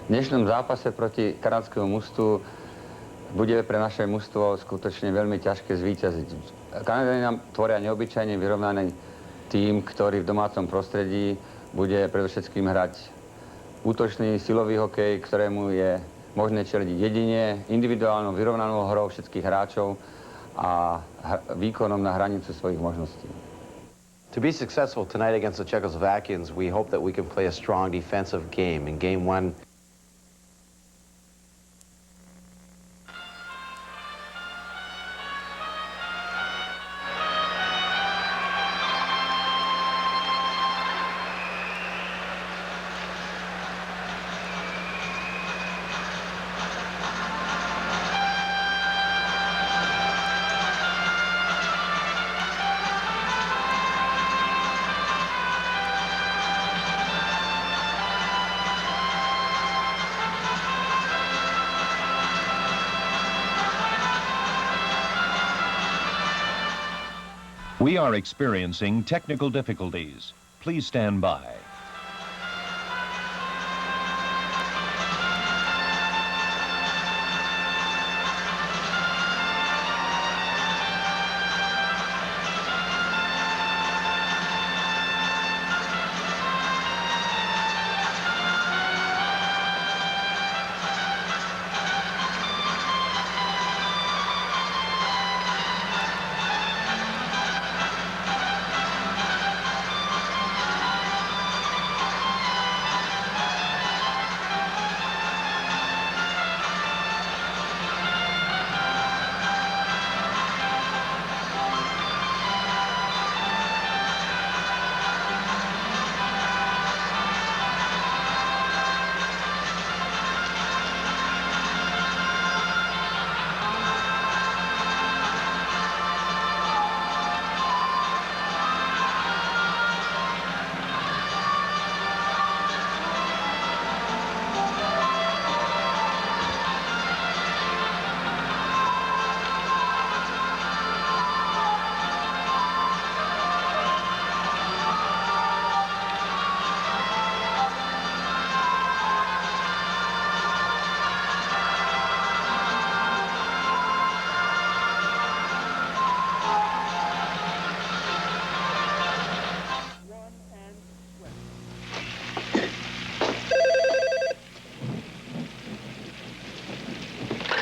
V dnešnom zápase proti kanadskému mužstvu bude pre naše mužstvo skutočne veľmi ťažké zvíťaziť. Kanadania nám tvoria neobyčajne vyrovnaný tím, ktorý v domácom prostredí bude predovšetkým hrať útočný silový hokej, ktorému je možné čeliť jedine individuálnou vyrovnanou hrou všetkých hráčov a výkonom na hranicu svojich možností. To be successful tonight against the Czechoslovakians, we hope that we can play a strong defensive game. In game one, We are experiencing technical difficulties. Please stand by.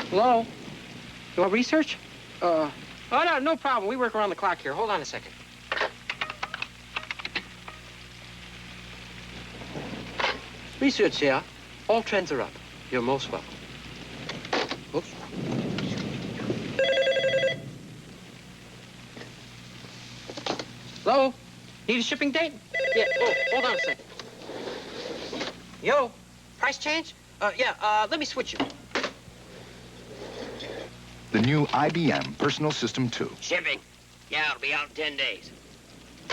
Hello? You want research? Oh, no problem. We work around the clock here. Hold on a second. Research, yeah. All trends are up. You're most welcome. Oops. Hello? Need a shipping date? Yeah. Oh, hold on a second. Yo, price change? Let me switch you. The new IBM Personal System 2. Shipping? Yeah, it'll be out in 10 days.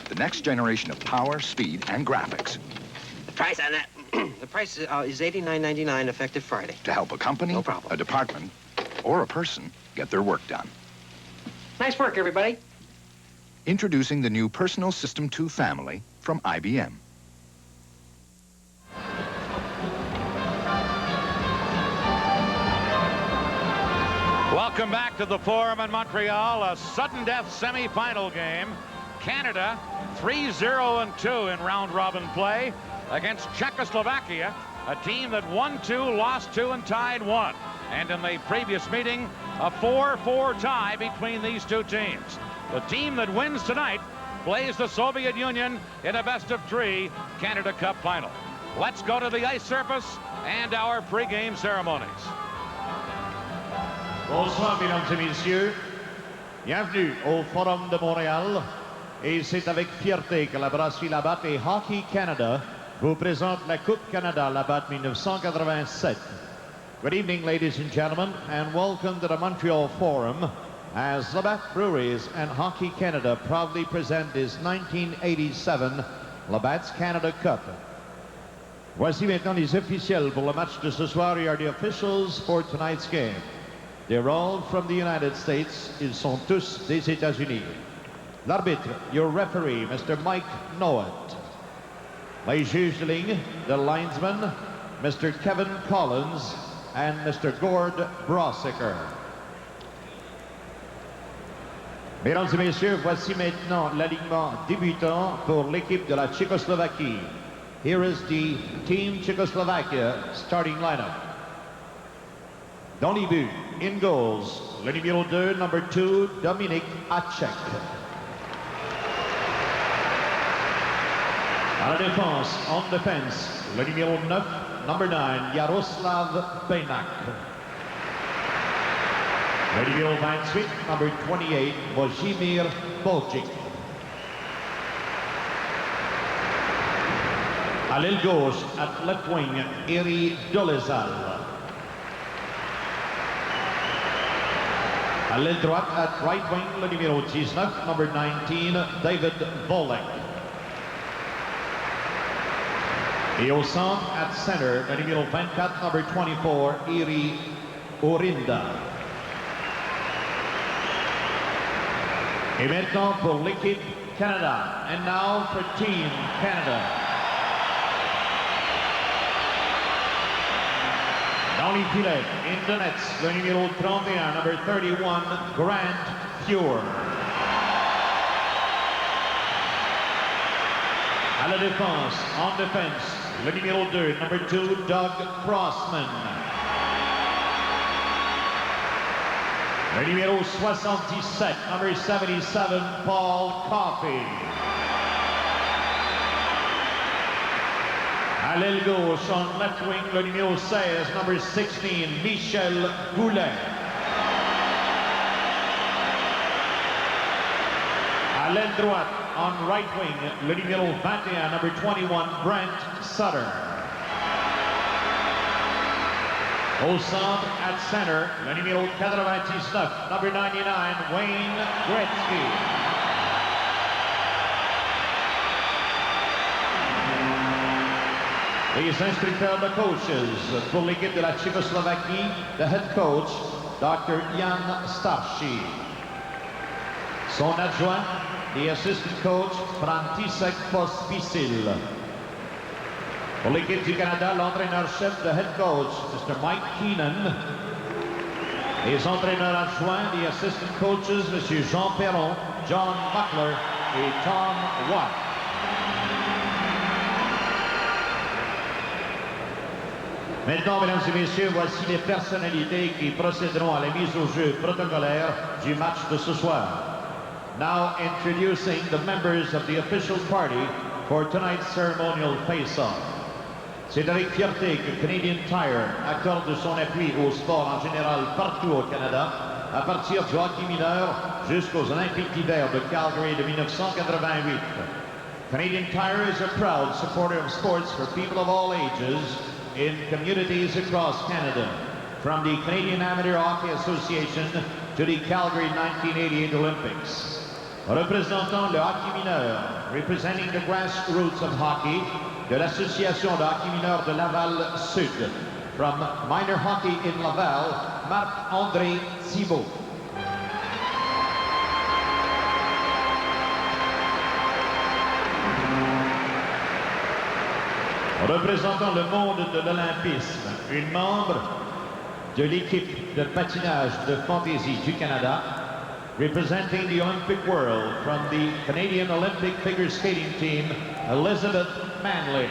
The next generation of power, speed, and graphics The price on that? The price is $89.99 effective Friday. to help a company, No problem. a department, or a person get their work done. Nice work, everybody. Introducing the new Personal System 2 family from IBM. Welcome back to the Forum in Montreal, a sudden death semi-final game. Canada 3-0-2 in round-robin play against Czechoslovakia, a team that won 2, lost 2, and tied 1. And in the previous meeting, a 4-4 tie between these two teams. The team that wins tonight plays the Soviet Union in a best-of-3 Canada Cup final. Let's go to the ice surface and our pregame ceremonies. Bonsoir, mesdames et messieurs. Bienvenue au Forum de Montréal. Et c'est avec fierté que la brasserie Labatt et Hockey Canada vous présente la Coupe Canada Labatt 1987. Good evening, ladies and gentlemen, and welcome to the Montreal Forum as Labatt Breweries and Hockey Canada proudly present this 1987 Labatt's Canada Cup. Voici maintenant les officiels pour le match de ce soir. Here are the officials for tonight's game. They're all from the United States. Ils sont tous des États-Unis. L'arbitre, your referee, Mr. Mike Nowat. Les juges de ligne, the linesman, Mr. Kevin Collins, and Mr. Gord Brossiker. Mesdames et messieurs, voici maintenant l'alignement débutant pour l'équipe de la Tchécoslovaquie. Here is the Team Czechoslovakia starting lineup. Dans les buts, in goals, le numéro 2, number 2, Dominic Hacek. À la défense, on defense, le numéro 9, number 9, Yaroslav Benak. Le numéro 28, number 28, Wojimir Bolchik. À l'aile gauche, at left wing, Iri Dolezal. À l'aile droite, at right wing, le numéro 19, number 19, David Volek. Et au centre, at center, le numéro 24, number 24, Iri Orinda. Et maintenant pour l'équipe Canada. And now for Team Canada. Dans les filets, in the nets, le numéro 31, number 31, Grant Fuhr. À la défense, en défense, le numéro 2, number 2, Doug Crossman. Le numéro 77, number 77, Paul Coffey. À l'aile gauche, on left wing, le numéro 16, number 16, Michel Goulet. À l'aile droite, on right wing, le numéro 21, number 21, Brent Sutter. Au centre, at center, le numéro 99, number 99, Wayne Gretzky. Les instructeurs de coaches pour l'équipe de la Tchécoslovaquie, the head coach, Dr. Jan Starší. Son adjoint, the assistant coach, František Pospisil. Pour l'équipe du Canada, l'entraîneur-chef, the head coach, Mr. Mike Keenan. Les entraîneurs adjoints, the assistant coaches, M. Jean Perron, John Buckler et Tom Watt. Maintenant, mesdames et messieurs, voici les personnalités qui procéderont à la mise au jeu protocolaire du match de ce soir. Now introducing the members of the official party for tonight's ceremonial face-off. C'est avec fierté que Canadian Tire accorde son appui au sport en général partout au Canada, à partir du hockey mineur jusqu'aux Olympiques d'hiver de Calgary de 1988. Canadian Tire is a proud supporter of sports for people of all ages in communities across Canada, from the Canadian Amateur Hockey Association to the Calgary 1988 Olympics. Représentant le hockey mineur, representing the grassroots of hockey, de l'Association de hockey mineur de Laval Sud, from minor hockey in Laval, Marc-André Thibault. Représentant le monde de l'olympisme, une membre de l'équipe de patinage de fantaisie du Canada, representing the Olympic world from the Canadian Olympic figure skating team, Elizabeth Manley.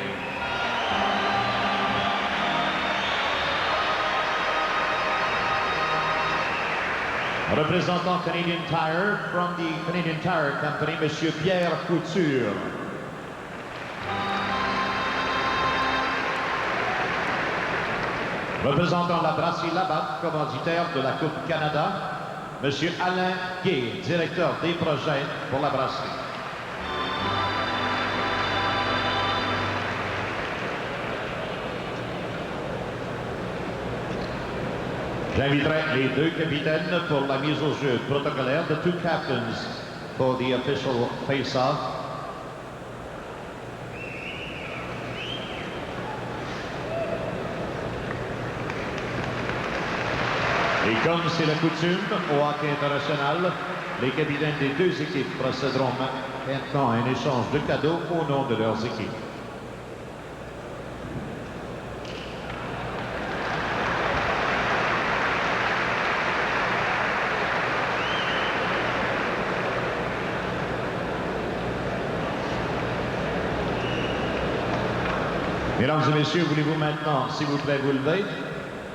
Représentant Canadian Tire from the Canadian Tire Company, Monsieur Pierre Couture. Représentant la brasserie Labatt, commanditaire de la Coupe Canada, Monsieur Alain Gay, directeur des projets pour la brasserie. J'inviterai les deux capitaines pour la mise au jeu protocolaire, the two captains for the official face-off. Et comme c'est la coutume au hockey international, les capitaines des deux équipes procéderont maintenant à un échange de cadeaux au nom de leurs équipes. Mesdames et messieurs, voulez-vous maintenant, s'il vous plaît, vous lever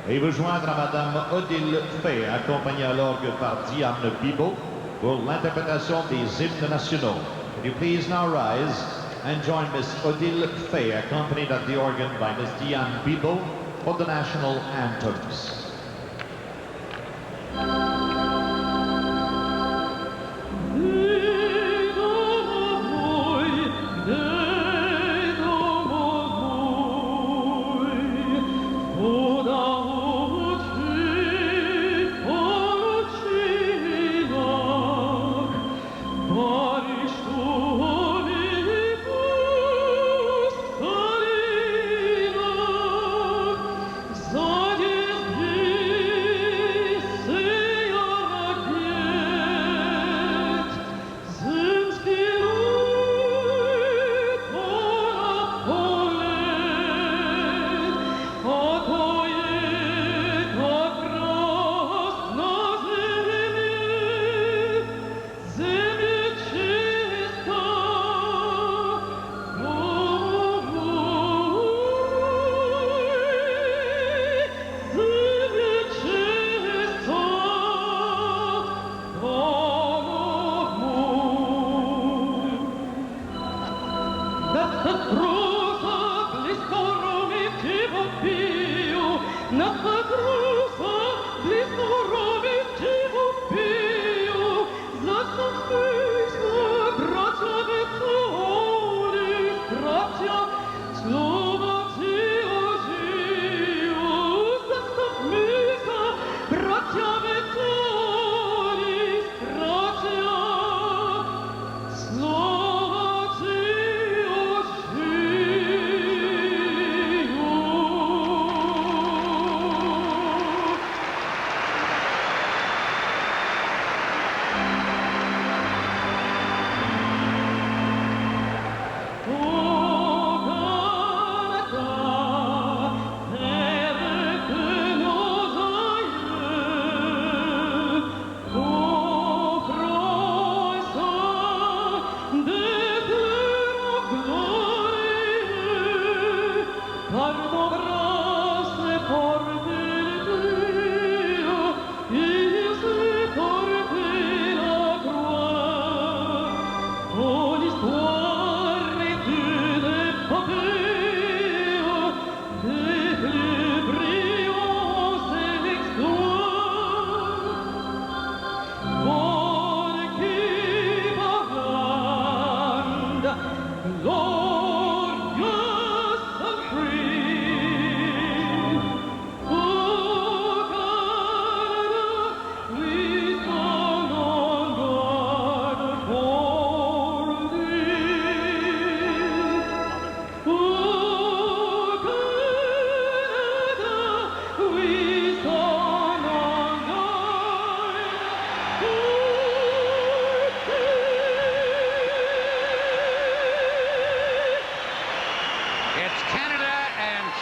et vous joindre à Madame Odile Fay, accompagnée à l'orgue par Diane Bibeau, pour l'interprétation des hymnes nationaux. Can you please now rise and join Miss Odile Fay, accompanied at the organ by Miss Diane Bibeau, for the national anthems.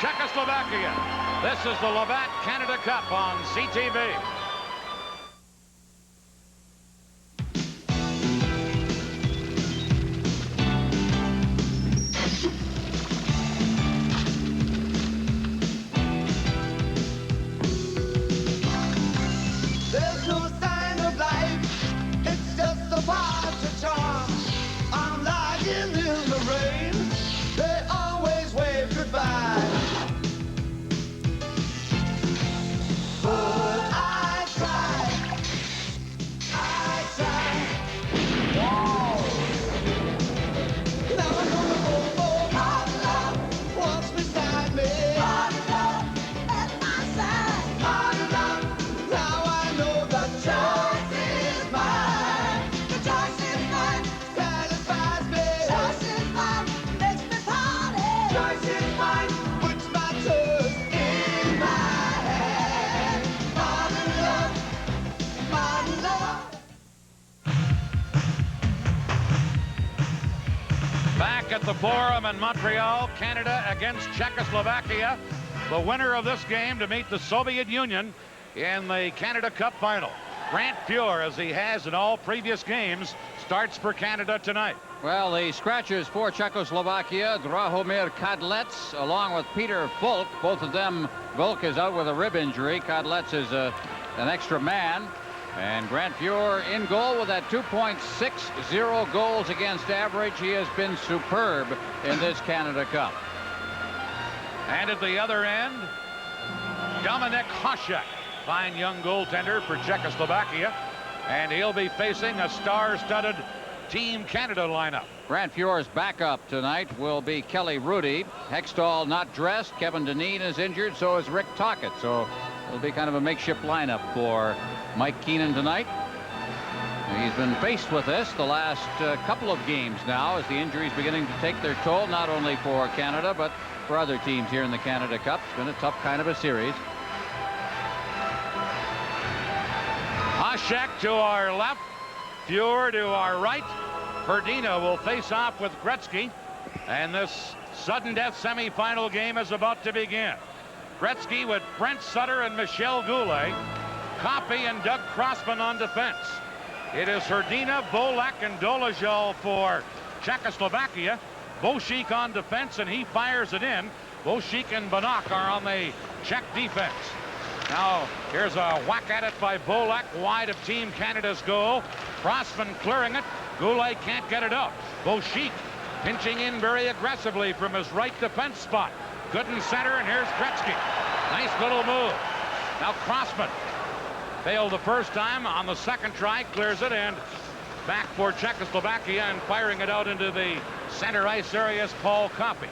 Czechoslovakia. This is the Labatt Canada Cup on CTV. There's no sign of life, it's just a part of charm. I'm lying in the rain, they always wave goodbye. But I try. Whoa. Now I'm gonna go for my love, what's beside me. My love at my side. My love, now I know the choice is mine. The choice is mine, satisfies me. Choice is mine, makes me party. Choice is mine, puts my toes in my hand. Modern love, modern love. Back at the Forum in Montreal, Canada against Czechoslovakia. The winner of this game to meet the Soviet Union in the Canada Cup final. Grant Fuhr, as he has in all previous games, starts for Canada tonight. Well, the scratchers for Czechoslovakia, Drahomir Kadlec, along with Peter Volk. Both of them, Volk is out with a rib injury. Kadlec is an extra man. And Grant Fuhr in goal with that 2.60 goals against average. He has been superb in this Canada Cup. And at the other end, Dominik Hasek, fine young goaltender for Czechoslovakia. And he'll be facing a star-studded Team Canada lineup. Grant Fuhr's backup tonight will be Kelly Rudy. Hextall not dressed. Kevin Dineen is injured. So is Rick Tocchet. So it'll be kind of a makeshift lineup for Mike Keenan tonight. He's been faced with this the last couple of games now as the injuries beginning to take their toll, not only for Canada but for other teams here in the Canada Cup. It's been a tough kind of a series. Hasek to our left, Fuhr to our right. Hrdina will face off with Gretzky, and this sudden death semifinal game is about to begin. Gretzky with Brent Sutter and Michel Goulet, Koppe and Doug Crossman on defense. It is Hrdina, Volek, and Dolezal for Czechoslovakia. Bošík on defense, and he fires it in. Bošík and Banach are on the Czech defense. Now, here's a whack at it by Volek, wide of Team Canada's goal. Crossman clearing it. Goulet can't get it out. Bošík pinching in very aggressively from his right defense spot. Couldn't center, and here's Gretzky. Nice little move. Now Crossman failed the first time. On the second try, clears it, and back for Czechoslovakia, and firing it out into the center ice area is Paul Koppe.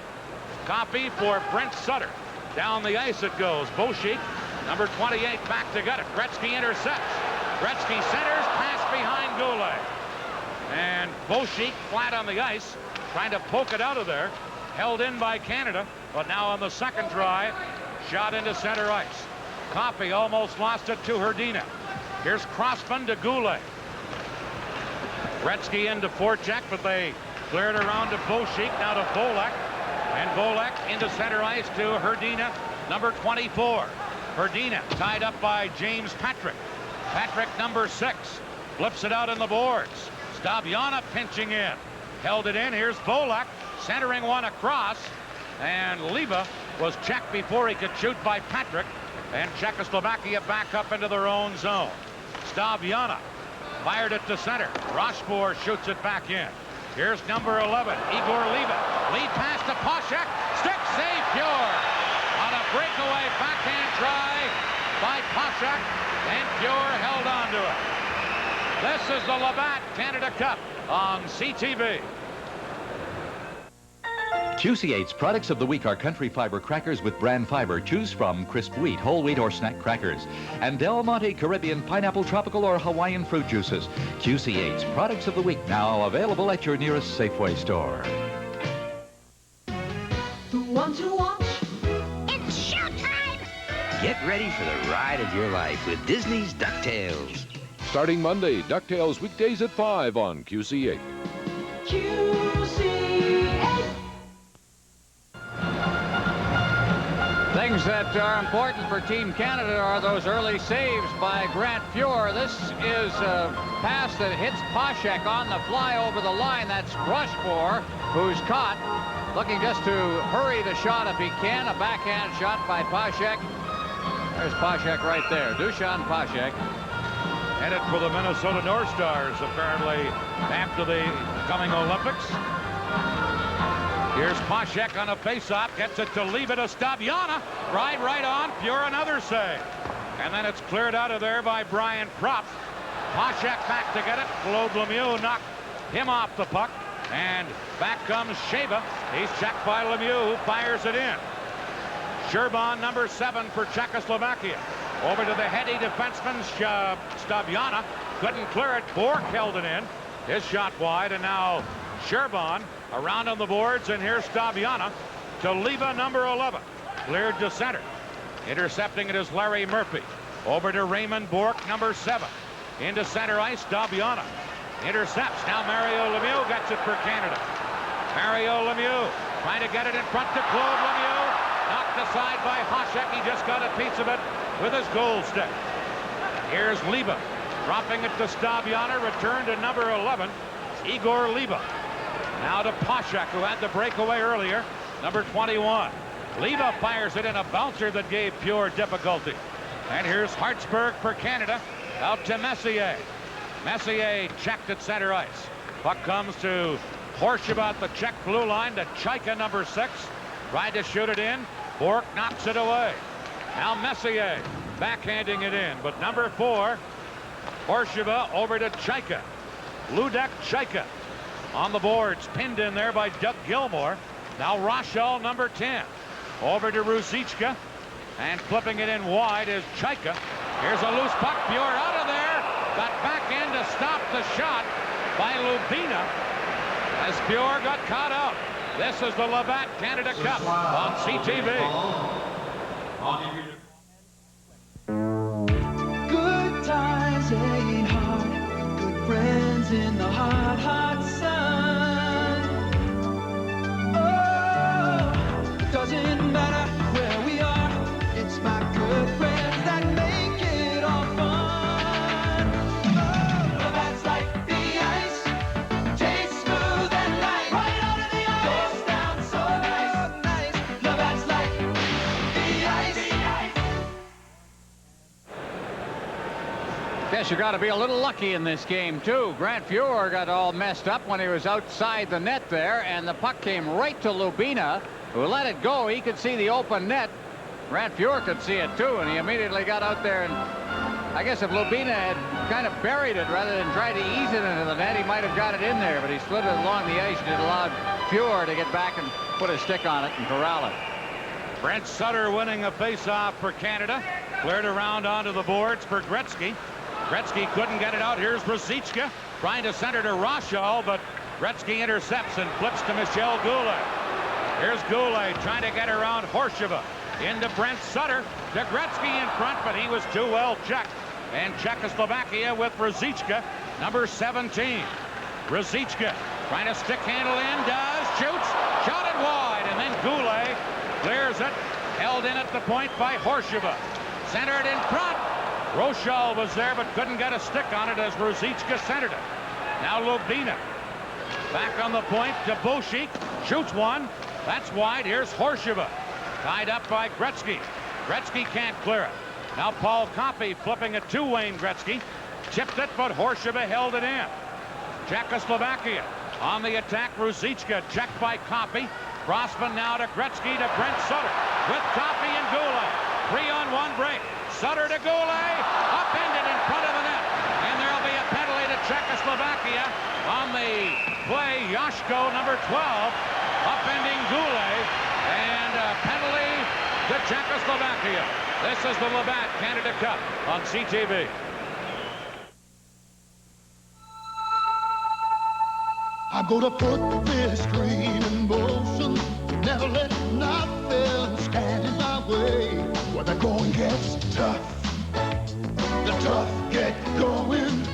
Koppe for Brent Sutter. Down the ice it goes. Bošík, number 28, back to get it. Gretzky intercepts. Gretzky centers, pass behind Goulet. And Bošík flat on the ice, trying to poke it out of there. Held in by Canada, but now on the second try, shot into center ice. Koppe almost lost it to Hrdina. Here's Crossman to Goulet. Gretzky into forecheck, but they cleared around to Bošík, now to Volek. And Volek into center ice to Hrdina, number 24. Hrdina tied up by James Patrick. Patrick, number 6, flips it out on the boards. Stabiana pinching in. Held it in. Here's Volek centering one across. And Liba was checked before he could shoot by Patrick. And Czechoslovakia back up into their own zone. Stabiana fired it to center. Rochefort shoots it back in. Here's number 11, Igor Liba. Lead pass to Hasek. Stick save Fuhr. On a breakaway backhand try by Hasek. And Fuhr held on to it. This is the Labatt Canada Cup on CTV. QC8's products of the week are Country Fiber crackers with bran fiber. Choose from crisp wheat, whole wheat, or snack crackers. And Del Monte Caribbean pineapple, tropical, or Hawaiian fruit juices. QC8's products of the week now available at your nearest Safeway store. Who wants to watch? It's showtime! Get ready for the ride of your life with Disney's DuckTales. Starting Monday, DuckTales weekdays at 5 on QC8. QC8. Things that are important for Team Canada are those early saves by Grant Fuhr. This is a pass that hits Hasek on the fly over the line. That's Rochefort, who's caught, looking just to hurry the shot if he can. A backhand shot by Hasek. There's Hasek right there. Dusan Hasek. Headed for the Minnesota North Stars, apparently, after the coming Olympics. Here's Hasek on a face-off, gets it to leave it to Stabiana. Right on, Fuhr another save. And then it's cleared out of there by Brian Propp. Hasek back to get it. Claude Lemieux knocked him off the puck. And back comes Sheba. He's checked by Lemieux, who fires it in. Sherban, number 7 for Czechoslovakia. Over to the heady defenseman, Stabiana. Couldn't clear it. Bork held it in. His shot wide, and now Sherban around on the boards, and here's Stabiana to Liba, number 11. Cleared to center. Intercepting it is Larry Murphy. Over to Raymond Bork, number 7. Into center ice, Stabiana. Intercepts. Now Mario Lemieux gets it for Canada. Mario Lemieux trying to get it in front to Claude Lemieux. Knocked aside by Hasek. He just got a piece of it with his goal stick. Here's Liba dropping it to Stabiana. Return to number 11. Igor Liba. Now to Poshak, who had the breakaway earlier, number 21. Liba fires it in a bouncer that gave Pure difficulty. And here's Hartsburg for Canada, out to Messier. Messier checked at center ice. Puck comes to Horsheva at the Czech blue line to Chaika, number 6. Tried to shoot it in. Bork knocks it away. Now Messier backhanding it in, but number 4, Horsheva over to Chaika. Ludek Chaika on the boards, pinned in there by Doug Gilmore. Now Rochelle, number 10, over to Ruzicka, and flipping it in wide is Chaika. Here's a loose puck. Pure out of there. Got back in to stop the shot by Lubina as Pure got caught out. This is the Labatt Canada Cup on CTV. Good times ain't hard. Good friends in the hot, hot sun. Oh, doesn't matter where we are. It's my good friends that make it all fun. Oh, Labatt's like the ice. Tastes smooth and light. Right out of the ice. Goes down so nice. Labatt's like the ice. Guess you got to be a little lucky in this game, too. Grant Fuhr got all messed up when he was outside the net there, and the puck came right to Lubina, who let it go. He could see the open net. Grant Fuhr could see it, too, and he immediately got out there. And I guess if Lubina had kind of buried it rather than tried to ease it into the net, he might have got it in there, but he slid it along the ice and it allowed Fuhr to get back and put a stick on it and corral it. Brent Sutter winning a face-off for Canada. Cleared around onto the boards for Gretzky. Gretzky couldn't get it out. Here's Ruzicka trying to center to Rochelle, but Gretzky intercepts and flips to Michel Goulet. Here's Goulet trying to get around Horsheva. Into Brent Sutter. To Gretzky in front, but he was too well checked. And Czechoslovakia with Ruzicka, number 17. Ruzicka trying to stick handle in, does, shoots, shot it wide, and then Goulet clears it. Held in at the point by Horsheva. Centered in front. Rochelle was there but couldn't get a stick on it as Ruzicka centered it. Now Lubina back on the point to Boshik, shoots one. That's wide. Here's Horsheva tied up by Gretzky. Gretzky can't clear it. Now Paul Coffey flipping it to Wayne Gretzky. Chipped it, but Horsheva held it in. Czechoslovakia on the attack. Ruzicka checked by Coffey. Crossman now to Gretzky to Brent Sutter with Coffey and Goulet. 3-on-1 break. Sutter to Goulet, upended in front of the net, and there'll be a penalty to Czechoslovakia on the play. Yashko, number 12, upending Goulet, and a penalty to Czechoslovakia. This is the Labatt Canada Cup on CTV. I'm gonna put this dream in motion, never let nothing stand in my way. When the going gets tough, the tough get going.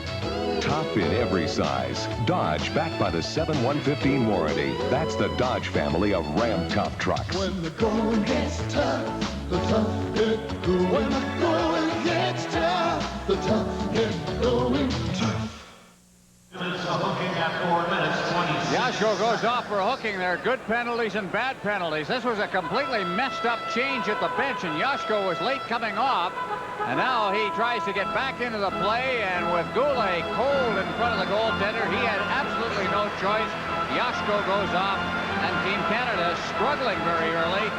Tough in every size. Dodge, backed by the 7-115 warranty. That's the Dodge family of Ram Tough trucks. When the going gets tough, the tough get going. When the going gets tough, the tough get going. Tough. Yashko goes off for hooking there. Good penalties and bad penalties. This was a completely messed up change at the bench, and Yashko was late coming off. And now he tries to get back into the play, and with Goulet cold in front of the goaltender, he had absolutely no choice. Yashko goes off, and Team Canada is struggling very early,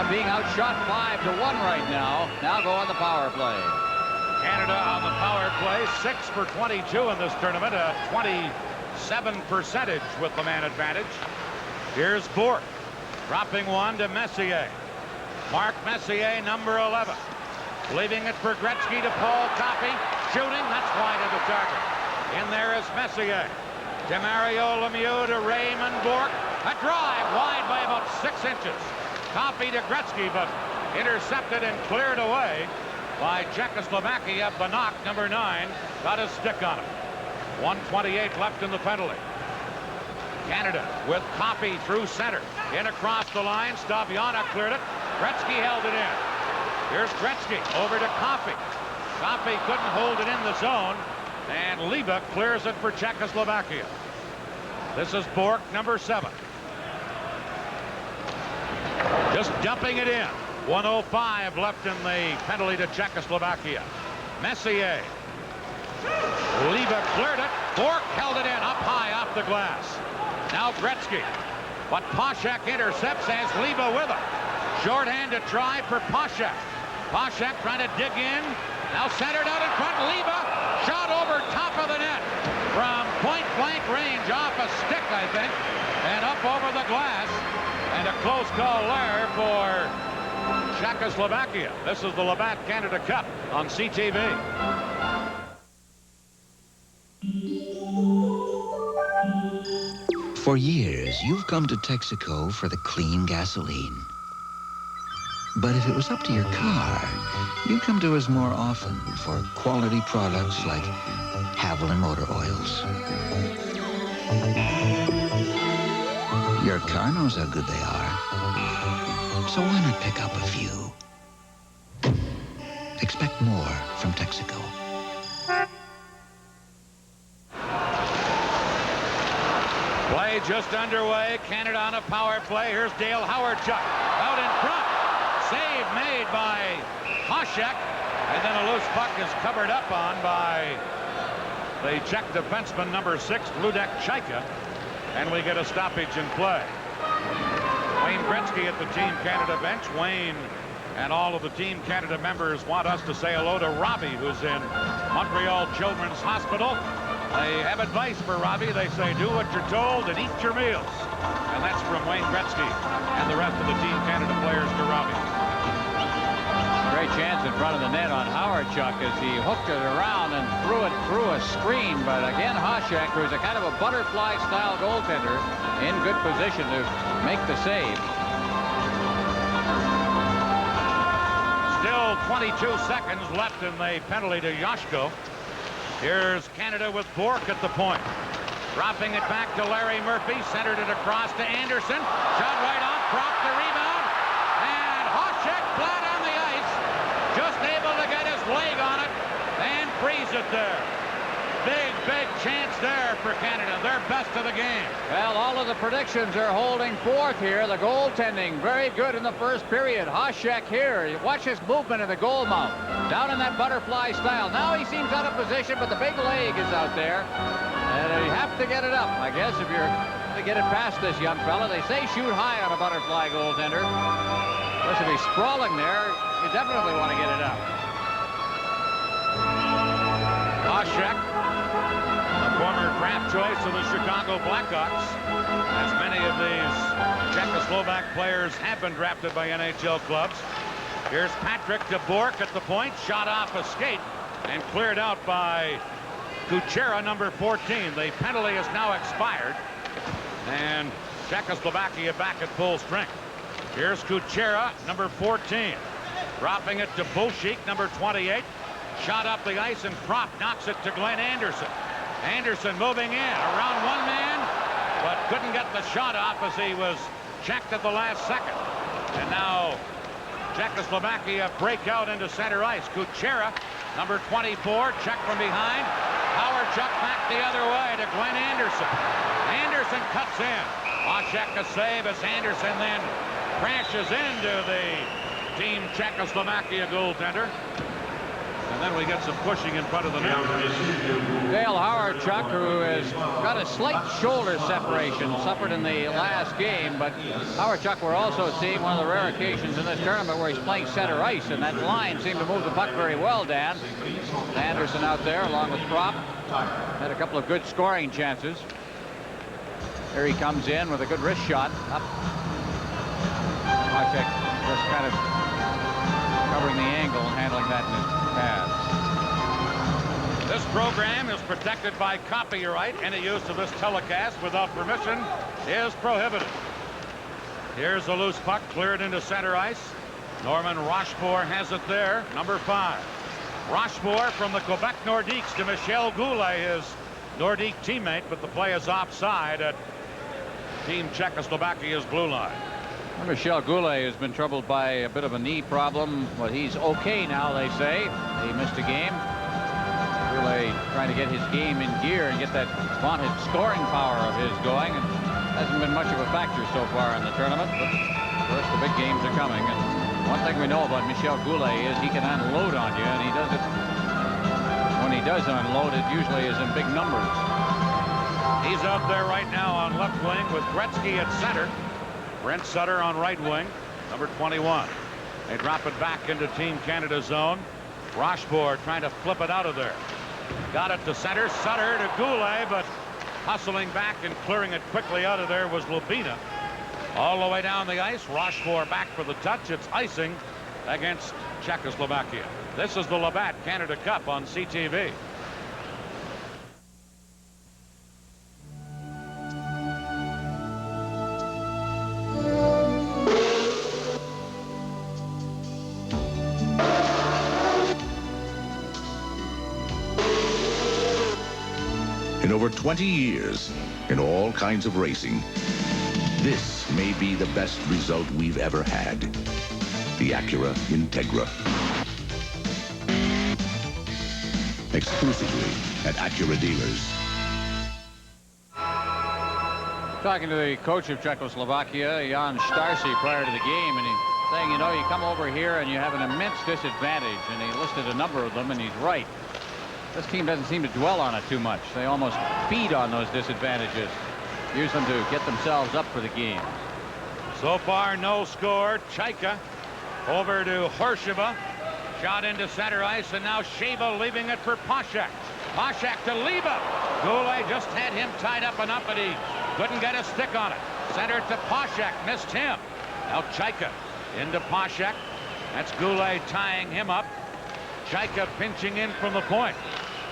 being outshot 5-1 right now. Now go on the power play. Canada on the power play, 6 for 22 in this tournament, a 27% with the man advantage. Here's Bork, dropping one to Messier. Mark Messier, number 11. Leaving it for Gretzky to Paul Coffey. Shooting, that's wide of the target. In there is Messier. To Mario Lemieux to Raymond Bork. A drive wide by about 6 inches. Coffey to Gretzky, but intercepted and cleared away by Czechoslovakia. Banach, number 9, got a stick on it. 1:28 left in the penalty. Canada with Coffey through center. In across the line. Staviana cleared it. Gretzky held it in. Here's Gretzky over to Coffey. Coffey couldn't hold it in the zone. And Liba clears it for Czechoslovakia. This is Bork, number 7. Just dumping it in. 1:05 left in the penalty to Czechoslovakia. Messier. Leva cleared it. Bork held it in up high off the glass. Now Gretzky. But Poshak intercepts, has Leva with him. Shorthand to try for Poshak. Poshak trying to dig in. Now centered out in front. Leva shot over top of the net from point-blank range off a stick, I think, and up over the glass. And a close call there for Czechoslovakia. This is the Labatt Canada Cup on CTV. For years, you've come to Texaco for the clean gasoline. But if it was up to your car, you'd come to us more often for quality products like Haviland Motor Oils. Your car knows how good they are. So why not pick up a few? Expect more from Texaco. Play just underway. Canada on a power play. Here's Dale Howard-Chuck out in front. Save made by Poshak. And then a loose puck is covered up on by the Czech defenseman, number 6, Ludek Chaika. And we get a stoppage in play. Wayne Gretzky at the Team Canada bench. Wayne and all of the Team Canada members want us to say hello to Robbie, who's in Montreal Children's Hospital. They have advice for Robbie. They say, do what you're told and eat your meals. And that's from Wayne Gretzky and the rest of the Team Canada players to Robbie. Great chance in front of the net on Howard-Chuck as he hooked it around and threw it through a screen. But again, Poshak, who's a kind of a butterfly-style goaltender, in good position to make the save. Still 22 seconds left in the penalty to Yashko. Here's Canada with Bork at the point. Dropping it back to Larry Murphy. Centered it across to Anderson. Shot right off. Propped the rebound. And Poshak flat on the ice. Just able to get his leg on it and freeze it there. Big, big chance there for Canada. Their best of the game. Well, all of the predictions are holding forth here. The goaltending very good in the first period. Poshak here. Watch his movement in the goal mouth. Down in that butterfly style. Now he seems out of position, but the big leg is out there. And you have to get it up, I guess, if you're to get it past this young fella. They say shoot high on a butterfly goaltender. Plus, if he's sprawling there, you definitely want to get it up. Poshak, a former draft choice of the Chicago Blackhawks, as many of these Czechoslovak players have been drafted by NHL clubs. Here's Patrick de Bork at the point, shot off a skate and cleared out by Kuchera, number 14. The penalty is now expired, and Czechoslovakia back at full strength. Here's Kuchera, number 14, dropping it to Bolshik, number 28. Shot up the ice, and Prop knocks it to Glenn Anderson. Anderson moving in around one man, but couldn't get the shot off as he was checked at the last second. And now Czechoslovakia break out into center ice. Kuchera, number 24, check from behind. Howard-Chuck back the other way to Glenn Anderson. Anderson cuts in. Poshak a save as Anderson then crashes into the Team Czechoslovakia goaltender. And then we get some pushing in front of the net. Dale Howard-Chuck, who has got a slight shoulder separation, suffered in the last game, but Howard-Chuck, we're also seeing one of the rare occasions in this tournament where he's playing center ice, and that line seemed to move the puck very well, Dan. Anderson out there along with Prop. Had a couple of good scoring chances. Here he comes in with a good wrist shot. Up. Poshak just kind of covering the angle and handling that in his pads. This program is protected by copyright. Any use of this telecast without permission is prohibited. Here's a loose puck cleared into center ice. Norman Rochefort has it there, number 5. Rochefort from the Quebec Nordiques to Michel Goulet, his Nordique teammate, but the play is offside at Team Czechoslovakia's blue line. Michel Goulet has been troubled by a bit of a knee problem, but he's okay now, they say. He missed a game. Goulet Goulet trying to get his game in gear and get that vaunted scoring power of his going. And hasn't been much of a factor so far in the tournament, but of course the big games are coming. And one thing we know about Michel Goulet is he can unload on you, and he does it. When he does unload, it usually is in big numbers. He's out there right now on left wing with Gretzky at center. Brent Sutter on right wing, number 21. They drop it back into Team Canada zone. Rochefort trying to flip it out of there. Got it to center. Sutter to Goulet, but hustling back and clearing it quickly out of there was Lubina. All the way down the ice. Rochefort back for the touch. It's icing against Czechoslovakia. This is the Labatt Canada Cup on CTV. In over 20 years, in all kinds of racing, this may be the best result we've ever had. The Acura Integra. Exclusively at Acura dealers. Talking to the coach of Czechoslovakia, Jan Starcy, prior to the game, and he's saying, you know, you come over here and you have an immense disadvantage, and he listed a number of them, and he's right. This team doesn't seem to dwell on it too much. They almost feed on those disadvantages, use them to get themselves up for the game. So far, no score. Chaika over to Horsheva. Shot into center ice, and now Sheva leaving it for Poshak. Poshak to Liba. Goulet just had him tied up enough, but he couldn't get a stick on it. Center to Poshak, missed him. Now Chaika into Poshak. That's Goulet tying him up. Chaika pinching in from the point.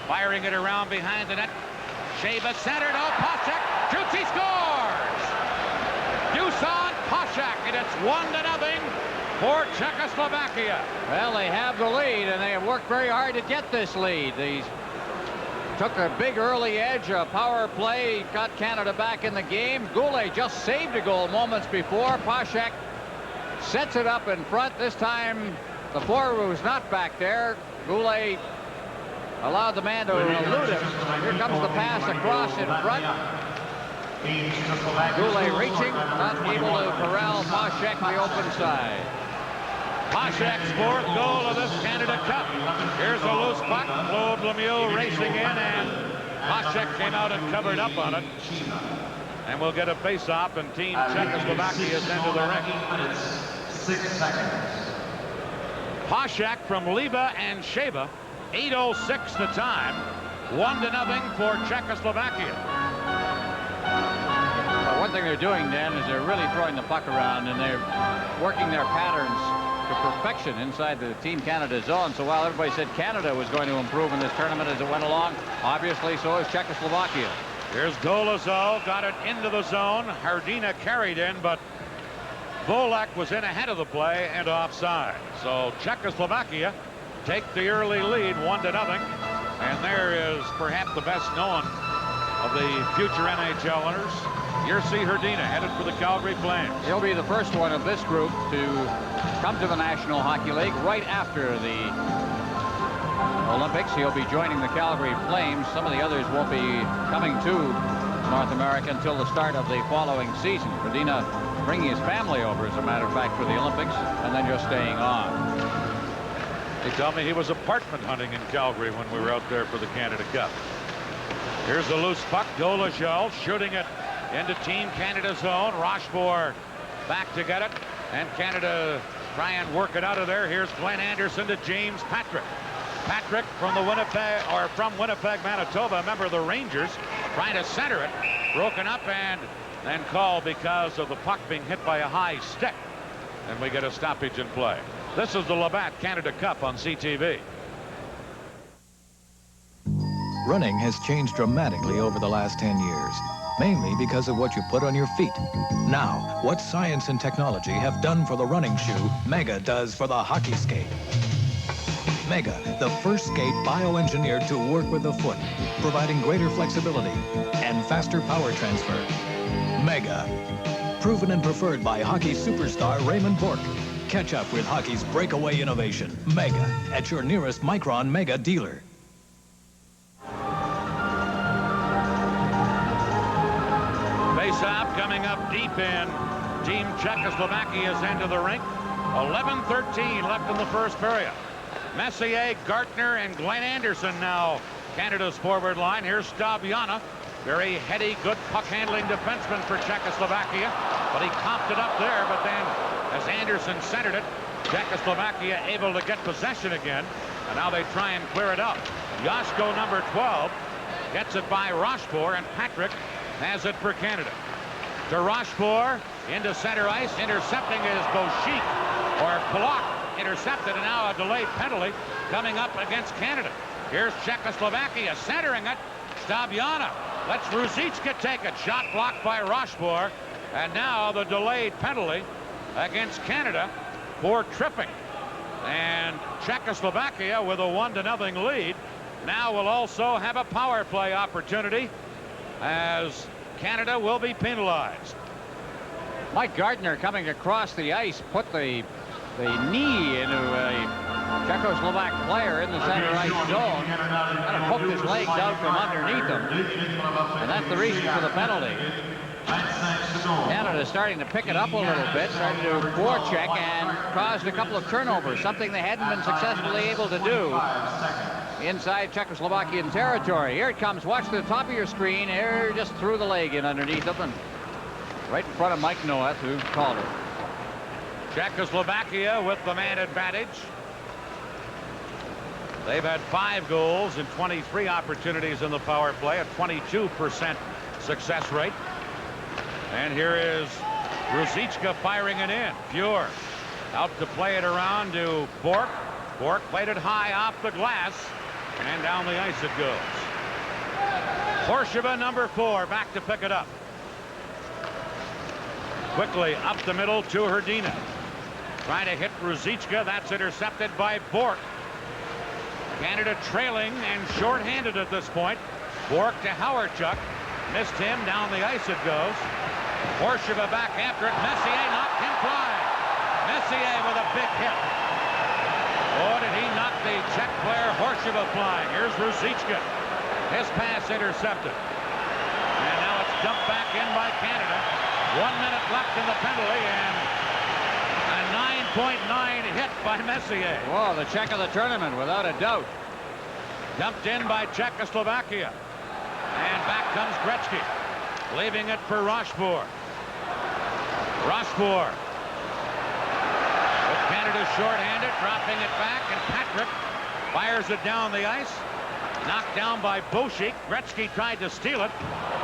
Firing it around behind the net. Sheva centered. Oh, Poshak shoots, he scores! Dusan Poshak, and it's 1-0 for Czechoslovakia. Well, they have the lead, and they have worked very hard to get this lead. They took a big early edge, a power play, got Canada back in the game. Goulet just saved a goal moments before. Poshak sets it up in front. This time, the forward was not back there. Goulet allowed the man to elude him. Here comes the pass across in front. Goulet reaching, not able to corral Poshak the open side. Poshak's fourth goal of this Canada Cup. Here's a loose puck. Claude Lemieux racing in, and Poshak came out and covered up on it. And we'll get a face-off, and Team Czechoslovakia's into the ring. 6 seconds. Poshak from Liba and Sheva. 8:06 the time. 1-0 for Czechoslovakia. One thing they're doing, Dan, is they're really throwing the puck around, and they're working their patterns to perfection inside the Team Canada zone. So while everybody said Canada was going to improve in this tournament as it went along, obviously so is Czechoslovakia. Here's Dolezal, got it into the zone. Hrdina carried in, but Volek was in ahead of the play and offside. So Czechoslovakia take the early lead, 1-0. And there is perhaps the best known of the future NHL winners, Jerzy Hrdina, headed for the Calgary Flames. He'll be the first one of this group to come to the National Hockey League right after the Olympics. He'll be joining the Calgary Flames. Some of the others won't be coming to North America until the start of the following season. Hrdina bringing his family over, as a matter of fact, for the Olympics, and then just staying on. They tell me he was apartment hunting in Calgary when we were out there for the Canada Cup. Here's the loose puck. Dolezal shooting it into Team Canada zone. Rochefort back to get it, and Canada try and work it out of there. Here's Glenn Anderson to James Patrick. Patrick from Winnipeg, Manitoba, a member of the Rangers, trying to center it. Broken up and then called because of the puck being hit by a high stick. And we get a stoppage in play. This is the Labatt Canada Cup on CTV. Running has changed dramatically over the last 10 years, mainly because of what you put on your feet. Now, what science and technology have done for the running shoe, Mega does for the hockey skate. Mega, the first skate bioengineered to work with the foot, providing greater flexibility and faster power transfer. Mega, proven and preferred by hockey superstar Raymond Bourque. Catch up with hockey's breakaway innovation, Mega, at your nearest Micron Mega dealer. Face-off coming up deep in Team Czechoslovakia's end of the rink. 11:13 left in the first period. Messier, Gartner, and Glenn Anderson now Canada's forward line. Here's Stabiana, very heady, good puck-handling defenseman for Czechoslovakia, but he coughed it up there, but then as Anderson centered it, Czechoslovakia able to get possession again, and now they try and clear it up. Joshko, number 12, gets it by Rochefort, and Patrick has it for Canada. To Rochefort, into center ice, intercepting is Beauchic, or Polak, intercepted, and now a delayed penalty coming up against Canada. Here's Czechoslovakia centering it. Stabiana lets Ruzicka take it. Shot blocked by Rochefort, and now the delayed penalty against Canada for tripping. And Czechoslovakia, with a 1-0 lead, now will also have a power play opportunity as Canada will be penalized. Mike Gardner coming across the ice put the knee into a Czechoslovak player in the center ice zone, kind of poked his legs out from underneath him, and that's the reason for the penalty. Canada starting to pick it up a little bit, starting to forecheck, and caused a couple of turnovers, something they hadn't been successfully able to do inside Czechoslovakian territory. Here it comes. Watch the top of your screen. Here, just threw the leg in underneath him, and right in front of Mike Noeth, who called it. Czechoslovakia with the man advantage. They've had 5 goals and 23 opportunities in the power play, a 22% success rate. And here is Ruzicka firing it in. Fuhr out to play it around to Bork. Bork played it high off the glass, and down the ice it goes. Horsheva, number 4, back to pick it up. Quickly up the middle to Hrdina. Trying to hit Ruzicka. That's intercepted by Bork. Canada trailing and shorthanded at this point. Bork to Howardchuk. Missed him. Down the ice it goes. Horsheva back after it. Messier knocked him flying. Messier with a big hit. Oh, did he knock the Czech player Horsheva flying. Here's Ruzicka. His pass intercepted. And now it's dumped back in by Canada. 1 minute left in the penalty, and a 9.9 hit by Messier. Whoa, the Czech of the tournament, without a doubt. Dumped in by Czechoslovakia. And back comes Gretzky, leaving it for Rochefort. Rochefort. With Canada shorthanded, dropping it back, and Patrick fires it down the ice. Knocked down by Beauchic. Gretzky tried to steal it.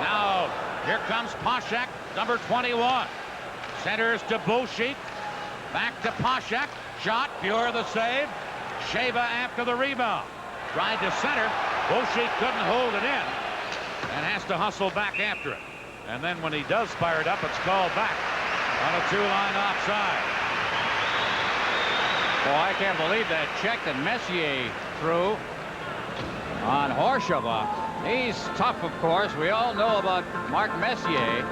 Now, here comes Poshak, number 21. Centers to Beauchic. Back to Poshak. Shot. Fuhr the save. Sheva after the rebound. Tried to center. Beauchic couldn't hold it in and has to hustle back after it. And then when he does fire it up, it's called back on a 2-line offside. Boy, I can't believe that check that Messier threw on Horsheva. He's tough, of course. We all know about Mark Messier.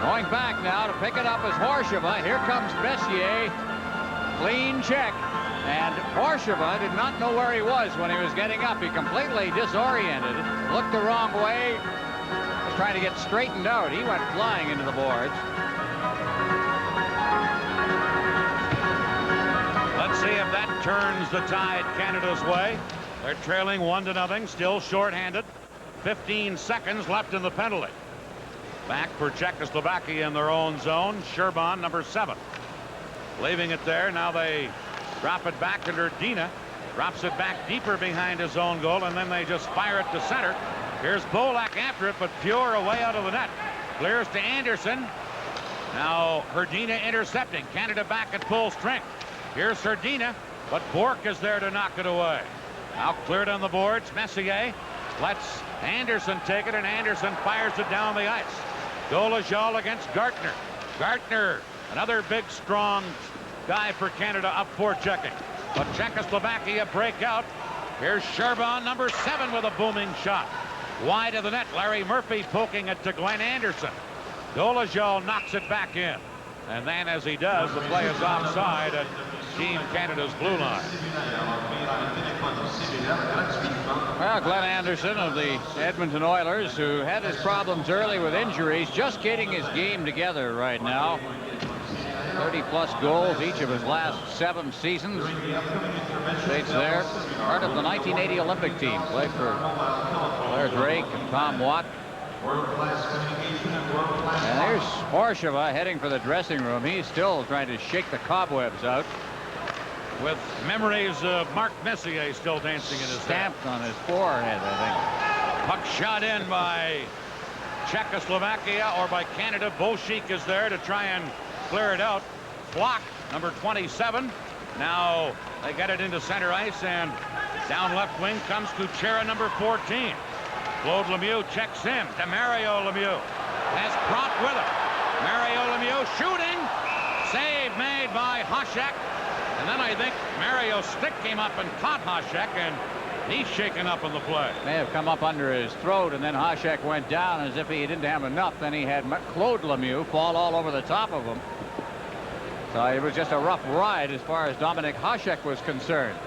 Going back now to pick it up as Horsheva. Here comes Messier. Clean check. And Horsheva did not know where he was when he was getting up. He completely disoriented. Looked the wrong way. Was trying to get straightened out. He went flying into the boards. Let's see if that turns the tide Canada's way. They're trailing 1-0, still shorthanded. 15 seconds left in the penalty. Back for Czechoslovakia in their own zone. Sherban, number 7. Leaving it there. Now they drop it back to Hrdina. Drops it back deeper behind his own goal, and then they just fire it to center. Here's Bolak after it, but Fuhr away out of the net. Clears to Anderson. Now Hrdina intercepting. Canada back at full strength. Here's Hrdina, but Bork is there to knock it away. Now cleared on the boards. Messier lets Anderson take it, and Anderson fires it down the ice. Dolezal against Gartner. Gartner, another big, strong guy for Canada up for checking. But Czechoslovakia break out. Here's Sherban, number 7, with a booming shot. Wide of the net. Larry Murphy poking it to Glenn Anderson. Dolezal knocks it back in. And then as he does, the play is offside at Team Canada's blue line. Well, Glenn Anderson of the Edmonton Oilers, who had his problems early with injuries, just getting his game together right now. 30-plus goals each of his last 7 seasons. States there. Part of the 1980 Olympic team. Played for Blair Drake and Tom Watt. And there's Horsheva heading for the dressing room. He's still trying to shake the cobwebs out. With memories of Mark Messier still dancing in his Stamped on his forehead, I think. Puck shot in by Czechoslovakia or by Canada. Bolshik is there to try and clear it out. Block, number 27. Now they get it into center ice, and down left wing comes Kuchera, number 14. Claude Lemieux checks in to Mario Lemieux. Has Propp with him. Mario Lemieux shooting. Save made by Hasek. And then I think Mario's stick came up and caught Hasek, and he's shaken up in the play. May have come up under his throat, and then Hasek went down as if he didn't have enough. Then he had Claude Lemieux fall all over the top of him. So it was just a rough ride as far as Dominic Hasek was concerned.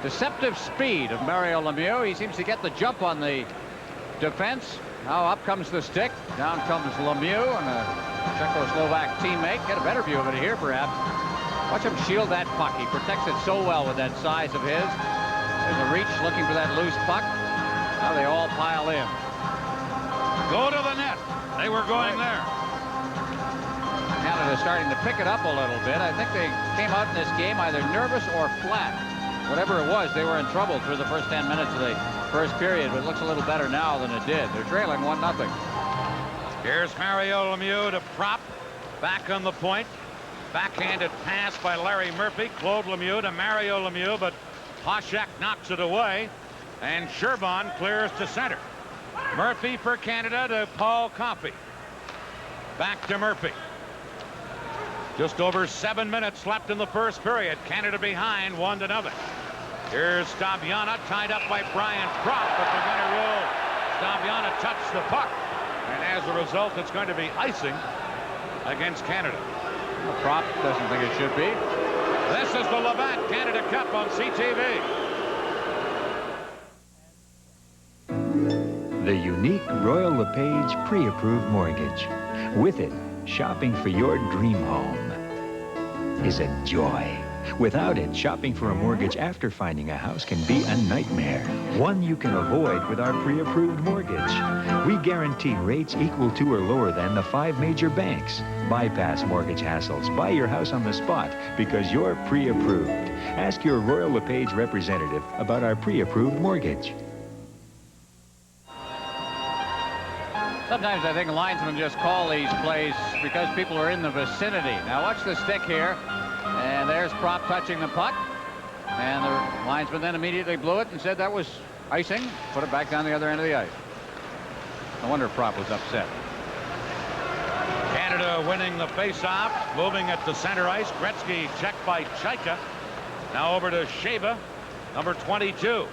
Deceptive speed of Mario Lemieux. He seems to get the jump on the defense. Now up comes the stick. Down comes Lemieux and a Czechoslovak teammate. Get a better view of it here, perhaps. Watch him shield that puck. He protects it so well with that size of his. There's a reach looking for that loose puck. Now they all pile in. Go to the net. They were going there. Canada starting to pick it up a little bit. I think they came out in this game either nervous or flat. Whatever it was, they were in trouble through the first 10 minutes of the first period, but it looks a little better now than it did. They're trailing 1-0. Here's Mario Lemieux to Propp. Back on the point. Backhanded pass by Larry Murphy. Claude Lemieux to Mario Lemieux, but Hasek knocks it away, and Sherban clears to center. Murphy for Canada to Paul Coffey. Back to Murphy. Just over 7 minutes left in the first period. Canada behind 1-0. Here's Stabiana tied up by Brian Propp, but they're going to rule Stabiana touched the puck, and as a result, it's going to be icing against Canada. Propp doesn't think it should be. This is the Labatt Canada Cup on CTV. The unique Royal LePage pre-approved mortgage. With it, shopping for your dream home is a joy. Without it, shopping for a mortgage after finding a house can be a nightmare. One you can avoid with our pre-approved mortgage. We guarantee rates equal to or lower than the 5 major banks. Bypass mortgage hassles. Buy your house on the spot because you're pre-approved. Ask your Royal LePage representative about our pre-approved mortgage. Sometimes I think linesmen just call these plays because people are in the vicinity. Now watch the stick here. And there's Propp touching the puck. And the linesman then immediately blew it and said that was icing. Put it back down the other end of the ice. No wonder Propp was upset. Canada winning the face-off, moving it to center ice. Gretzky checked by Chaika. Now over to Sheba, number 22.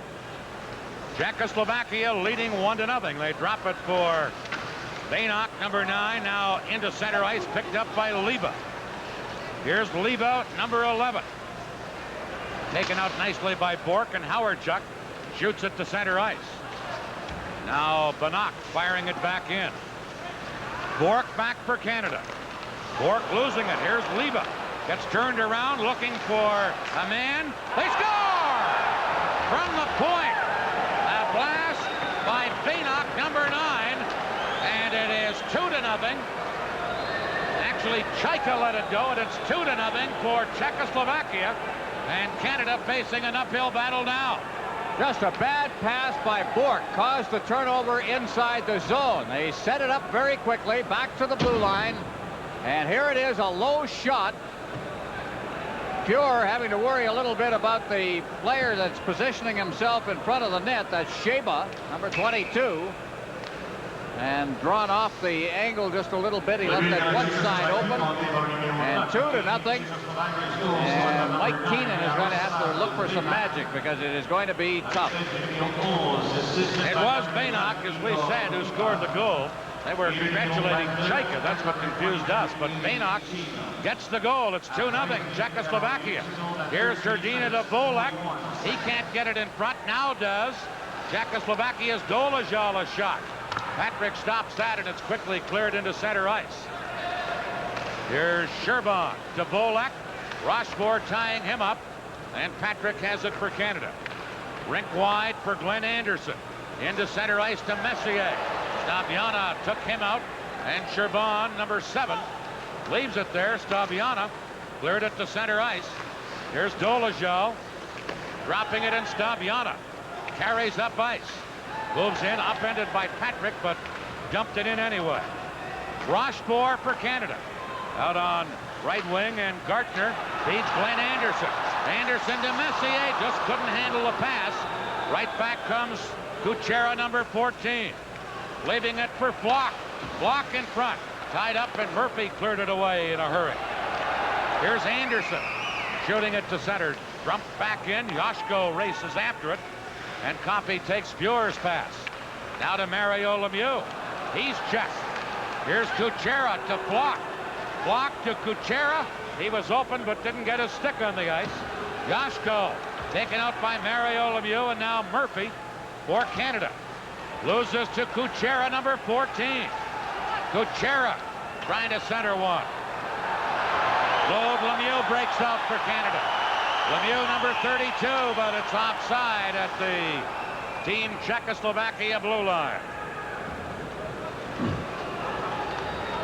Czechoslovakia leading 1-0. They drop it for Vainok, number 9, now into center ice, picked up by Leva. Here's Leva, number 11. Taken out nicely by Bork, and Howardchuk shoots it to center ice. Now Banach firing it back in. Bork back for Canada. Bork losing it. Here's Leva. Gets turned around looking for a man. They score! From the point. A blast by Vainok, number 9. And it is 2-0. Actually, Chaika let it go, and it's 2-0 for Czechoslovakia. And Canada facing an uphill battle now. Just a bad pass by Bork caused the turnover inside the zone. They set it up very quickly back to the blue line. And here it is, a low shot. Pure having to worry a little bit about the player that's positioning himself in front of the net. That's Sheba, number 22. And drawn off the angle just a little bit. He left that one side open. And 2-0. And Mike Keenan is going to have to look for some magic because it is going to be tough. It was Vainok, as we said, who scored the goal. They were congratulating Czechia. That's what confused us. But Benok gets the goal. It's 2-0 Czechoslovakia. Here's Serdina to Volek. He can't get it in front. Now does. Czechoslovakia's Dolezal a shot. Patrick stops that, and it's quickly cleared into center ice. Here's Sherban to Volek. Rochefort tying him up, and Patrick has it for Canada. Rink wide for Glenn Anderson. Into center ice to Messier. Staviana took him out, and Sherban, number 7, leaves it there. Staviana cleared it to center ice. Here's Dolezal, dropping it in. Staviana carries up ice. Moves in, upended by Patrick, but dumped it in anyway. Rochefort for Canada. Out on right wing, and Gartner feeds Glenn Anderson. Anderson to Messier, just couldn't handle the pass. Right back comes Kuchera, number 14. Leaving it for Flock. Flock in front. Tied up, and Murphy cleared it away in a hurry. Here's Anderson. Shooting it to center. Dumped back in. Yoshko races after it. And Coffey takes Bure's pass. Now to Mario Lemieux. He's checked. Here's Kuchera to Flock. Flock to Kuchera. He was open but didn't get his stick on the ice. Yoshko taken out by Mario Lemieux, and now Murphy for Canada. Loses to Kuchera, number 14. Kuchera trying to center one. Claude Lemieux breaks out for Canada. Lemieux, number 32, but it's offside at the Team Czechoslovakia blue line.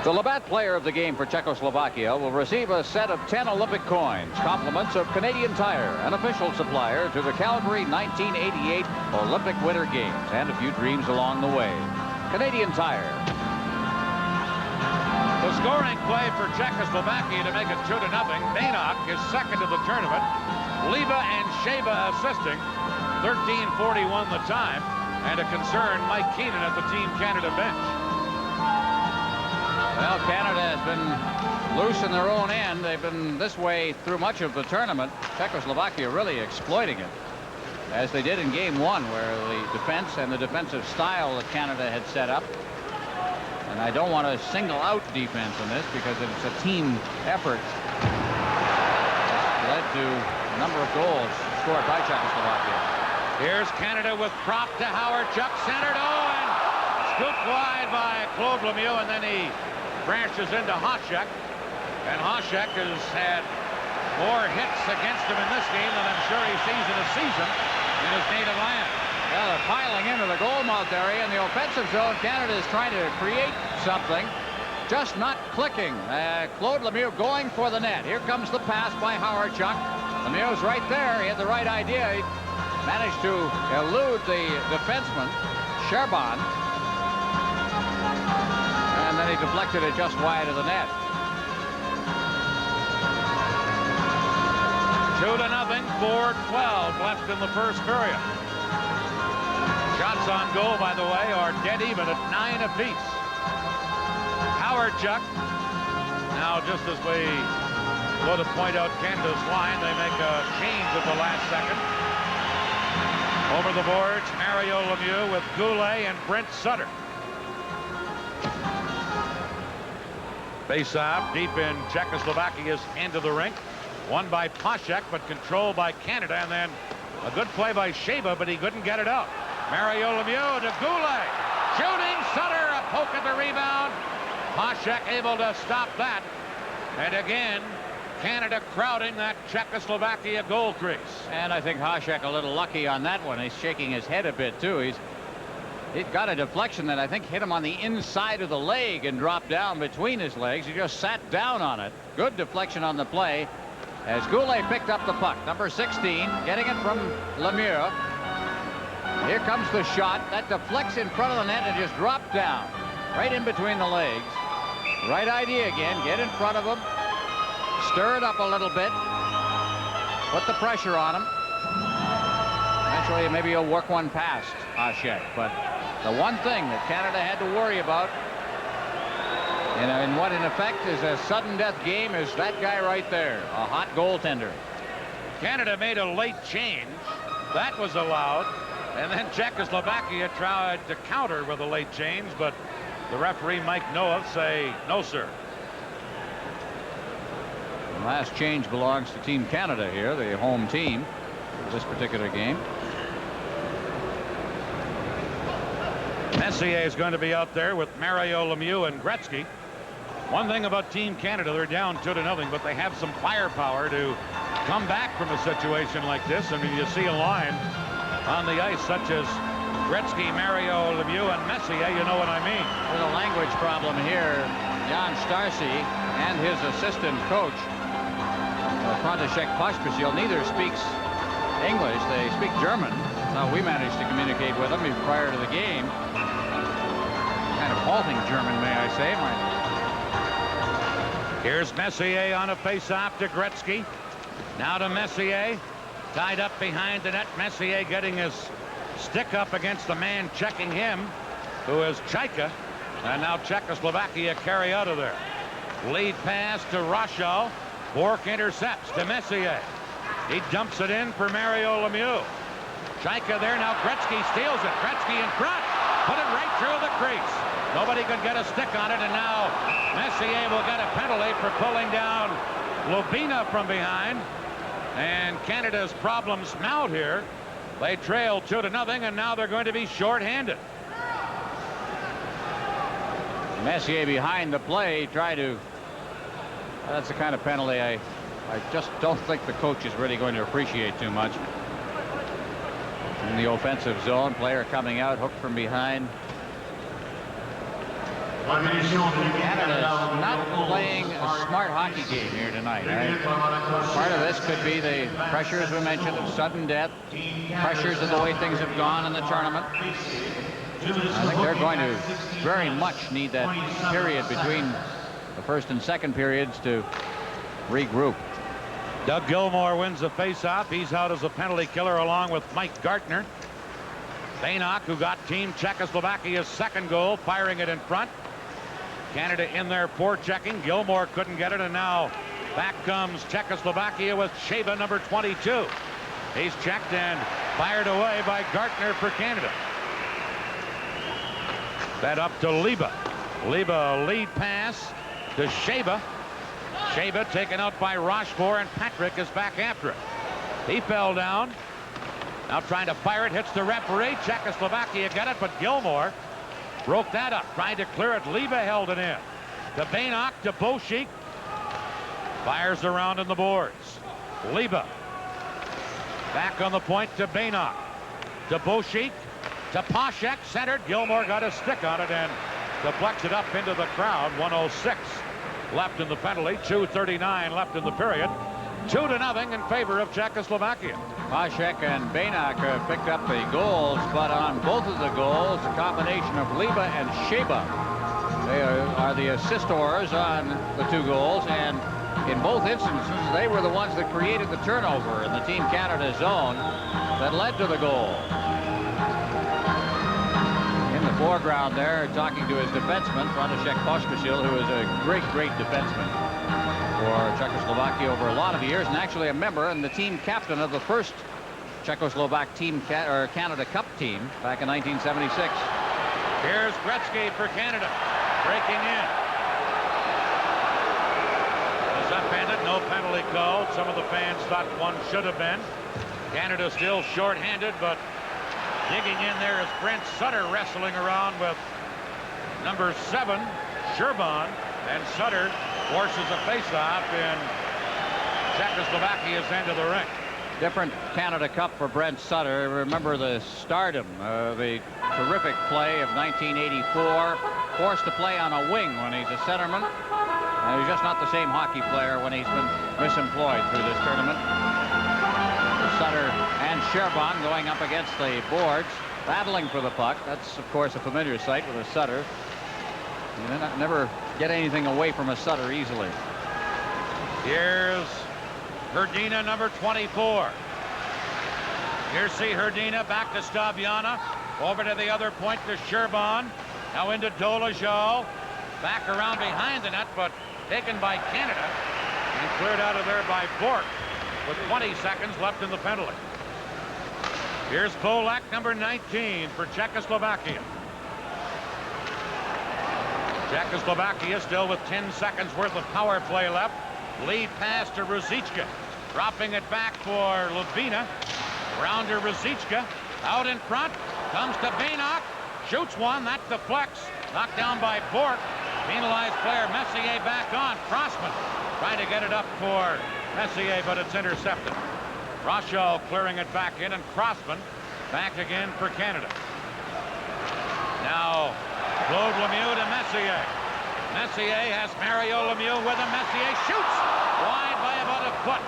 The Labatt player of the game for Czechoslovakia will receive a set of 10 Olympic coins, compliments of Canadian Tire, an official supplier to the Calgary 1988 Olympic Winter Games, and a few dreams along the way. Canadian Tire. The scoring play for Czechoslovakia to make it 2-0. Benok is second of the tournament. Leva and Sheba assisting. 13:41 the time, and a concerned Mike Keenan at the Team Canada bench. Well, Canada has been loose in their own end. They've been this way through much of the tournament. Czechoslovakia really exploiting it, as they did in Game 1, where the defense and the defensive style that Canada had set up. And I don't want to single out defense in this because it's a team effort. Led to a number of goals scored by Czechoslovakia. Here's Canada with prop to Howard Chuck, centered. Oh, and scooped wide by Claude Lemieux, and then he branches into Hasek. And Hasek has had more hits against him in this game than I'm sure he sees in a season in his native land. Well, they're piling into the goal mouth area in the offensive zone. Canada is trying to create something, just not clicking. Claude Lemieux going for the net. Here comes the pass by Howard Chuck. Lemieux's right there. He had the right idea. He managed to elude the defenseman, Sherban. And then he deflected it just wide of the net. 2-0, 4:12 left in the first period. Shots on goal, by the way, are dead even at 9 apiece. Howard Chuck. Now, just as we go to point out Canada's line, they make a change at the last second. Over the boards, Mario Lemieux with Goulet and Brent Sutter. Face-off deep in Czechoslovakia's end of the rink. Won by Hasek, but controlled by Canada. And then a good play by Sheba, but he couldn't get it out. Mario Lemieux to Goulet. Shooting, Sutter, a poke at the rebound. Hasek able to stop that. And again, Canada crowding that Czechoslovakia goal crease. And I think Hasek a little lucky on that one. He's shaking his head a bit, too. He's got a deflection that I think hit him on the inside of the leg and dropped down between his legs. He just sat down on it. Good deflection on the play as Goulet picked up the puck. Number 16, getting it from Lemieux. Here comes the shot. That deflects in front of the net and just dropped down. Right in between the legs. Right idea again. Get in front of him. Stir it up a little bit. Put the pressure on him. Eventually, maybe he'll work one past Hasek. But the one thing that Canada had to worry about in what in effect is a sudden death game is that guy right there, a hot goaltender. Canada made a late change. That was allowed. And then Czechoslovakia tried to counter with a late change, but the referee, Mike Noah, say no, sir. The last change belongs to Team Canada here, the home team for this particular game. Messier is going to be out there with Mario Lemieux and Gretzky. One thing about Team Canada, they're down 2-0, but they have some firepower to come back from a situation like this. I mean, you see a line on the ice such as Gretzky, Mario Lemieux, and Messier, you know what I mean. There's a language problem here. Jan Starcy and his assistant coach, František Pospisil, neither speaks English. They speak German. That's how we managed to communicate with them prior to the game. Kind of halting German, may I say. Here's Messier on a face-off to Gretzky. Now to Messier. Tied up behind the net. Messier getting his stick up against the man checking him, who is Chaika. And now Czechoslovakia carry out of there. Lead pass to Rasho. Bork intercepts to Messier. He dumps it in for Mario Lemieux. Chaika there. Now Gretzky steals it. Gretzky in front. Put it right through the crease. Nobody can get a stick on it, and now Messier will get a penalty for pulling down Lubina from behind. And Canada's problems mount here. They trail 2-0, and now they're going to be short-handed. Messier behind the play, that's the kind of penalty I just don't think the coach is really going to appreciate too much. In the offensive zone, player coming out, hooked from behind. Canada's not playing a smart hockey game here tonight. Part of this could be the pressures we mentioned of sudden death, pressures of the way things have gone in the tournament. I think they're going to very much need that period between the first and second periods to regroup. Doug Gilmour wins the face-off. He's out as a penalty killer along with Mike Gartner. Bainok, who got Team Czechoslovakia's second goal, firing it in front. Canada in there forechecking. Gilmour couldn't get it, and now back comes Czechoslovakia with Sheba, number 22. He's checked and fired away by Gartner for Canada. That up to Liba. Liba lead pass to Sheba. Sheba taken out by Rochefort, and Patrick is back after it. He fell down. Now trying to fire it, hits the referee. Czechoslovakia got it, but Gilmour broke that up, trying to clear it. Liba held it in. To Bainok, to Boschik. Fires around in the boards. Liba. Back on the point to Bainok. To Boschik. To Poshek, centered. Gilmour got a stick on it and deflected up into the crowd. 1:06 left in the penalty. 2:39 left in the period. 2-0 in favor of Czechoslovakia. Poshek and Bainok picked up the goals, but on both of the goals, a combination of Liba and Sheba. They are the assistors on the two goals, and in both instances, they were the ones that created the turnover in the Team Canada zone that led to the goal. In the foreground there, talking to his defenseman, František Pospisil, who is a great defenseman for Czechoslovakia over a lot of years, and actually a member and the team captain of the first Czechoslovak team Canada Cup team back in 1976. Here's Gretzky for Canada, breaking in. It's upended, no penalty called. Some of the fans thought one should have been. Canada still short-handed, but digging in there is Brent Sutter wrestling around with number 7, Sherban, and Sutter forces a face-off in Czechoslovakia's end of the ring. Different Canada Cup for Brent Sutter. Remember the stardom, the terrific play of 1984. Forced to play on a wing when he's a centerman. He's just not the same hockey player when he's been misemployed through this tournament. Sutter and Sherban going up against the boards, battling for the puck. That's, of course, a familiar sight with a Sutter. You never get anything away from a Sutter easily. Here's Hrdina, number 24. Here's Hrdina, back to Staviana. Over to the other point to Sherban. Now into Dolajau. Back around behind the net, but taken by Canada. And cleared out of there by Bork with 20 seconds left in the penalty. Here's Polak, number 19 for Czechoslovakia. Czechoslovakia still with 10 seconds worth of power play left. Lead pass to Ruzicka. Dropping it back for Lubina. Round to Ruzicka. Out in front. Comes to Bainock. Shoots one. That deflects. Knocked down by Bork. Penalized player Messier back on. Crossman trying to get it up for Messier, but it's intercepted. Rochelle clearing it back in, and Crossman back again for Canada. Now Claude Lemieux to Messier. Messier has Mario Lemieux with him. Messier shoots wide by about a foot.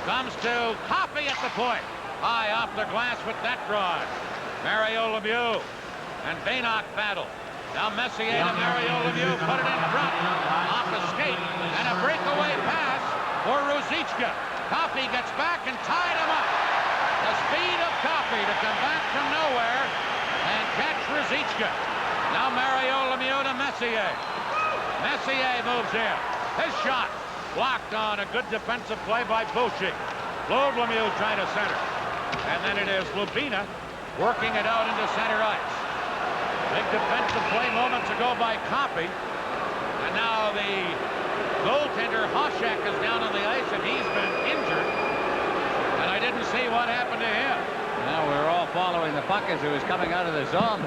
Comes to Coffey at the point. High off the glass with that drive. Mario Lemieux and Bainock battle. Now Messier to Mario Lemieux, put it in front. Off a skate and a breakaway pass for Ruzicka. Coffey gets back and tied him up. The speed of Coffey to come back from nowhere and catch Ruzicka. Now Mario Lemieux to Messier. Messier moves in. His shot blocked on a good defensive play by Bouchy. Claude Lemieux trying to center. And then it is Lubina working it out into center ice. Big defensive play moments ago by Coffey. And now the goaltender Hoshek is down on the ice, and he's been injured. And I didn't see what happened to him. Now we're all following the puck as it was coming out of the zone.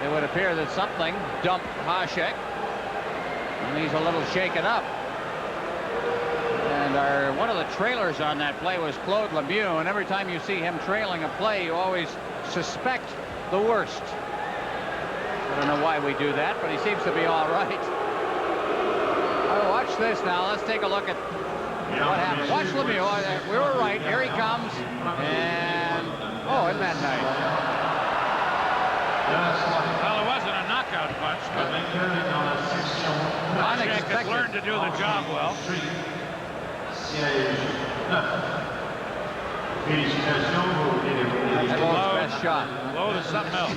It would appear that something dumped Hoshek, and he's a little shaken up. And one of the trailers on that play was Claude Lemieux, and every time you see him trailing a play, you always suspect the worst. I don't know why we do that, but he seems to be all right. Oh, watch this now. Let's take a look at what happened. Watch Lemieux. We were right. Here he comes. And, oh, isn't that nice? Well, it wasn't a knockout punch, but Hoshek has learned to do the job well. That was best shot. Low to something else.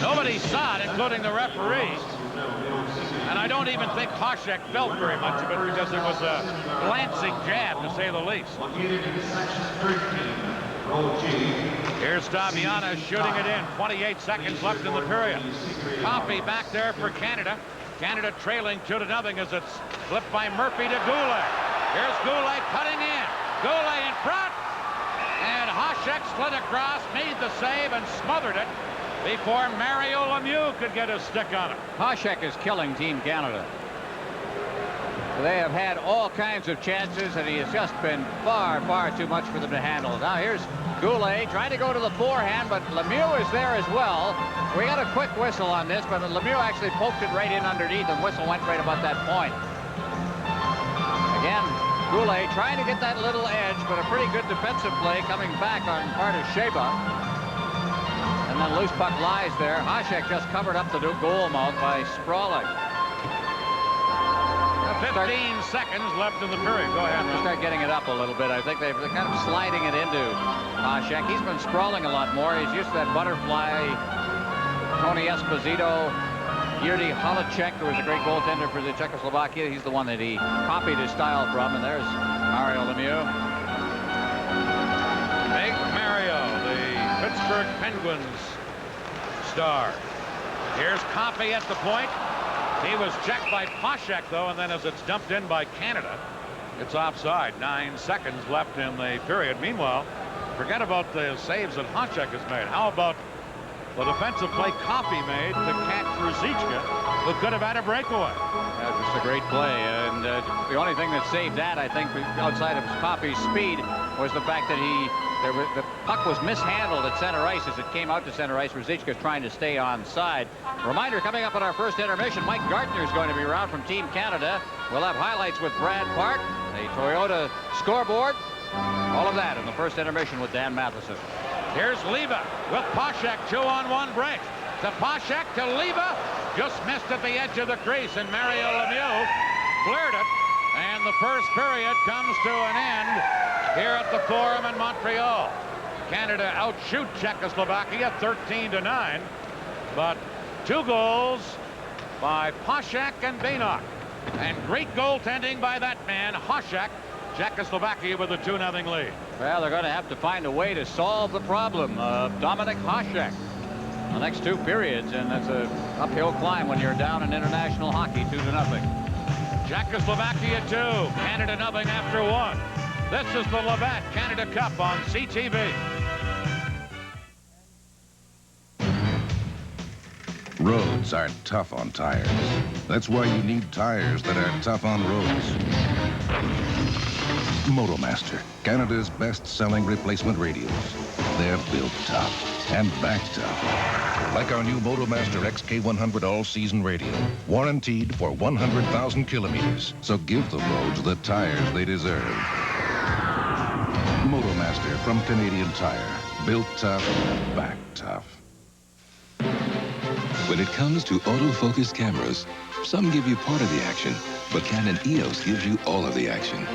Nobody saw it, including the referee. And I don't even think Hoshek felt very much of it because it was a glancing jab, to say the least. Here's Daviana shooting it in. 28 seconds left in the period. Coffey back there for Canada. Canada trailing 2-0 as it's flipped by Murphy to Goulet. Here's Goulet cutting in. Goulet in front. And Hoshek slid across, made the save, and smothered it before Mario Lemieux could get a stick on it. Hoshek is killing Team Canada. They have had all kinds of chances, and he has just been far, far too much for them to handle. Now here's Goulet trying to go to the forehand, but Lemieux is there as well. We got a quick whistle on this, but Lemieux actually poked it right in underneath, and whistle went right about that point. Again, Goulet trying to get that little edge, but a pretty good defensive play coming back on part of Sheba. And then loose puck lies there. Hoshek just covered up the goal mouth by sprawling. 15 seconds left in the period. Go ahead. They'll start getting it up a little bit. I think they're kind of sliding it into Hoshek. He's been sprawling a lot more. He's used to that butterfly. Tony Esposito, Yuri Halicek, who was a great goaltender for the Czechoslovakia. He's the one that he copied his style from. And there's Mario Lemieux. Big Mario, the Pittsburgh Penguins star. Here's Coffey at the point. He was checked by Hoshek, though, and then as it's dumped in by Canada, it's offside. 9 seconds left in the period. Meanwhile, forget about the saves that Hoshek has made. How about the defensive play Coffey made to catch Ruzicka, who could have had a breakaway? That was just a great play, and the only thing that saved that, I think, outside of Coffey's speed, was the fact that the puck was mishandled at center ice as it came out to center ice. Ruzicka trying to stay onside. Reminder, coming up at our first intermission, Mike Gartner is going to be around from Team Canada. We'll have highlights with Brad Park, the Toyota scoreboard, all of that in the first intermission with Dan Matheson. Here's Leva with Poshek, 2-on-1 break. To Poshek, to Leva, just missed at the edge of the crease, and Mario Lemieux cleared it. And the first period comes to an end here at the Forum in Montreal. Canada outshoot Czechoslovakia 13-9, but 2 goals by Poshek and Bainock. And great goaltending by that man, Hoshek. Czechoslovakia with a 2-0 lead. Well, they're going to have to find a way to solve the problem of Dominik Hasek. the next 2 periods, and that's a uphill climb when you're down in international hockey 2-0. Czechoslovakia 2, Canada 0 after 1. This is the Labatt Canada Cup on CTV. Roads are tough on tires. That's why you need tires that are tough on roads. Motomaster, Canada's best-selling replacement radials. They're built tough and back tough. Like our new Motomaster XK100 all-season radial, warranted for 100,000 kilometers. So give the roads the tires they deserve. Motomaster from Canadian Tire, built tough, back tough. When it comes to autofocus cameras, some give you part of the action, but Canon EOS gives you all of the action.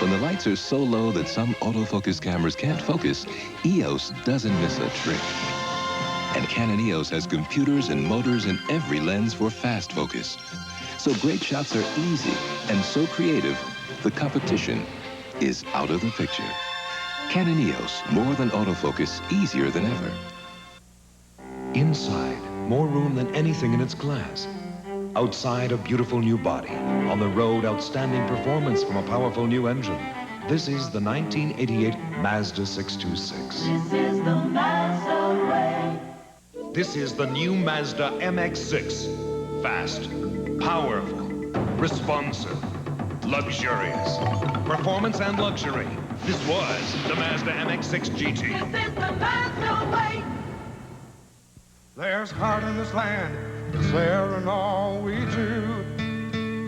When the lights are so low that some autofocus cameras can't focus, EOS doesn't miss a trick. And Canon EOS has computers and motors in every lens for fast focus. So great shots are easy and so creative, the competition is out of the picture. Canon EOS, more than autofocus, easier than ever. Inside, more room than anything in its class. Outside, a beautiful new body. On the road, outstanding performance from a powerful new engine. This is the 1988 Mazda 626. This is the Mazda Ray. This is the new Mazda MX-6. Fast, powerful, responsive, luxurious. Performance and luxury. This was the Mazda MX-6 GT. This is the Mazda Ray. There's heart in this land, it's there in all we do.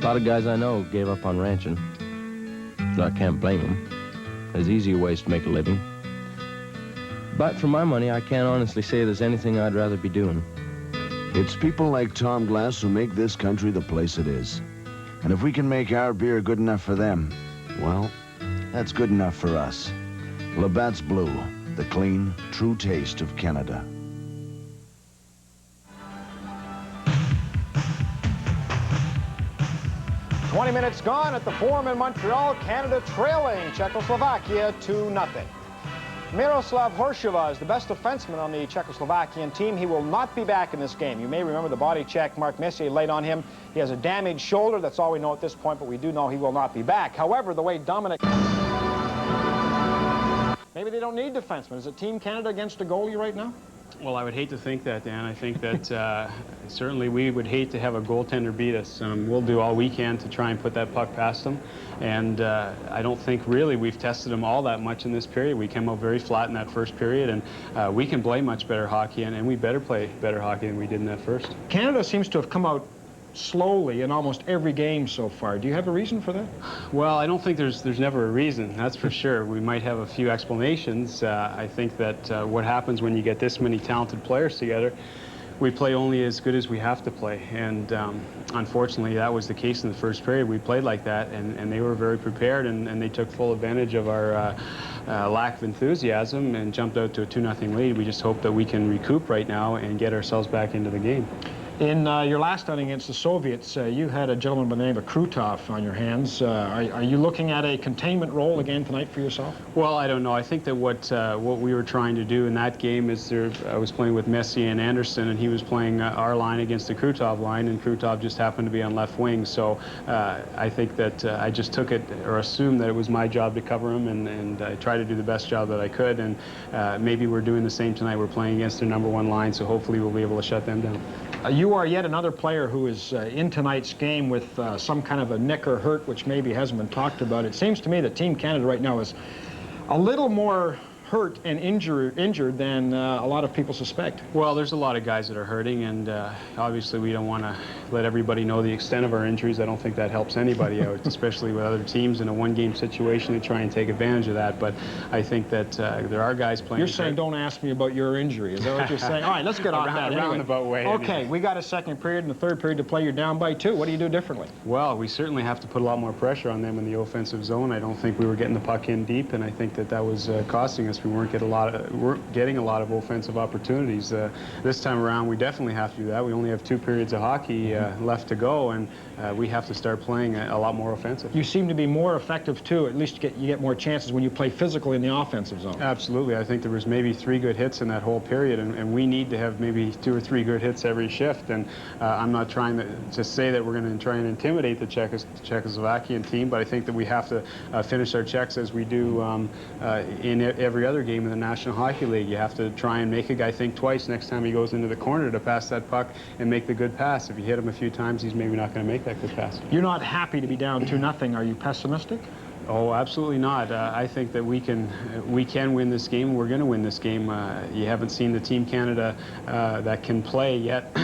A lot of guys I know gave up on ranching. I can't blame them. There's easier ways to make a living. But for my money, I can't honestly say there's anything I'd rather be doing. It's people like Tom Glass who make this country the place it is. And if we can make our beer good enough for them, well, that's good enough for us. Labatt's Blue, the clean, true taste of Canada. "20 minutes gone at the Forum in Montreal, Canada trailing Czechoslovakia 2-0. Miroslav Horshova is the best defenseman on the Czechoslovakian team. He will not be back in this game. You may remember the body check Mark Messier laid on him. He has a damaged shoulder. That's all we know at this point, but we do know he will not be back. However, the way Dominic... Maybe they don't need defensemen. Is it Team Canada against a goalie right now? Well, I would hate to think that, Dan. I think that certainly we would hate to have a goaltender beat us. We'll do all we can to try and put that puck past them. And I don't think really we've tested them all that much in this period. We came out very flat in that first period, and we can play much better hockey, and we better play better hockey than we did in that first. Canada seems to have come out slowly in almost every game so far. Do you have a reason for that? Well, I don't think there's never a reason, that's for sure. We might have a few explanations. I think that what happens when you get this many talented players together, we play only as good as we have to play. And unfortunately, that was the case in the first period. We played like that, and they were very prepared, and they took full advantage of our lack of enthusiasm and jumped out to a 2-0 lead. We just hope that we can recoup right now and get ourselves back into the game. In your last outing against the Soviets, you had a gentleman by the name of Krutov on your hands. Are you looking at a containment role again tonight for yourself? Well, I don't know. I think that what we were trying to do in that game is I was playing with Messier and Anderson, and he was playing our line against the Krutov line, and Krutov just happened to be on left wing. So I think that I just took it, or assumed that it was my job to cover him, and I tried to do the best job that I could. And maybe we're doing the same tonight. We're playing against their #1 line, so hopefully we'll be able to shut them down. You are yet another player who is in tonight's game with some kind of a nick or hurt, which maybe hasn't been talked about. It seems to me that Team Canada right now is a little more hurt and injured than a lot of people suspect. Well, there's a lot of guys that are hurting, and obviously we don't want to let everybody know the extent of our injuries. I don't think that helps anybody out, especially with other teams in a one-game situation to try and take advantage of that. But I think that there are guys playing. You're saying don't ask me about your injury. Is that what you're saying? All right, let's get off that. Roundabout way. Okay, anyway. we got a second period and a third period to play. You're down by 2. What do you do differently? Well, we certainly have to put a lot more pressure on them in the offensive zone. I don't think we were getting the puck in deep, and I think that that was costing us offense. We weren't getting a lot of offensive opportunities. This time around, we definitely have to do that. We only have 2 periods of hockey left to go, and we have to start playing a lot more offensive. You seem to be more effective too. At least you get more chances when you play physically in the offensive zone. Absolutely. I think there was maybe 3 good hits in that whole period, and we need to have maybe 2 or 3 good hits every shift. And I'm not trying to say that we're going to try and intimidate the Czechoslovakian team, but I think that we have to finish our checks as we do in every other game in the National Hockey League. You have to try and make a guy think twice next time he goes into the corner to pass that puck and make the good pass. If you hit him a few times, he's maybe not going to make that good pass. You're not happy to be down 2-0. Are you pessimistic? Oh, absolutely not. I think that we can win this game. We're going to win this game. You haven't seen the Team Canada that can play yet.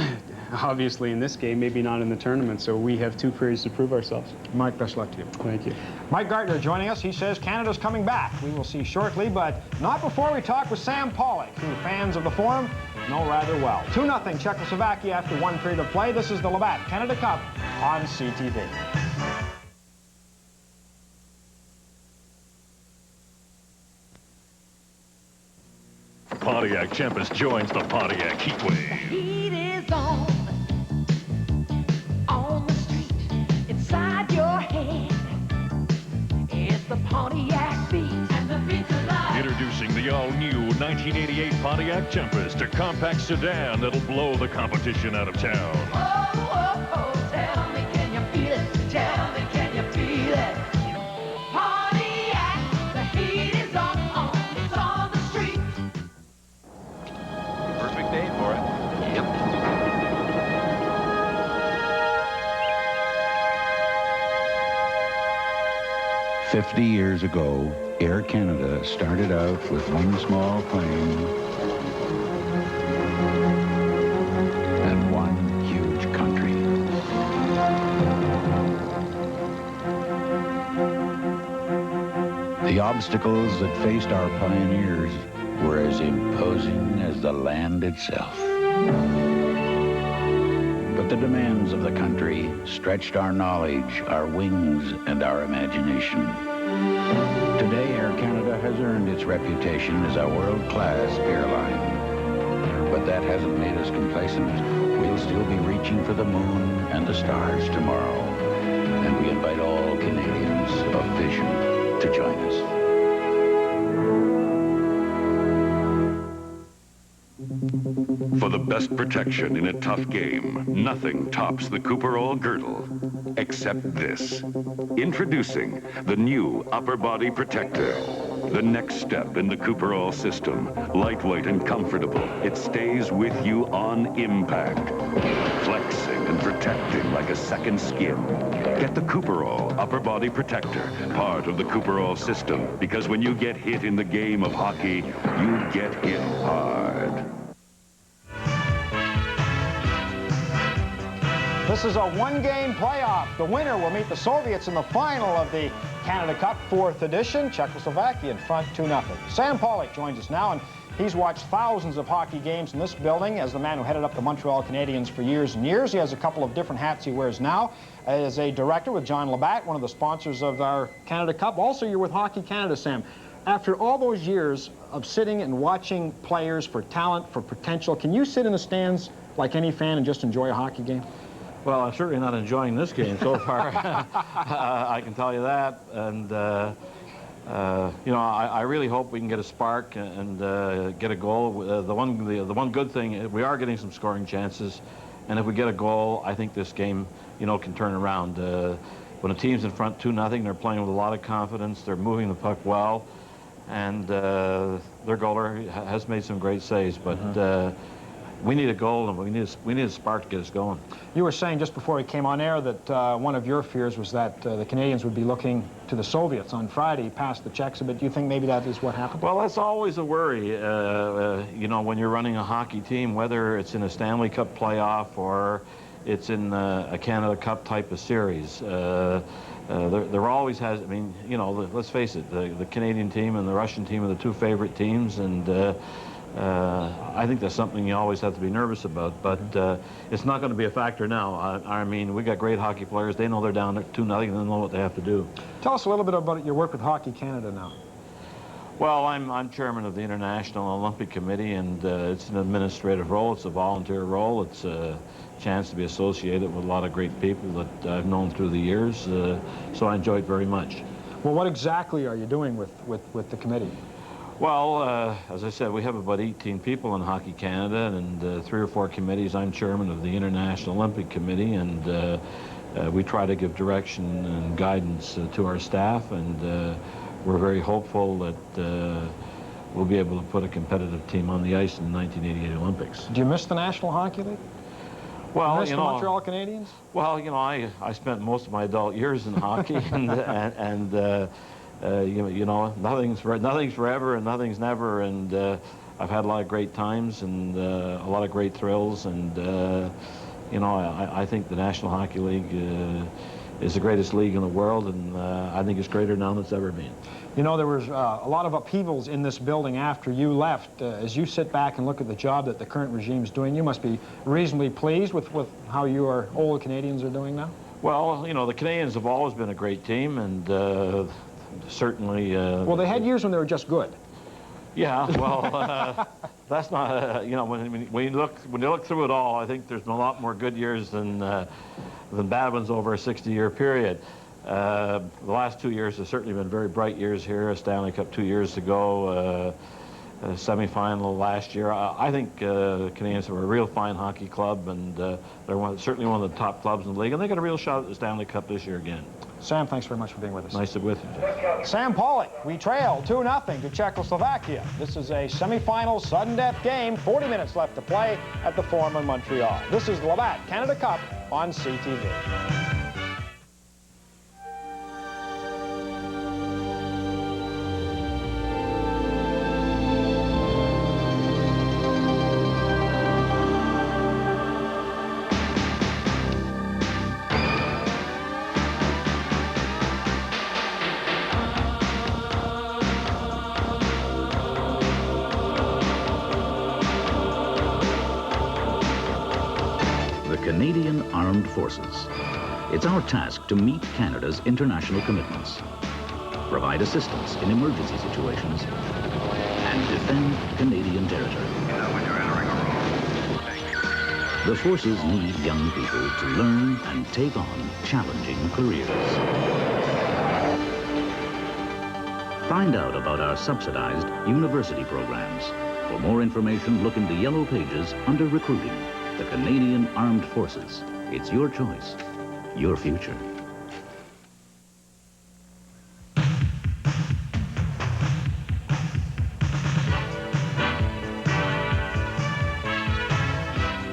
Obviously in this game, maybe not in the tournament, so we have 2 periods to prove ourselves. Mike, best luck to you. Thank you. Mike Gartner joining us. He says Canada's coming back. We will see shortly, but not before we talk with Sam Pollock, who fans of the Forum know rather well. 2-0 Czechoslovakia after 1 period of play. This is the Labatt Canada Cup on CTV. Pontiac Tempest joins the Pontiac Heatwave. Heat is on the street, inside your head. It's the Pontiac beat, and the beat's alive. Introducing the all-new 1988 Pontiac Tempest, a compact sedan that'll blow the competition out of town. Oh, oh, oh, tell me, can you feel it? Tell me, can you feel it? Pontiac, the heat is on, it's on the street. Perfect day for it. Yep. "50 years ago, Air Canada started out with one small plane and one huge country. The obstacles that faced our pioneers were as imposing as the land itself. But the demands of the country stretched our knowledge, our wings, and our imagination. Today, Air Canada has earned its reputation as a world-class airline. But that hasn't made us complacent. We'll still be reaching for the moon and the stars tomorrow. And we invite all Canadians of vision to join us. For the best protection in a tough game, nothing tops the Cooperall girdle, except this. Introducing the new Upper Body Protector. The next step in the Cooperall system. Lightweight and comfortable, it stays with you on impact. Flexing and protecting like a second skin. Get the Cooperall Upper Body Protector, part of the Cooperall system, because when you get hit in the game of hockey, you get hit hard. This is a 1-game playoff. The winner will meet the Soviets in the final of the Canada Cup 4th edition. Czechoslovakia in front 2-0. Sam Pollock joins us now, and he's watched thousands of hockey games in this building as the man who headed up the Montreal Canadiens for years and years. He has a couple of different hats he wears now as a director with John Labatt, one of the sponsors of our Canada Cup. Also, you're with Hockey Canada, Sam. After all those years of sitting and watching players for talent, for potential, can you sit in the stands like any fan and just enjoy a hockey game? Well, I'm certainly not enjoying this game so far. I can tell you that. And, you know, I really hope we can get a spark and get a goal. The one good thing, we are getting some scoring chances. And if we get a goal, I think this game, you know, can turn around. When a team's in front 2-0, they're playing with a lot of confidence. They're moving the puck well. And their goalie has made some great saves. But we need a goal, and we need a spark to get us going. You were saying just before we came on air that one of your fears was that the Canadians would be looking to the Soviets on Friday past the Czechs a bit. Do you think maybe that is what happened? Well, that's always a worry, you know, when you're running a hockey team, whether it's in a Stanley Cup playoff or it's in a Canada Cup type of series. There always has, I mean, you know, let's face it, the Canadian team and the Russian team are the 2 favorite teams, and I think that's something you always have to be nervous about, but it's not going to be a factor now. I mean, we got great hockey players. They know they're down 2-0, and they know what they have to do. Tell us a little bit about your work with Hockey Canada now. Well, I'm chairman of the International Olympic Committee, and it's an administrative role. It's a volunteer role. It's a chance to be associated with a lot of great people that I've known through the years, so I enjoy it very much. Well, what exactly are you doing with the committee? Well, as I said, we have about 18 people in Hockey Canada, and 3 or 4 committees. I'm chairman of the International Olympic Committee, and we try to give direction and guidance to our staff, and we're very hopeful that we'll be able to put a competitive team on the ice in the 1988 Olympics. Do you miss the National Hockey League? Well, miss the Montreal Canadiens? Well, you know, I spent most of my adult years in hockey, and you know, nothing's forever and nothing's never, and I've had a lot of great times and a lot of great thrills, and you know, I think the National Hockey League is the greatest league in the world, and I think it's greater now than it's ever been. You know, there was a lot of upheavals in this building after you left. As you sit back and look at the job that the current regime is doing, you must be reasonably pleased with how your old Canadians are doing now? Well, you know, the Canadians have always been a great team, and certainly... well, they had years when they were just good. Yeah, well, that's not, you know, when you look through it all, I think there's been a lot more good years than bad ones over a 60-year period. The last 2 years have certainly been very bright years here. A Stanley Cup 2 years ago, a semifinal last year. I think Canadians are a real fine hockey club, and they're certainly one of the top clubs in the league, and they got a real shot at the Stanley Cup this year again. Sam, thanks very much for being with us. Nice to be with you. Sam Pollock, we trail 2-0 to Czechoslovakia. This is a semifinal sudden death game. 40 minutes left to play at the Forum in Montreal. This is the Labatt Canada Cup on CTV. Canadian Armed Forces. It's our task to meet Canada's international commitments, provide assistance in emergency situations, and defend Canadian territory. The forces need young people to learn and take on challenging careers. Find out about our subsidized university programs. For more information, look in the yellow pages under Recruiting. The Canadian Armed Forces. It's your choice, your future.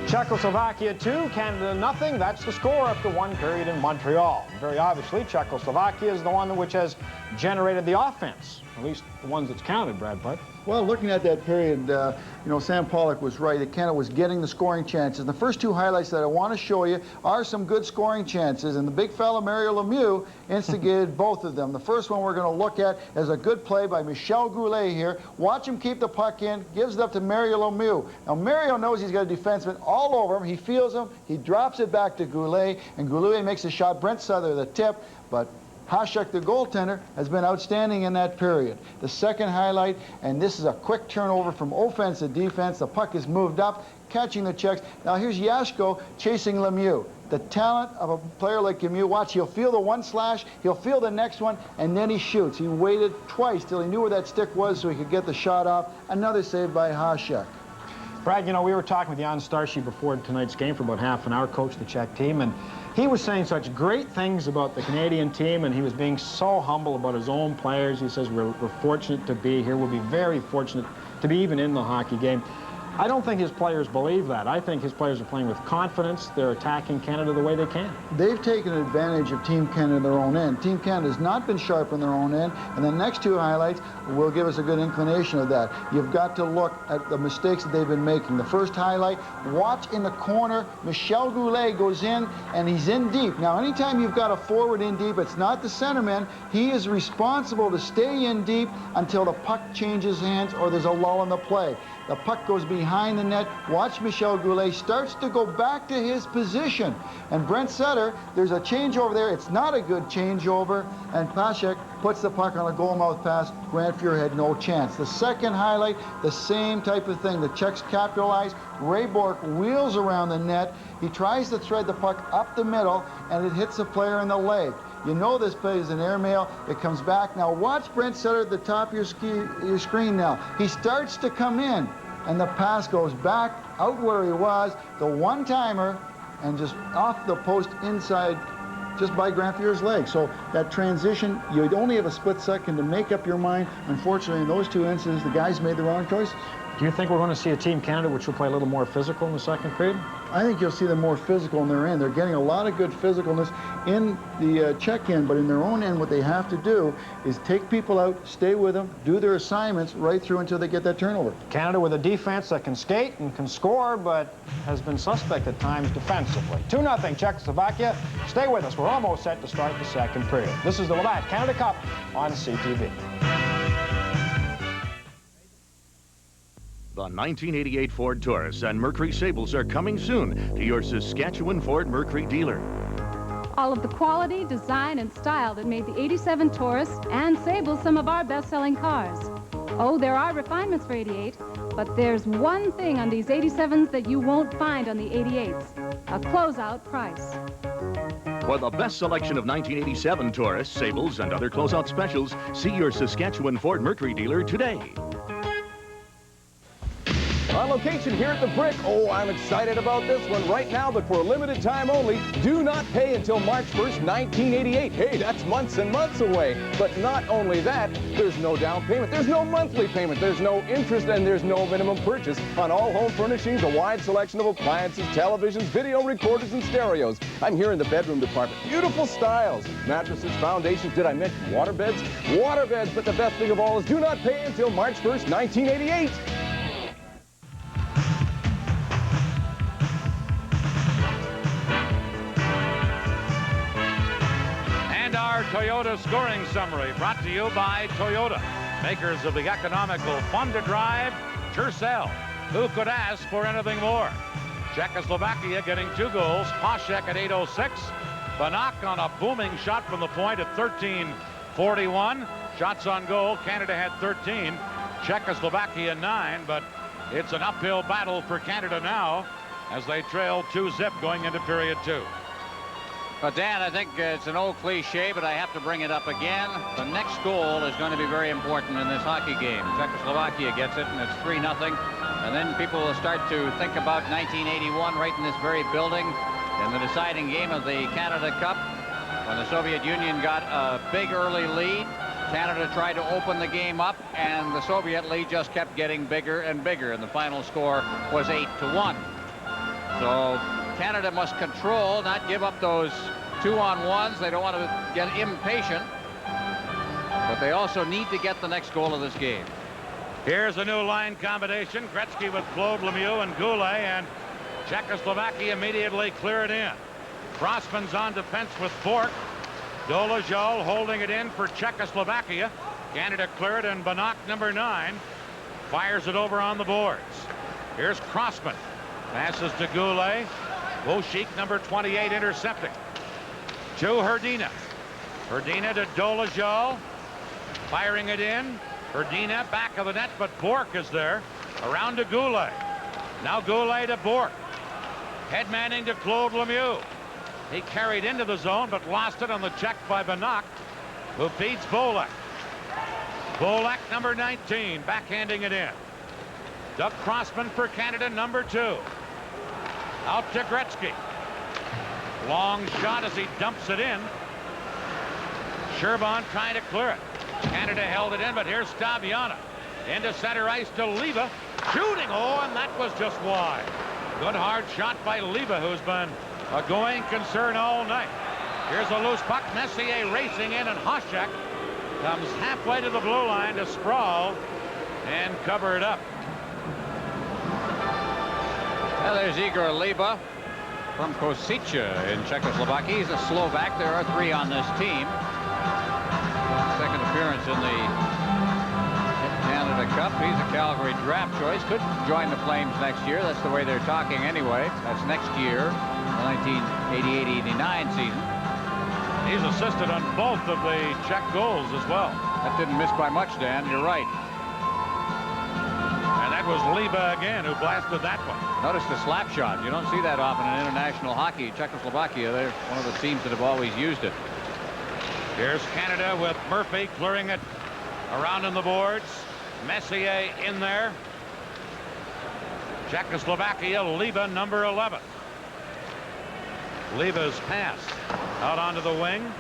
Czechoslovakia 2, Canada 0. That's the score after one period in Montreal. Very obviously, Czechoslovakia is the one which has generated the offense, at least the ones that's counted, Brad Butt. Well, looking at that period, you know, Sam Pollock was right. Canada was getting the scoring chances. The first 2 highlights that I want to show you are some good scoring chances, and the big fella, Mario Lemieux, instigated both of them. The first one we're going to look at is a good play by Michel Goulet here. Watch him keep the puck in, gives it up to Mario Lemieux. Now, Mario knows he's got a defenseman all over him. He feels him. He drops it back to Goulet, and Goulet makes a shot. Brent Souther, the tip, but Hasek, the goaltender, has been outstanding in that period. The second highlight, and this is a quick turnover from offense to defense. The puck is moved up, catching the Czechs. Now here's Yashko chasing Lemieux. The talent of a player like Lemieux, watch, he'll feel the one slash, he'll feel the next one, and then he shoots. He waited twice till he knew where that stick was so he could get the shot off. Another save by Hasek. Brad, you know, we were talking with Jan Starshey before tonight's game for about half an hour, coached the Czech team, and he was saying such great things about the Canadian team, and he was being so humble about his own players. He says, we're fortunate to be here. We'll be very fortunate to be even in the hockey game. I don't think his players believe that. I think his players are playing with confidence. They're attacking Canada the way they can. They've taken advantage of Team Canada in their own end. Team Canada has not been sharp in their own end, and the next 2 highlights will give us a good inclination of that. You've got to look at the mistakes that they've been making. The first highlight, watch in the corner, Michel Goulet goes in, and he's in deep. Now, anytime you've got a forward in deep, it's not the centerman. He is responsible to stay in deep until the puck changes hands or there's a lull in the play. The puck goes behind behind the net. Watch Michel Goulet starts to go back to his position. And Brent Sutter, there's a changeover there. It's not a good changeover. And Pashek puts the puck on a goal mouth pass. Grant Fuhr had no chance. The second highlight, the same type of thing. The Czechs capitalize. Ray Bourque wheels around the net. He tries to thread the puck up the middle, and it hits a player in the leg. You know this play is an airmail. It comes back. Now watch Brent Sutter at the top of your screen now. He starts to come in, and the pass goes back out where he was, the one-timer, and just off the post inside, just by Grant Fuhr's leg. So that transition, you'd only have a split second to make up your mind. Unfortunately, in those two instances, the guys made the wrong choice. Do you think we're going to see a Team Canada which will play a little more physical in the second period? I think you'll see them more physical in their end. They're getting a lot of good physicalness in the check end, but in their own end, what they have to do is take people out, stay with them, do their assignments right through until they get that turnover. Canada with a defense that can skate and can score, but has been suspect at times defensively. 2-0 Czechoslovakia. Stay with us. We're almost set to start the second period. This is the Labatt Canada Cup on CTV. The 1988 Ford Taurus and Mercury Sables are coming soon to your Saskatchewan Ford Mercury dealer. All of the quality, design, and style that made the 87 Taurus and Sable some of our best-selling cars. Oh, there are refinements for 88, but there's one thing on these 87s that you won't find on the 88s, a closeout price. For the best selection of 1987 Taurus, Sables, and other closeout specials, see your Saskatchewan Ford Mercury dealer today. On location here at the Brick. Oh, I'm excited about this one right now, but for a limited time only. Do not pay until March 1st, 1988. Hey, that's months and months away. But not only that, there's no down payment, there's no monthly payment, there's no interest, and there's no minimum purchase on all home furnishings, a wide selection of appliances, televisions, video recorders, and stereos. I'm here in the bedroom department. Beautiful styles, mattresses, foundations. Did I mention waterbeds? Waterbeds, but the best thing of all is do not pay until March 1st, 1988. Our Toyota scoring summary brought to you by Toyota, makers of the economical, fun-to-drive Tercel. Who could ask for anything more? Czechoslovakia getting 2 goals. Pashek at 8:06. Banach on a booming shot from the point at 13:41. Shots on goal. Canada had 13. Czechoslovakia 9, but it's an uphill battle for Canada now as they trail 2-0 going into period 2. Well, Dan, I think it's an old cliche, but I have to bring it up again. The next goal is going to be very important in this hockey game. Czechoslovakia gets it, and it's 3-0. And then people will start to think about 1981 right in this very building in the deciding game of the Canada Cup. When the Soviet Union got a big early lead, Canada tried to open the game up, and the Soviet lead just kept getting bigger and bigger, and the final score was 8-1. So Canada must control, not give up those 2-on-1s. They don't want to get impatient, but they also need to get the next goal of this game. Here's a new line combination. Gretzky with Claude Lemieux and Goulet, and Czechoslovakia immediately clear it in. Crossman's on defense with Bourque. Dolezal holding it in for Czechoslovakia. Canada cleared, and Banach, number 9, fires it over on the boards. Here's Crossman. Passes to Goulet. Wojcik, number 28, intercepting. To Hrdina. Hrdina to Dolezal. Firing it in. Hrdina back of the net, but Bourque is there. Around to Goulet. Now Goulet to Bourque. Headmanning to Claude Lemieux. He carried into the zone, but lost it on the check by Banach, who feeds Bolek. Bolek, number 19, backhanding it in. Doug Crossman for Canada, number 2. Out to Gretzky. Long shot as he dumps it in. Sherban trying to clear it. Canada held it in, but here's Staviana. Into center ice to Leva. Shooting, oh, and that was just wide. Good hard shot by Leva, who's been a going concern all night. Here's a loose puck. Messier racing in, and Hasek comes halfway to the blue line to sprawl and cover it up. Well, there's Igor Leva from Kosice in Czechoslovakia. He's a Slovak. There are 3 on this team. Second appearance in the Canada Cup. He's a Calgary draft choice. Could join the Flames next year. That's the way they're talking anyway. That's next year, the 1988-89 season. He's assisted on both of the Czech goals as well. That didn't miss by much, Dan. You're right. And that was Liba again who blasted that one. Notice the slap shot. You don't see that often in international hockey. Czechoslovakia, they're one of the teams that have always used it. Here's Canada with Murphy clearing it around in the boards. Messier in there. Czechoslovakia, Liba, number 11. Liba's pass out onto the wing.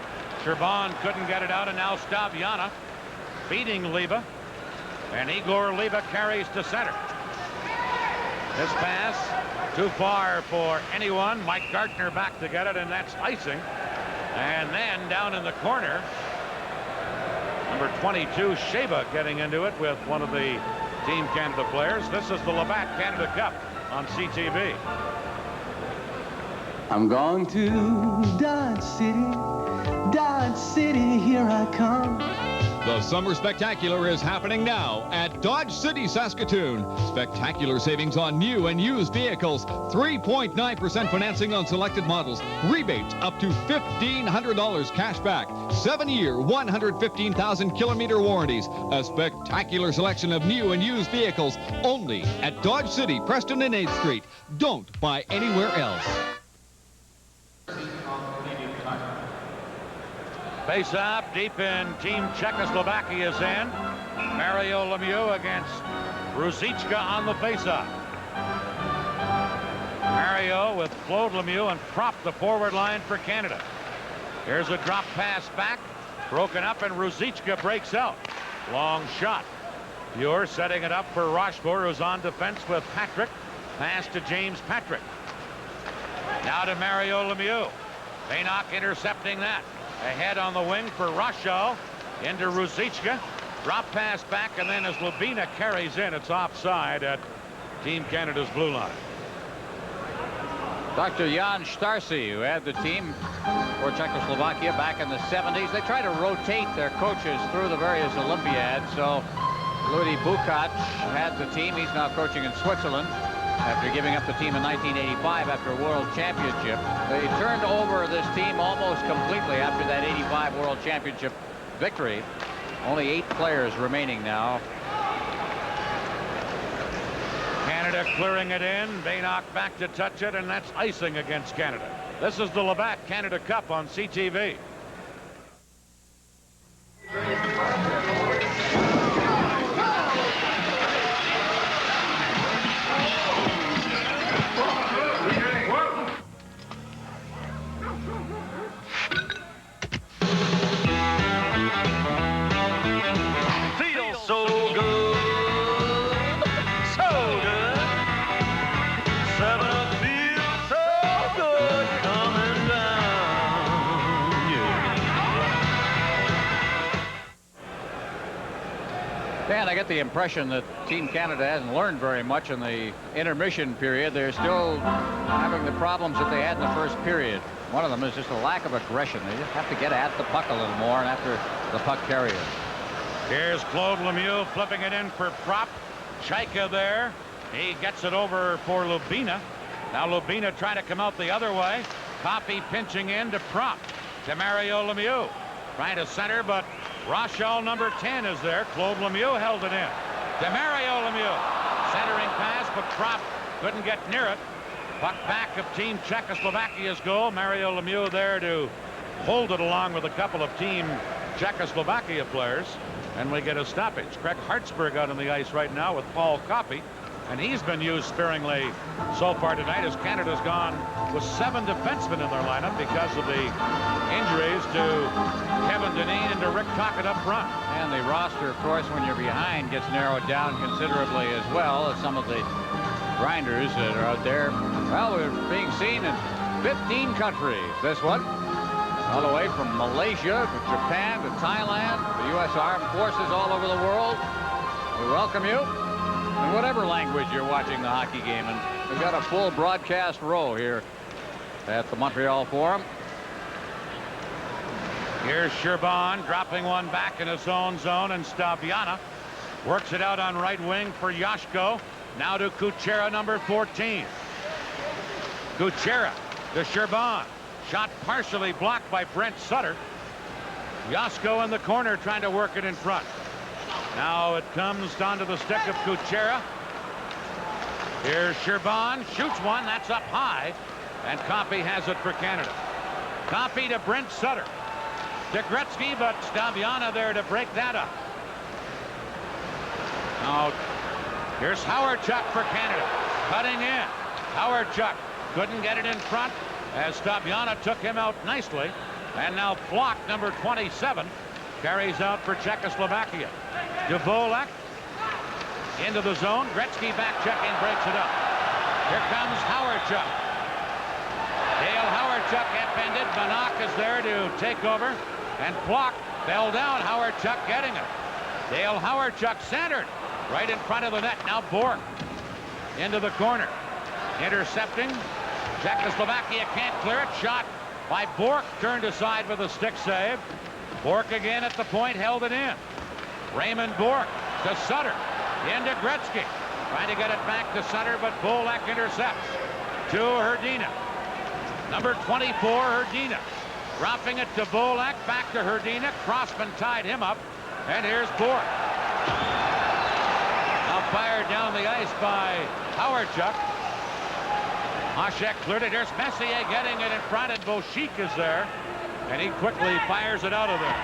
Sherban couldn't get it out, and now Staviana beating Liba. And Igor Liba carries to center. This pass too far for anyone. Mike Gartner back to get it, and that's icing. And then down in the corner, number 22, Sheba, getting into it with one of the Team Canada players. This is the Labatt Canada Cup on CTV. I'm going to Dodge City, here I come. The Summer Spectacular is happening now at Dodge City, Saskatoon. Spectacular savings on new and used vehicles. 3.9% financing on selected models. Rebates up to $1,500 cash back. 7-year, 115,000-kilometer warranties. A spectacular selection of new and used vehicles only at Dodge City, Preston and 8th Street. Don't buy anywhere else. Face up deep in Team Czechoslovakia's end. Mario Lemieux against Ruzicka on the face-off. Mario with Claude Lemieux and Prop the forward line for Canada. Here's a drop pass back. Broken up, and Ruzicka breaks out. Long shot. Muir setting it up for Rochefort, who's on defense with Patrick. Pass to James Patrick. Now to Mario Lemieux. Baynock intercepting that. Ahead on the wing for Rochal. Into Ruzicka. Drop pass back, and then as Lubina carries in, it's offside at Team Canada's blue line. Dr. Jan Starcy, who had the team for Czechoslovakia back in the 70s. They try to rotate their coaches through the various Olympiads. So Ludi Bukac had the team. He's now coaching in Switzerland after giving up the team in 1985 after a World Championship. They turned over this team almost completely after that 85 World Championship victory. Only 8 players remaining now. Canada clearing it in. Baynock back to touch it, and that's icing against Canada. This is the Labatt Canada Cup on CTV. Dan, I get the impression that Team Canada hasn't learned very much in the intermission period. They're still having the problems that they had in the first period. One of them is just a lack of aggression. They just have to get at the puck a little more and after the puck carrier. Here's Claude Lemieux flipping it in for Prop. Chaika there. He gets it over for Lubina. Now Lubina trying to come out the other way. Coffey pinching in to Prop. To Mario Lemieux. Trying to center, but Rochal, number 10, is there. Claude Lemieux held it in. To Mario Lemieux. Centering pass, but Prop couldn't get near it. Puck back of Team Czechoslovakia's goal. Mario Lemieux there to hold it along with a couple of Team Czechoslovakia players. And we get a stoppage. Craig Hartsburg out on the ice right now with Paul Coffey. And he's been used sparingly so far tonight as Canada's gone with 7 defensemen in their lineup because of the injuries to Kevin Dineen and to Rick Tocchet up front. And the roster, of course, when you're behind, gets narrowed down considerably as well as some of the grinders that are out there. Well, we're being seen in 15 countries. This one, all the way from Malaysia to Japan to Thailand, the U.S. Armed Forces all over the world. We welcome you. In whatever language you're watching the hockey game, and we've got a full broadcast row here at the Montreal Forum. Here's Sherban dropping one back in his own zone, and Staviana Works it out on right wing for Yashko. Now to Kuchera, number 14. Kuchera to Sherban. Shot partially blocked by Brent Sutter. Yashko in the corner trying to work it in front. Now it comes down to the stick of Kuchera. Here's Sherban. Shoots one. That's up high. And Coffey has it for Canada. Coffey to Brent Sutter. To Gretzky, but Stabiana there to break that up. Now, here's Howardchuk for Canada. Cutting in. Howardchuk couldn't get it in front as Stabiana took him out nicely. And now Flock, number 27, carries out for Czechoslovakia. Dvorak into the zone. Gretzky back checking, breaks it up. Here comes Howardchuk. Dale Howardchuk upended. Banach is there to take over. And Flock fell down. Howardchuk getting it. Dale Howardchuk centered right in front of the net. Now Bork into the corner. Intercepting. Czechoslovakia can't clear it. Shot by Bork. Turned aside with a stick save. Bork again at the point. Held it in. Raymond Bork to Sutter. Into Gretzky. Trying to get it back to Sutter, but Bolek intercepts. To Hrdina. Number 24, Hrdina. Roughing it to Bolek. Back to Hrdina. Crossman tied him up. And here's Bork. Now fired down the ice by Howardchuk. Hasek cleared it. Here's Messier getting it in front, and Boshik is there. And he quickly fires it out of there.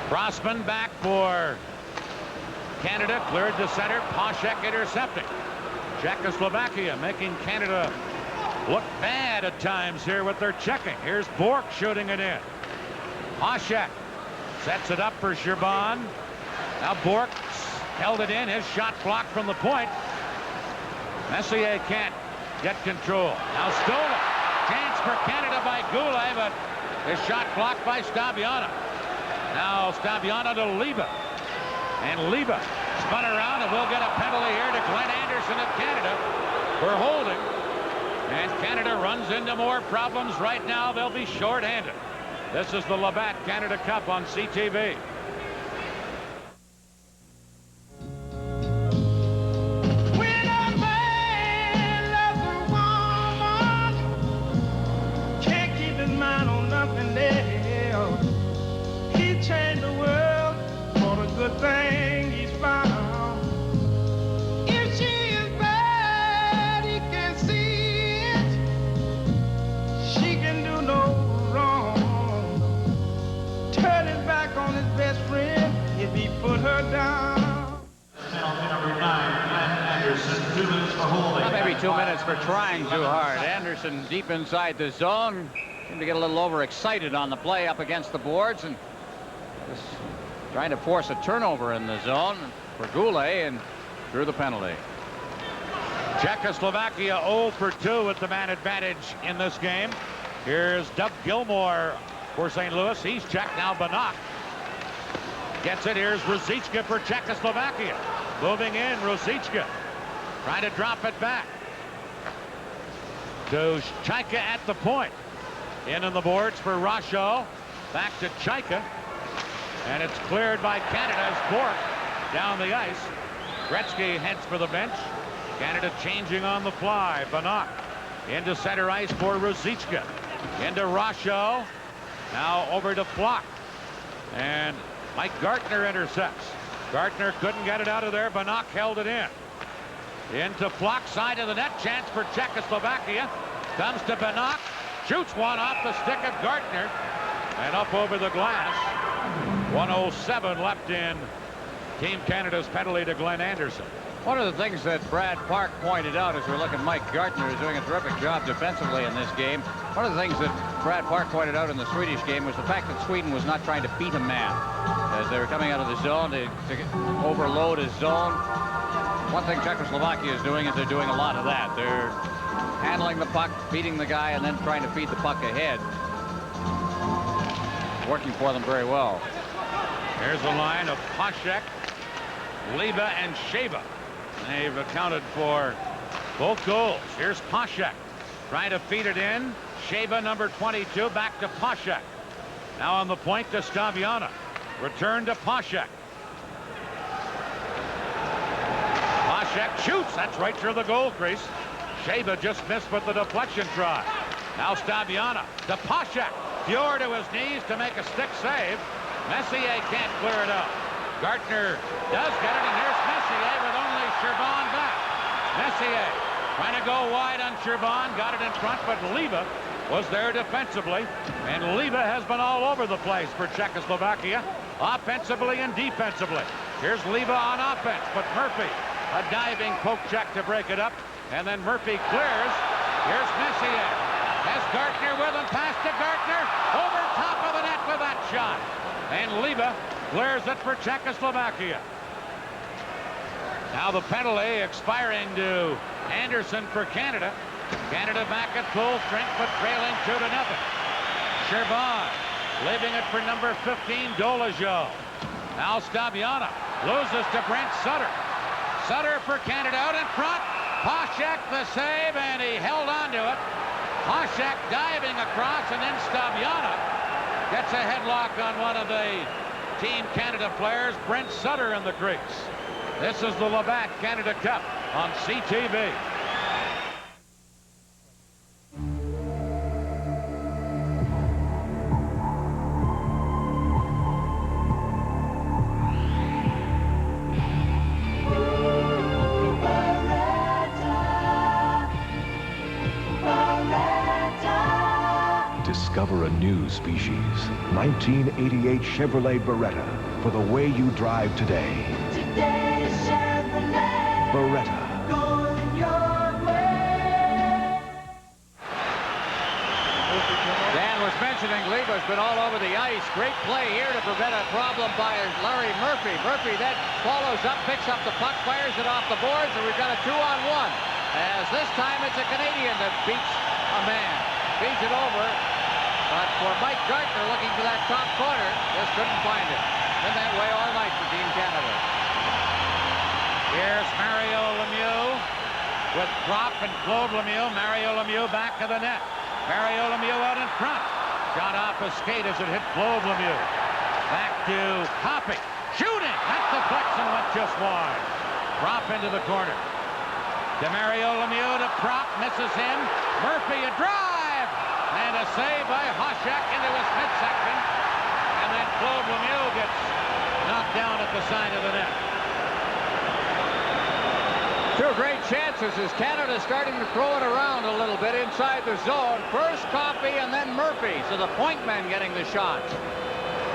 Crossman back for Canada. Cleared to center. Hasek intercepting. Czechoslovakia making Canada look bad at times here with their checking. Here's Bork shooting it in. Hasek sets it up for Sherban. Now Bork held it in. His shot blocked from the point. Messier can't get control. Now stolen. Chance for Canada by Goulet, but his shot blocked by Stabiana. Now Stabiana to Liba. And Liba spun around, and we'll get a penalty here to Glenn Anderson of Canada for holding. And Canada runs into more problems right now. They'll be short-handed. This is the Labatt Canada Cup on CTV. Can't keep his mind on nothing else. He changed the world for the good thing he's found. If she is bad, he can see it. She can do no wrong. Turn his back on his best friend if he put her down. Penalty number 9, Glenn Anderson, 2 minutes for holding. Well, maybe 2 minutes for trying too hard. Anderson deep inside the zone. Seemed to get a little overexcited on the play up against the boards and was trying to force a turnover in the zone for Goulet and drew the penalty. Czechoslovakia 0 for 2 with the man advantage in this game. Here's Doug Gilmour for St. Louis. He's checked now. Banach gets it. Here's Ruzicka for Czechoslovakia. Moving in, Ruzicka trying to drop it back to Chaika at the point. In on the boards for Rasho. Back to Chaika. And it's cleared by Canada's Bork down the ice. Gretzky heads for the bench. Canada changing on the fly. Banach into center ice for Ruzicka. Into Rasho. Now over to Flock. And Mike Gartner intercepts. Gartner couldn't get it out of there. Banach held it in. Into Flock, side of the net. Chance for Czechoslovakia. Comes to Banach. Shoots one off the stick of Gartner. And up over the glass. 1:07 left in Team Canada's penalty to Glenn Anderson. One of the things that Brad Park pointed out as we're looking, Mike Gartner is doing a terrific job defensively in this game. One of the things that Brad Park pointed out in the Swedish game was the fact that Sweden was not trying to beat a man. As they were coming out of the zone to overload his zone. One thing Czechoslovakia is doing is they're doing a lot of that. They're handling the puck, beating the guy, and then trying to feed the puck ahead. Working for them very well. Here's a line of Hasek, Liba, and Sheva. They've accounted for both goals. Here's Hasek trying to feed it in. Sheva, number 22, back to Hasek. Now on the point to Stabiana. Return to Hasek. Hashek shoots. That's right through the goal crease. Shaba just missed with the deflection try. Now Stabiana to Pashek. Fjord to his knees to make a stick save. Messier can't clear it out. Gartner does get it, and here's Messier with only Sherban back. Messier trying to go wide on Sherban. Got it in front, but Leva was there defensively. And Leva has been all over the place for Czechoslovakia, offensively and defensively. Here's Leva on offense, but Murphy, a diving poke check to break it up. And then Murphy clears. Here's Messier. Has Gartner with him. Pass to Gartner. Over top of the net with that shot. And Leva clears it for Czechoslovakia. Now the penalty expiring to Anderson for Canada. Canada back at full strength, but trailing 2-0. Sherban leaving it for number 15, Dolejo. Now Stabiana loses to Brent Sutter. Sutter for Canada out in front. Pashek the save, and he held on to it. Pashek diving across, and then Stabiana gets a headlock on one of the Team Canada players, Brent Sutter in the crease. This is the Labatt Canada Cup on CTV. Discover a new species. 1988 Chevrolet Beretta for the way you drive today. Today's Chevrolet. Beretta. Going your way. Dan was mentioning Leva's been all over the ice. Great play here to prevent a problem by Larry Murphy. Murphy then follows up, picks up the puck, fires it off the boards, and we've got a 2-on-1. As this time it's a Canadian that beats a man. Beats it over. But for Mike Gartner looking for that top corner, just couldn't find it. Been that way all night for Team Canada. Here's Mario Lemieux with Krop and Claude Lemieux. Mario Lemieux back to the net. Mario Lemieux out in front. Shot off a skate as it hit Claude Lemieux. Back to Coffey. Shooting! That deflection went just wide. Krop into the corner. To Mario Lemieux to Krop. Misses him. Murphy a drive! And a save by Hashek into his midsection. And then Claude Lemieux gets knocked down at the side of the net. Two great chances as Canada starting to throw it around a little bit inside the zone. First Coffey and then Murphy. So the point men getting the shots.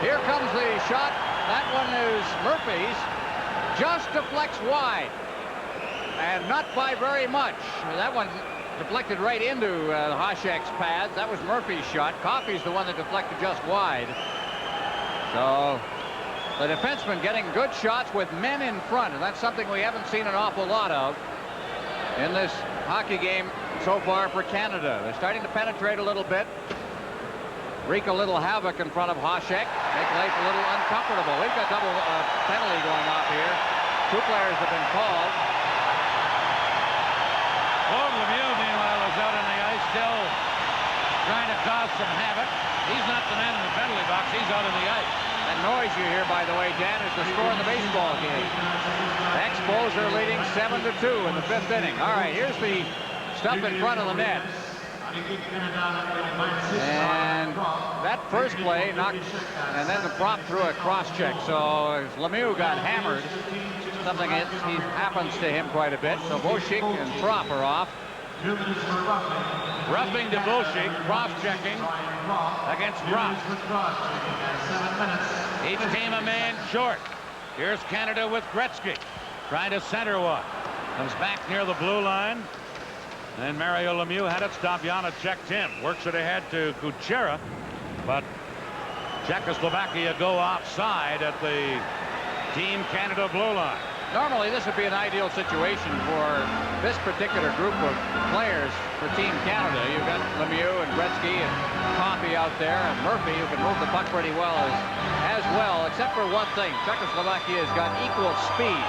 Here comes the shot. That one is Murphy's. Just deflects wide. And not by very much. That one deflected right into Hashek's pads. That was Murphy's shot. Coffey's the one that deflected just wide. So the defenseman getting good shots with men in front, and that's something we haven't seen an awful lot of in this hockey game so far for Canada. They're starting to penetrate a little bit, wreak a little havoc in front of Hashek, make life a little uncomfortable. We've got double penalty going off here. Two players have been called. Claude Lemieux, meanwhile, is out on the ice, still trying to cause some havoc. He's not the man in the penalty box. He's out on the ice. That noise you hear, by the way, Dan, is the score in the baseball game. The Expos are leading 7-2 in the 5th inning. All right, here's the stuff in front of the net. And that first play knocked, and then the prop threw a cross-check. So Lemieux got hammered. Something that happens to him quite a bit. So Boschik and Prop are off. Roughing to Boschik, cross-checking against Prop. Each team a man short. Here's Canada with Gretzky trying to center one. Comes back near the blue line. And Mario Lemieux had it. Stabiana checked him. Works it ahead to Kuchera. But Czechoslovakia go offside at the Team Canada blue line. Normally, this would be an ideal situation for this particular group of players for Team Canada. You've got Lemieux and Gretzky and Coffey out there, and Murphy, who can move the puck pretty well as well, except for one thing. Czechoslovakia has got equal speed.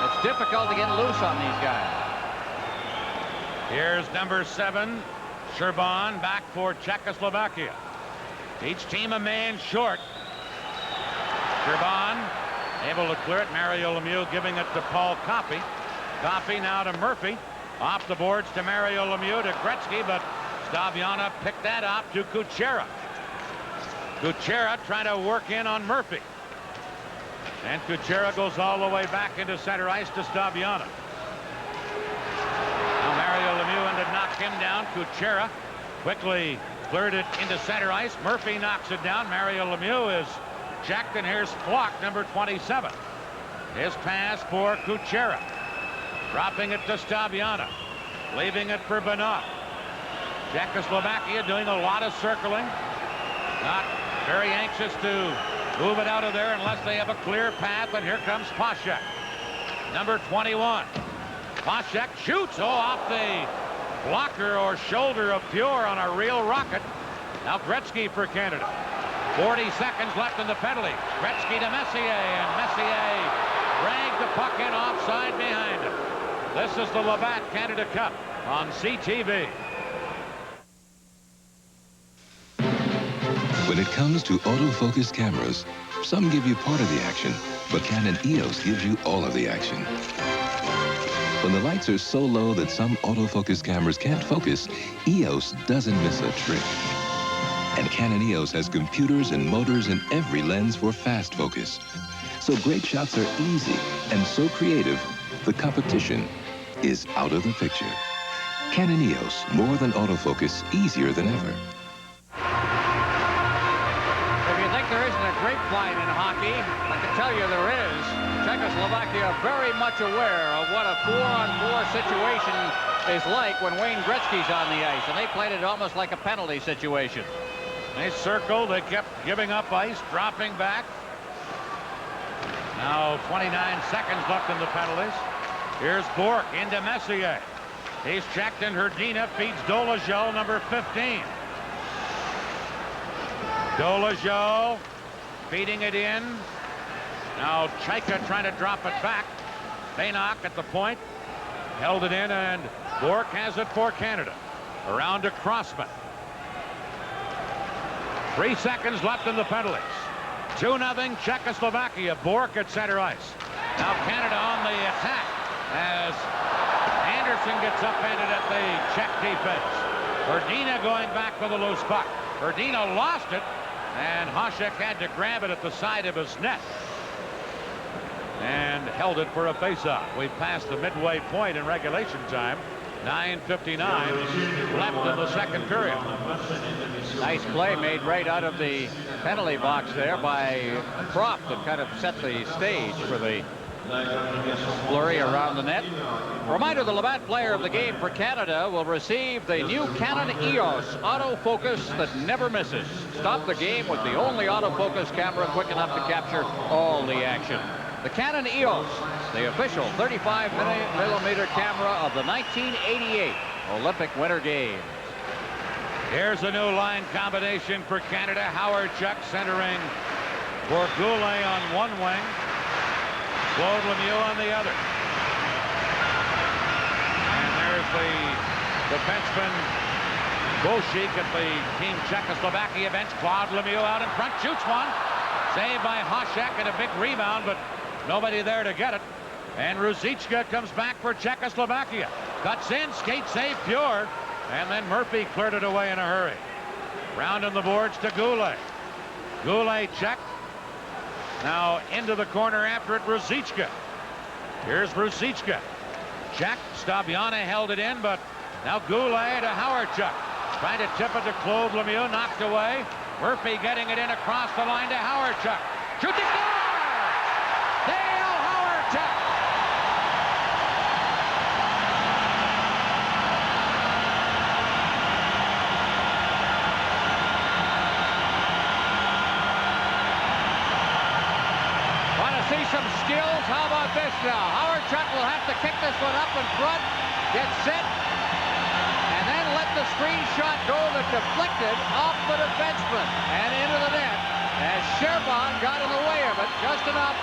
It's difficult to get loose on these guys. Here's number 7, Sherban, back for Czechoslovakia. Each team a man short. Sherban able to clear it. Mario Lemieux giving it to Paul Coffey. Coffey now to Murphy. Off the boards to Mario Lemieux to Gretzky, but Staviana picked that up to Kuchera. Kuchera trying to work in on Murphy. And Kuchera goes all the way back into center ice to Staviana. Now Mario Lemieux had to knock him down. Kuchera quickly cleared it into center ice. Murphy knocks it down. Mario Lemieux is checked, and here's Flock, number 27. His pass for Kuchera. Dropping it to Staviana. Leaving it for Benoit. Czechoslovakia doing a lot of circling. Not very anxious to move it out of there unless they have a clear path, and here comes Poshek. Number 21. Poshek shoots off the blocker or shoulder of Pure on a real rocket. Now Gretzky for Canada. 40 seconds left in the penalty. Gretzky to Messier, and Messier dragged the puck in offside behind him. This is the Labatt Canada Cup on CTV. When it comes to autofocus cameras, some give you part of the action, but Canon EOS gives you all of the action. When the lights are so low that some autofocus cameras can't focus, EOS doesn't miss a trick. And Canon EOS has computers and motors in every lens for fast focus. So great shots are easy and so creative, the competition is out of the picture. Canon EOS, more than autofocus, easier than ever. There isn't a grapevine in hockey. I can tell you there is. Czechoslovakia very much aware of what a 4-on-4 situation is like when Wayne Gretzky's on the ice, and they played it almost like a penalty situation. They circled, they kept giving up ice, dropping back. Now 29 seconds left in the penalties. Here's Bourque into Messier. He's checked, and Hrdina feeds Dolezal, number 15. Dolezal feeding it in. Now Chaika trying to drop it back. Baynock at the point. Held it in, and Bourque has it for Canada. Around to Crossman. 3 seconds left in the penalties. 2-0 Czechoslovakia. Bourque at center ice. Now Canada on the attack as Anderson gets upended at the Czech defense. Hrdina going back for the loose puck. Hrdina lost it, and Hasek had to grab it at the side of his net and held it for a faceoff. We've passed the midway point in regulation time. 9:59 left in the second period. Nice play made right out of the penalty box there by Croft that kind of set the stage for the flurry around the net. Reminder, the Labatt player of the game for Canada will receive the new Canon EOS autofocus that never misses. Stop the game with the only autofocus camera quick enough to capture all the action. The Canon EOS, the official 35mm camera of the 1988 Olympic Winter Games. Here's a new line combination for Canada. Howard-Chuck centering for Goulet on one wing. Claude Lemieux on the other. And there's the defenseman Boschik at the Team Czechoslovakia bench. Claude Lemieux out in front, shoots one. Saved by Hasek, and a big rebound, but nobody there to get it. And Ruzicka comes back for Czechoslovakia. Cuts in, skate save, Pure. And then Murphy cleared it away in a hurry. Round on the boards to Goulet. Goulet checked. Now into the corner after it, Ruzicka. Here's Ruzicka. Check. Staviana held it in, but now Goulet to Howard-Chuck. Trying to tip it to Claude Lemieux, knocked away. Murphy getting it in across the line to Howard-Chuck. Shooting score! Dale Howard-Chuck! Want to see some skills? How about this now? Howard-Chuck will have to kick this one up in front, get set, and then let the screen shot go that deflected off the defenseman and into the net as Sherban got in the way of it just enough.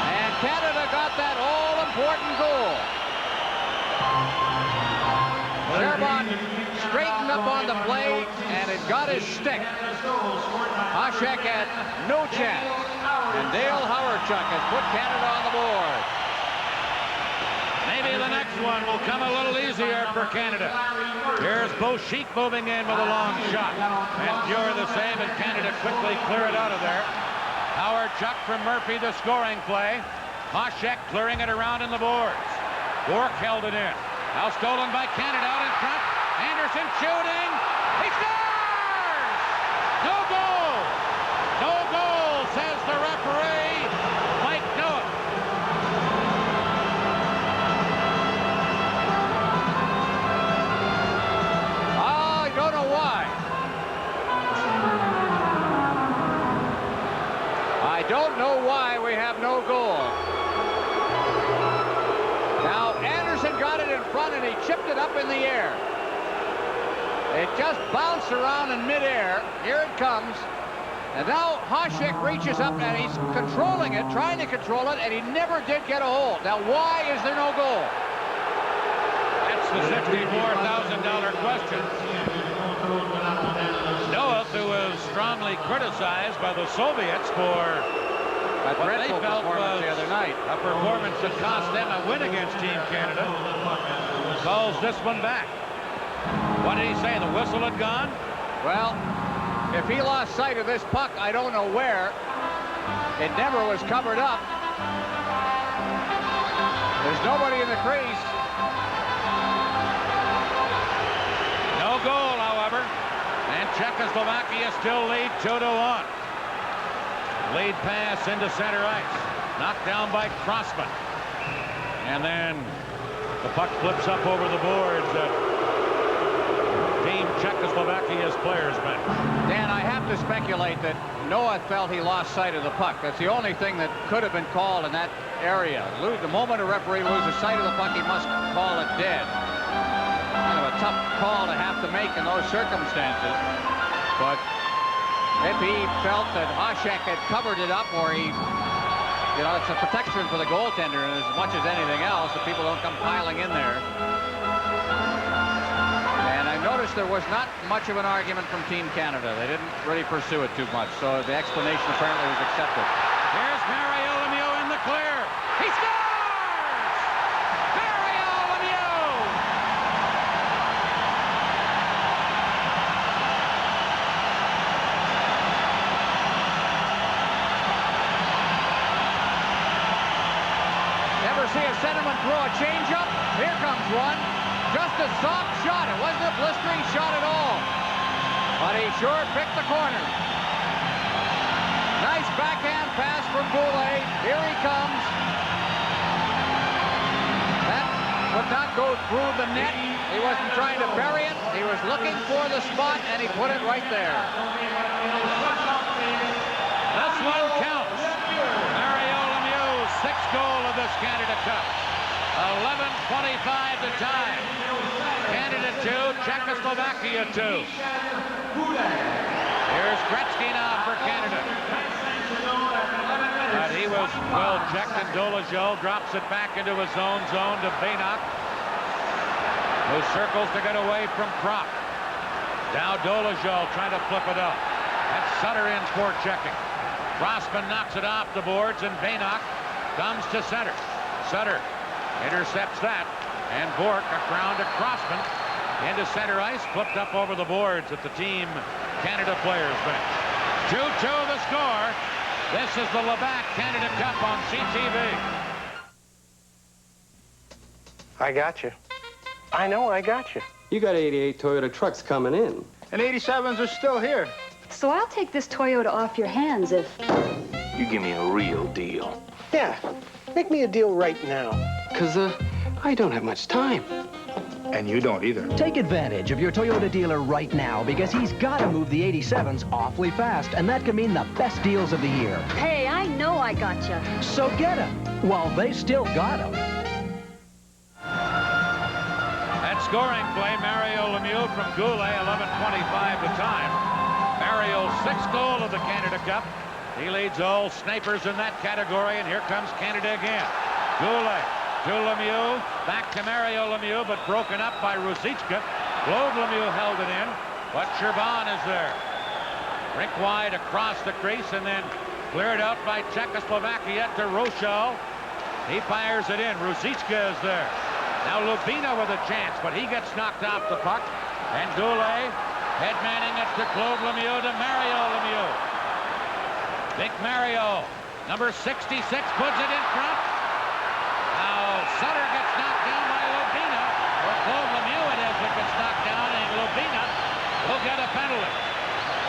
And Canada got that all-important goal. Sherban straightened up on the play, and it got his stick. Hasek had no chance, and Dale Howard-Chuck has put Canada on the board. Maybe the next one will come a little easier for Canada. Here's Beauchic moving in with a long shot. And Muir the save, and Canada quickly clear it out of there. Howard Chuck from Murphy, the scoring play. Hasek clearing it around in the boards. Bourque held it in. Now stolen by Canada out in front. Anderson shooting. He scores! No goal! No goal, says the referee. Mike Noah. I don't know why. I don't know why we have no goal. Now, Anderson got it in front and he chipped it up in the air. It just bounced around in midair. Here it comes. And now Hasek reaches up and he's controlling it, trying to control it, and he never did get a hold. Now, why is there no goal? That's the $64,000 question. Noah, who was strongly criticized by the Soviets for That what they dreadful felt performance was the other night. a performance that cost them a win against Team Canada, calls this one back. What did he say? The whistle had gone? Well, if he lost sight of this puck, I don't know where. It never was covered up. There's nobody in the crease. No goal, however. And Czechoslovakia still lead 2-1. Lead pass into center ice. Knocked down by Crossman. And then the puck flips up over the boards. Team Czechoslovakia's players bench. Dan, I have to speculate that Noah felt he lost sight of the puck. That's the only thing that could have been called in that area. The moment a referee loses sight of the puck, he must call it dead. Kind of a tough call to have to make in those circumstances. But if he felt that Hasek had covered it up, or he, you know, it's a protection for the goaltender as much as anything else, that people don't come piling in there. And I noticed there was not much of an argument from Team Canada. They didn't really pursue it too much, so the explanation apparently was accepted. Here's Mario Lemieux in the clear. He scores! Mario Lemieux! Ever see a centerman throw a changeup? Here comes one. Just a soft shot. It wasn't a blistering shot at all. But he sure picked the corner. Nice backhand pass from Goulet. Here he comes. That would not go through the net. He wasn't trying to bury it. He was looking for the spot, and he put it right there. This one counts. Mario Lemieux's sixth goal of this Canada Cup. 11:25 to time. Canada 2, Czechoslovakia 2. Here's Gretzky now for Canada. But he was well checked, and Dolezal drops it back into his own zone to Baynock, who circles to get away from Kropp. Now Dolezal trying to flip it up. That's Sutter in for checking. Crossman knocks it off the boards, and Baynock comes to center. Sutter intercepts that, and Bourque around to Crossman into center ice, flipped up over the boards at the Team Canada players bench. 2-2 the score. This is the Labatt Canada Cup on CTV. I got you. I know I got you. You got 88 Toyota trucks coming in. And 87s are still here. So I'll take this Toyota off your hands if... You give me a real deal. Yeah, make me a deal right now. Because, I don't have much time. And you don't either. Take advantage of your Toyota dealer right now, because he's got to move the 87s awfully fast, and that can mean the best deals of the year. Hey, I know I gotcha. So get them while they still got them. That scoring play, Mario Lemieux from Goulet, 11:25 to time. Mario's sixth goal of the Canada Cup. He leads all snipers in that category, and here comes Canada again. Goulet to Lemieux, back to Mario Lemieux, but broken up by Ruzicka. Claude Lemieux held it in, but Sherban is there. Rink wide across the crease, and then cleared out by Czechoslovakia to Rochelle. He fires it in. Ruzicka is there. Now Lubina with a chance, but he gets knocked off the puck. And Goulet head-manning it to Claude Lemieux to Mario Lemieux. Big Mario, number 66, puts it in front. Now Sutter gets knocked down by Lubina. Or Claude Lemieux it is that gets knocked down, and Lubina will get a penalty.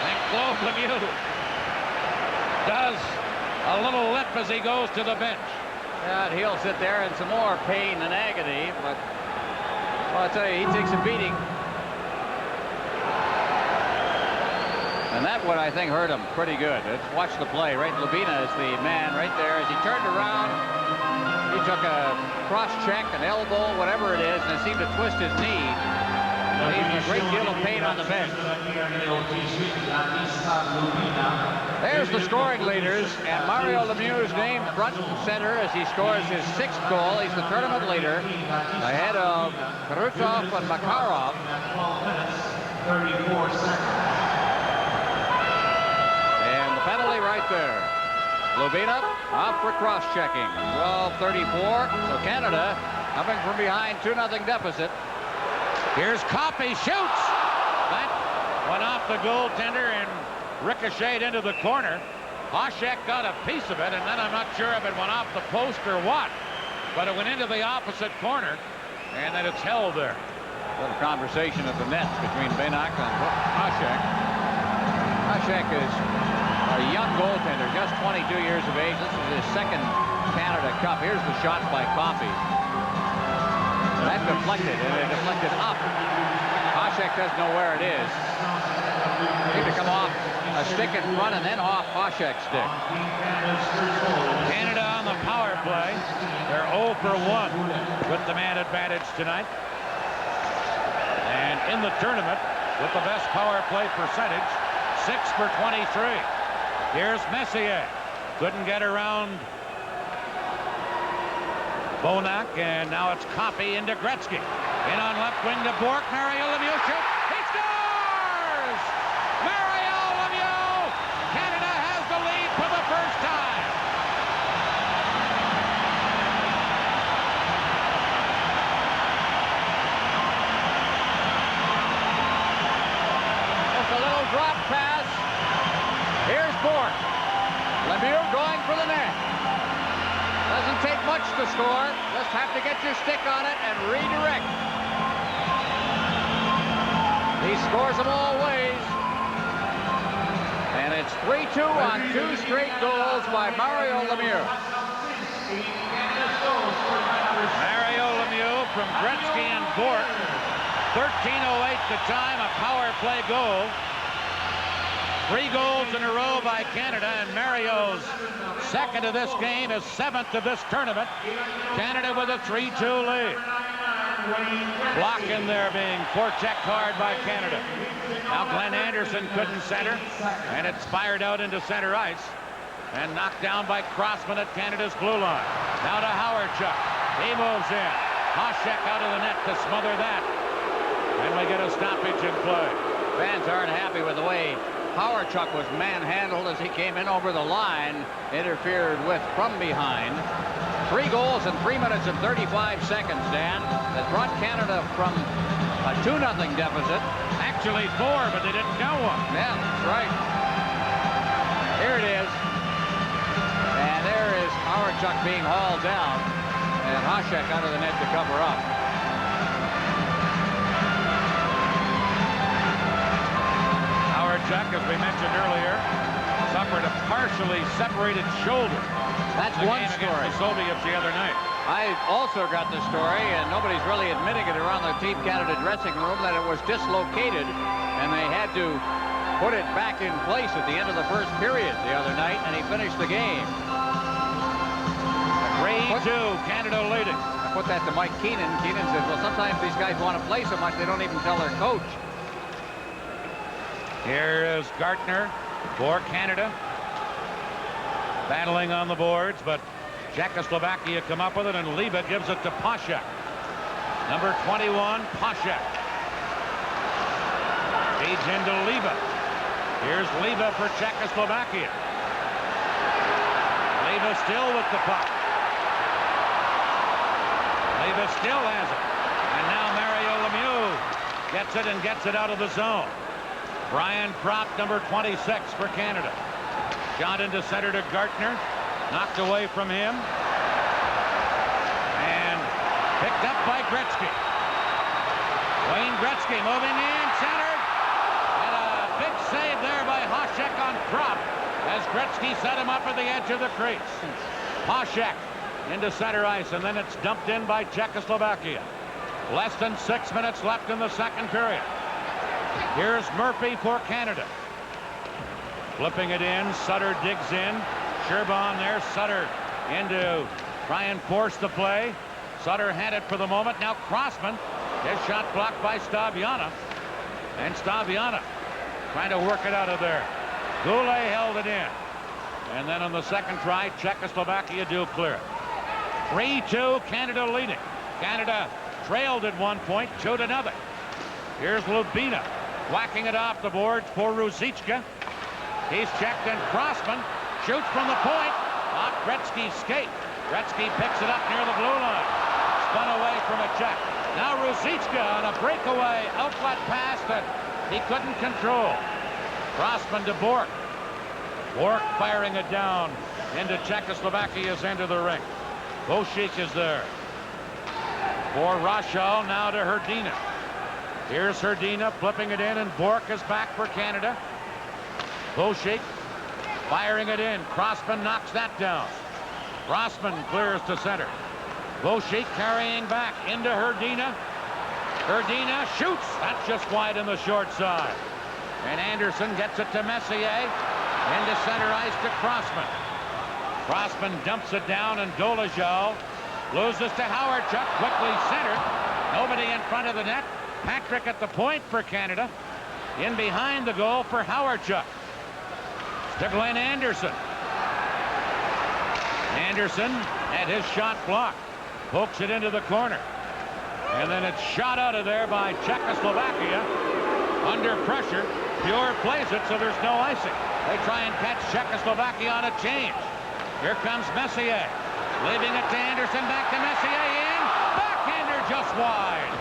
And Claude Lemieux does a little lip as he goes to the bench. Yeah, and he'll sit there in some more pain and agony, but well, I'll tell you, he takes a beating. And that one, I think, hurt him pretty good. Let's watch the play. Right, Lubina is the man right there. As he turned around, he took a cross-check, an elbow, whatever it is, and it seemed to twist his knee. Well, he's in a great deal of pain on the bench. There's the scoring leaders, and Mario Lemieux's name front and center as he scores his 6th goal. He's the tournament leader, ahead of Krutov and Makarov. 34 seconds. Penalty right there. Lubina off for cross-checking. 12:34. So Canada coming from behind 2-0 deficit. Here's Coffey, shoots. That went off the goaltender and ricocheted into the corner. Hasek got a piece of it, and then I'm not sure if it went off the post or what. But it went into the opposite corner, and then it's held there. A little conversation at the net between Benak and Hasek. Hasek is a young goaltender, just 22 years of age. This is his 2nd Canada Cup. Here's the shot by Coffey. That deflected, and it deflected up. Hasek doesn't know where it is. Need to come off a stick in front and then off Hasek's stick. Canada on the power play. They're 0 for 1 with the man advantage tonight. And in the tournament, with the best power play percentage, 6 for 23. Here's Messier. Couldn't get around Bonak, and now it's Coffey into Gretzky. In on left wing to Bourque. Mario Lemieux shoots. He scores! Mario Lemieux! Canada has the lead for the first time. Just a little drop pass. Here's Bourque. Lemieux going for the net. Doesn't take much to score. Just have to get your stick on it and redirect. He scores them all ways. And it's 3-2 on 2 straight goals by Mario Lemieux. Mario Lemieux from Gretzky and Bourque. 13:08 the time, a power play goal. 3 goals in a row by Canada, and Mario's 2nd of this game, his 7th of this tournament. Canada with a 3-2 lead. Block in there being forechecked hard by Canada. Now Glenn Anderson couldn't center, and it's fired out into center ice and knocked down by Crossman at Canada's blue line. Now to Howardchuk. He moves in. Hasek out of the net to smother that. And we get a stoppage in play. Fans aren't happy with the way Howardchuk was manhandled as he came in over the line, interfered with from behind. 3 goals in 3 minutes and 35 seconds, Dan, that brought Canada from a 2-0 deficit. Actually 4, but they didn't know one. Yeah, that's right. Here it is. And there is Howardchuk being hauled down, and Hasek out of the net to cover up. Howardchuk, as we mentioned earlier, suffered a partially separated shoulder. That's one story. Against the Soviets the other night. I also got the story, and nobody's really admitting it around the Team Canada dressing room, that it was dislocated, and they had to put it back in place at the end of the first period the other night, and he finished the game. 3-2, Canada leading. I put that to Mike Keenan. Keenan says, well, sometimes these guys want to play so much they don't even tell their coach. Here is Gartner for Canada. Battling on the boards, but Czechoslovakia come up with it, and Liba gives it to Pasek. Number 21, Pasek. Feeds into Liba. Here's Liba for Czechoslovakia. Liba still with the puck. Leva still has it. And now Mario Lemieux gets it and gets it out of the zone. Brian Propp, number 26 for Canada. Shot into center to Gartner. Knocked away from him. And picked up by Gretzky. Wayne Gretzky moving in, centered. And a big save there by Hasek on Propp as Gretzky set him up at the edge of the crease. Hasek into center ice, and then it's dumped in by Czechoslovakia. Less than 6 minutes left in the second period. Here's Murphy for Canada. Flipping it in, Sutter digs in. Sherban there, Sutter in to try and force the play. Sutter had it for the moment. Now Crossman, his shot blocked by Staviana. And Staviana trying to work it out of there. Goulet held it in. And then on the second try, Czechoslovakia do clear it. 3-2, Canada leading. Canada trailed at one point, 2-0. Here's Lubina whacking it off the boards for Ruzicka. He's checked, and Crossman shoots from the point off Gretzky's skate. Gretzky picks it up near the blue line. Spun away from a check. Now Ruzicka on a breakaway outlet pass that he couldn't control. Crossman to Bork. Bork firing it down into Czechoslovakia's end of the ring. Bošík is there. For Rochal, now to Hrdina. Here's Hrdina flipping it in, and Bork is back for Canada. Bošík firing it in. Crossman knocks that down. Crossman clears to center. Bošík carrying back into Hrdina. Hrdina shoots. That's just wide on the short side. And Anderson gets it to Messier. Into center ice to Crossman. Crossman dumps it down, and Dolezal loses to Howardchuk. Quickly centered. Nobody in front of the net. Patrick at the point for Canada. In behind the goal for Howardchuk. To Glenn Anderson. Anderson had his shot blocked. Pokes it into the corner. And then it's shot out of there by Czechoslovakia. Under pressure. Pure plays it, so there's no icing. They try and catch Czechoslovakia on a change. Here comes Messier. Leaving it to Anderson. Back to Messier in. Backhander just wide.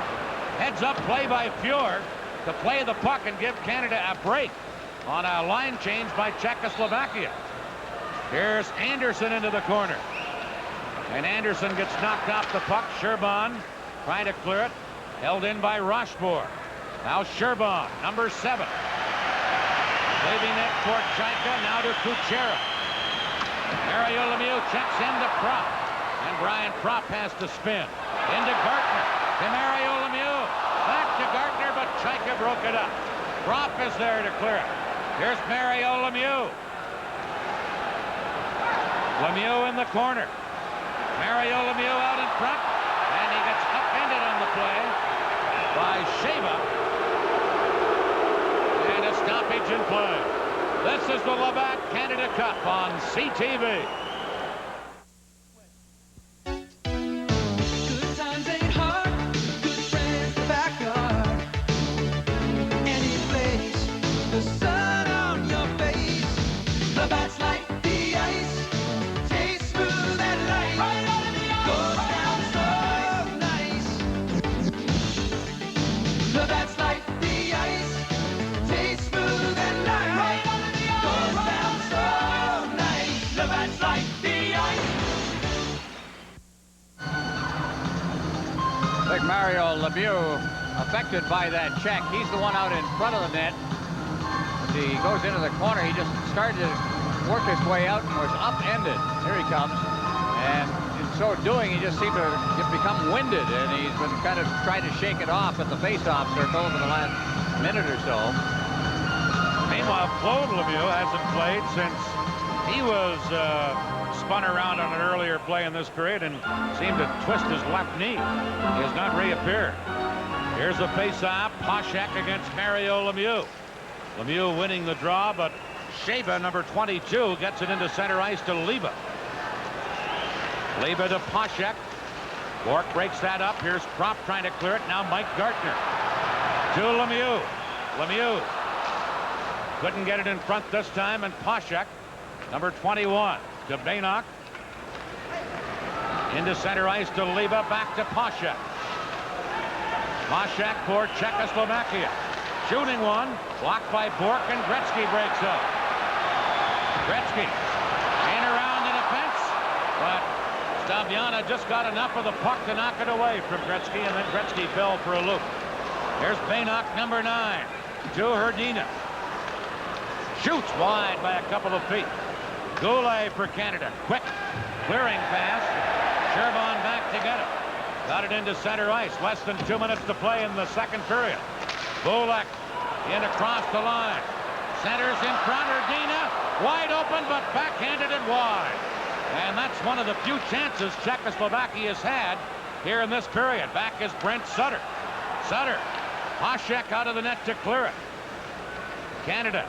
Heads up play by Pure to play the puck and give Canada a break on a line change by Czechoslovakia. Here's Anderson into the corner. And Anderson gets knocked off the puck. Sherban trying to clear it. Held in by Rochefort. Now Sherban, number 7. Leaving it for Chaika, now to Kuchera. Mario Lemieux checks into Propp. And Brian Propp has to spin. Into Gartner. To Mario Lemieux. Back to Gartner, but Chaika broke it up. Propp is there to clear it. Here's Mario Lemieux. Lemieux in the corner. Mario Lemieux out in front. And he gets upended on the play by Sheva. And a stoppage in play. This is the Labatt Canada Cup on CTV. Good times ain't hard, good friends the backyard. Any place, the sun on your face. Labatt's like the ice, tastes smooth and light. Right out of the ice, goes down so nice. Labatt's like the ice, tastes smooth and light. Right out of the ice, goes down so nice. Labatt's like the ice. Big Mario Lemieux affected by that check. He's the one out in front of the net. As he goes into the corner, he just started to work his way out and was upended. Here he comes. And in so doing, he just seemed to become winded, and he's been kind of trying to shake it off at the face-off circle for the last minute or so. Meanwhile, Claude Lemieux hasn't played since he was spun around on an earlier play in this period and seemed to twist his left knee. He has not reappeared. Here's a face-off. Hasek against Mario Lemieux. Lemieux winning the draw, but Sheva, number 22, gets it into center ice to Leva. Leva to Hasek. Bork breaks that up. Here's Propp trying to clear it. Now Mike Gartner to Lemieux. Lemieux couldn't get it in front this time, and Hasek, number 21, to Bannock. Into center ice to Liba, back to Poshak. Poshak for Czechoslovakia. Shooting one, blocked by Bork, and Gretzky breaks up. Gretzky in around the defense, but Stabiana just got enough of the puck to knock it away from Gretzky, and then Gretzky fell for a loop. There's Baynock, number 9, to Herdina. Shoots wide by a couple of feet. Goulet for Canada. Quick clearing pass. Shervon back to get it. Got it into center ice. Less than 2 minutes to play in the second period. Bulak in across the line. Centers in front. Herdina wide open, but backhanded it wide. And that's one of the few chances Czechoslovakia's had here in this period. Back is Brent Sutter. Sutter. Poshak out of the net to clear it. Canada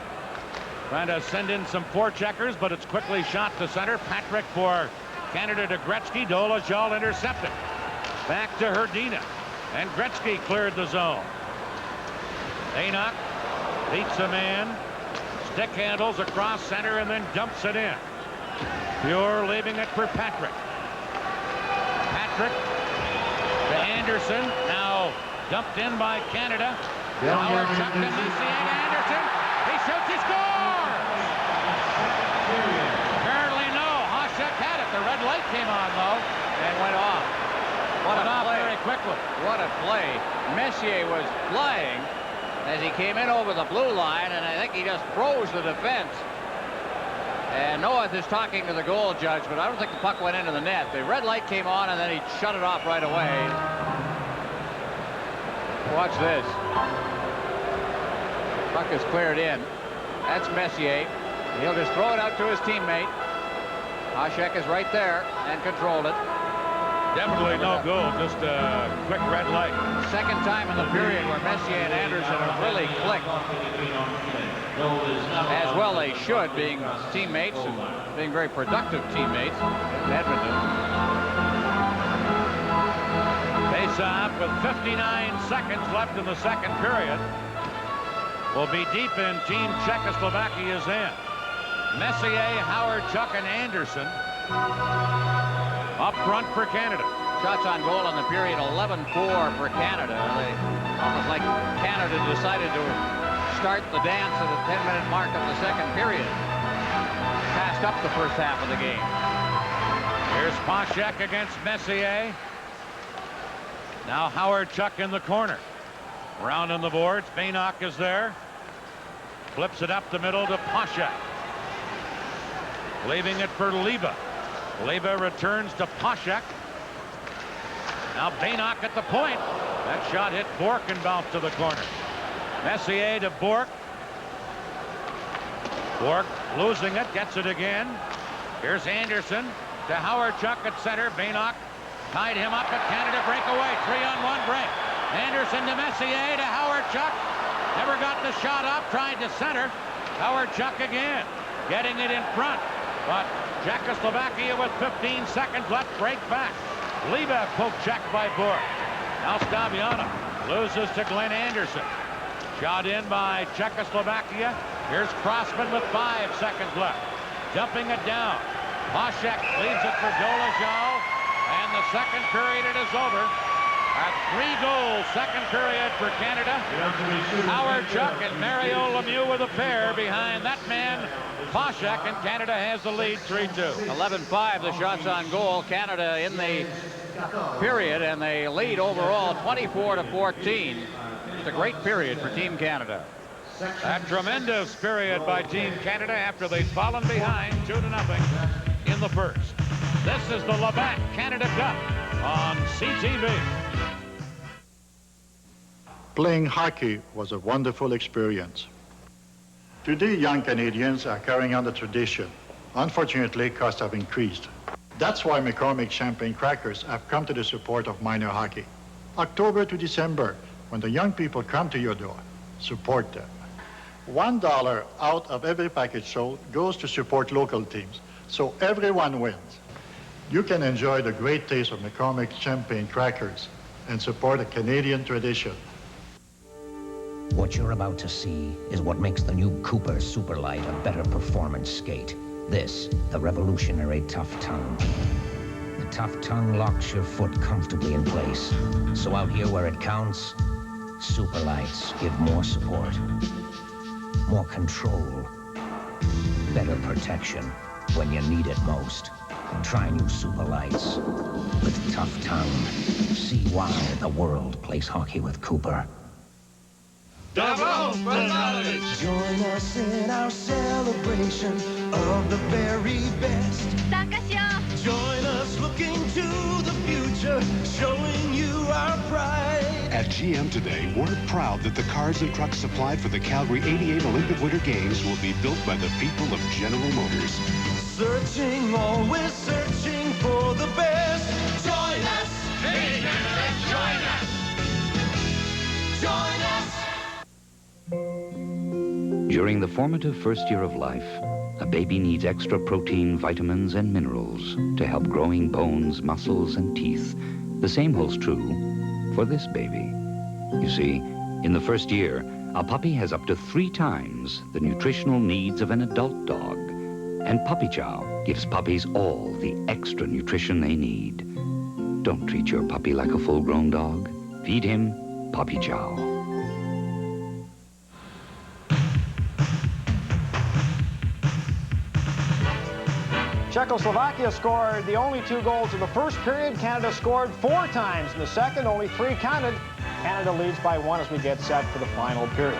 trying to send in some forecheckers, but it's quickly shot to center. Patrick for Canada to Gretzky. Dolezal intercepted. Back to Herdina. And Gretzky cleared the zone. Baynock beats a man. Stick handles across center and then dumps it in. Pure leaving it for Patrick. Patrick to Anderson. Now dumped in by Canada. Howard Chuck to Messier to Anderson. He shoots, he scores! Apparently no. Hasek had it. The red light came on though and went off. What a play. Very quickly. What a play. Messier was flying as he came in over the blue line, and I think he just froze the defense. And Noeth is talking to the goal judge, but I don't think the puck went into the net. The red light came on, and then he shut it off right away. Watch this. Puck is cleared in. That's Messier. He'll just throw it out to his teammate. Hasek is right there and controlled it. Definitely no goal, just a quick red light. Second time in the period where Messier and Anderson have really clicked. As well they should, being teammates and being very productive teammates in Edmonton. Face-off with 59 seconds left in the second period. Will be deep in Team Czechoslovakia's end. Messier, Howard, Chuck, and Anderson up front for Canada. Shots on goal in the period, 11-4 for Canada. They almost like Canada decided to start the dance at the 10-minute mark of the second period. Passed up the first half of the game. Here's Poshak against Messier. Now Howard Chuck in the corner. Round on the boards. Baynock is there. Flips it up the middle to Poshak. Leaving it for Liba. Liba returns to Poshak. Now Baynock at the point. That shot hit Bork and bounced to the corner. Messier to Bork. Bork losing it, gets it again. Here's Anderson to Howard Chuck at center. Baynock tied him up at Canada breakaway. 3-on-1 break. Anderson to Messier to Howard Chuck. Never got the shot up. Tried to center. Howard Chuck again. Getting it in front. But Czechoslovakia with 15 seconds left. Break back. Liba poke check by Bork. Now Stabiana loses to Glenn Anderson. Shot in by Czechoslovakia. Here's Crossman with 5 seconds left. Dumping it down. Poshak leaves it for Dolezal. And the second period it is over. A 3-goal second period for Canada. Howard Chuck and Mario Lemieux with a pair behind that man, Poshak, and Canada has the lead 3-2. 11-5 the shots on goal. Canada in the period, and they lead overall 24-14. It's a great period for Team Canada. A tremendous period by Team Canada after they'd fallen behind 2-0 in the first. This is the Labatt Canada Cup on CTV. Playing hockey was a wonderful experience. Today, young Canadians are carrying on the tradition. Unfortunately, costs have increased. That's why McCormick Champagne Crackers have come to the support of minor hockey. October to December, when the young people come to your door, support them. $1 out of every package sold goes to support local teams, so everyone wins. You can enjoy the great taste of McCormick Champagne Crackers and support a Canadian tradition. What you're about to see is what makes the new Cooper Superlight a better performance skate. This, the revolutionary Tough Tongue. The tough tongue locks your foot comfortably in place. So out here where it counts, super lights give more support, more control, better protection when you need it most. Try new super lights with tough tongue. See why the world plays hockey with Cooper. Join us in our celebration of the very best. Join us looking to the future, showing you our pride. At GM today, we're proud that the cars and trucks supplied for the Calgary '88 Olympic Winter Games will be built by the people of General Motors. Searching, always searching for the best. Join us. Hey, Canada, join us. Join us. During the formative first year of life, a baby needs extra protein, vitamins, and minerals to help growing bones, muscles, and teeth. The same holds true for this baby. You see, in the first year, a puppy has up to 3 times the nutritional needs of an adult dog. And Puppy Chow gives puppies all the extra nutrition they need. Don't treat your puppy like a full-grown dog. Feed him Puppy Chow. Czechoslovakia scored the only 2 goals in the first period. Canada scored 4 times in the second, only 3 counted. Canada leads by 1 as we get set for the final period.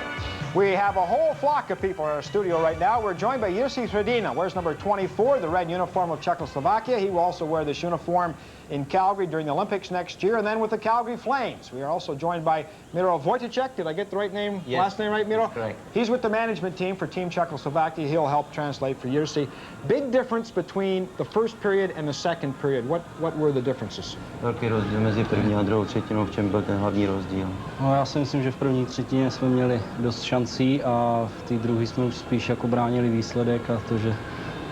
We have a whole flock of people in our studio right now. We're joined by Jiří Hrdina, wears number 24, the red uniform of Czechoslovakia. He will also wear this uniform in Calgary during the Olympics next year, and then with the Calgary Flames. We are also joined by Miro Wojtacek. Did I get the right name? Yes. Last name right, Miro? Correct. He's with the management team for Team Czechoslovakia. He'll help translate for Jiří. Big difference between the first period and the second period. What were the differences? Velký rozdíl mezi první a druhou třetinou, v čem byl ten hlavní rozdíl? No, já si myslím, že v první třetině jsme měli dost šancí a v té druhé jsme už spíš jako bránili výsledek a to, že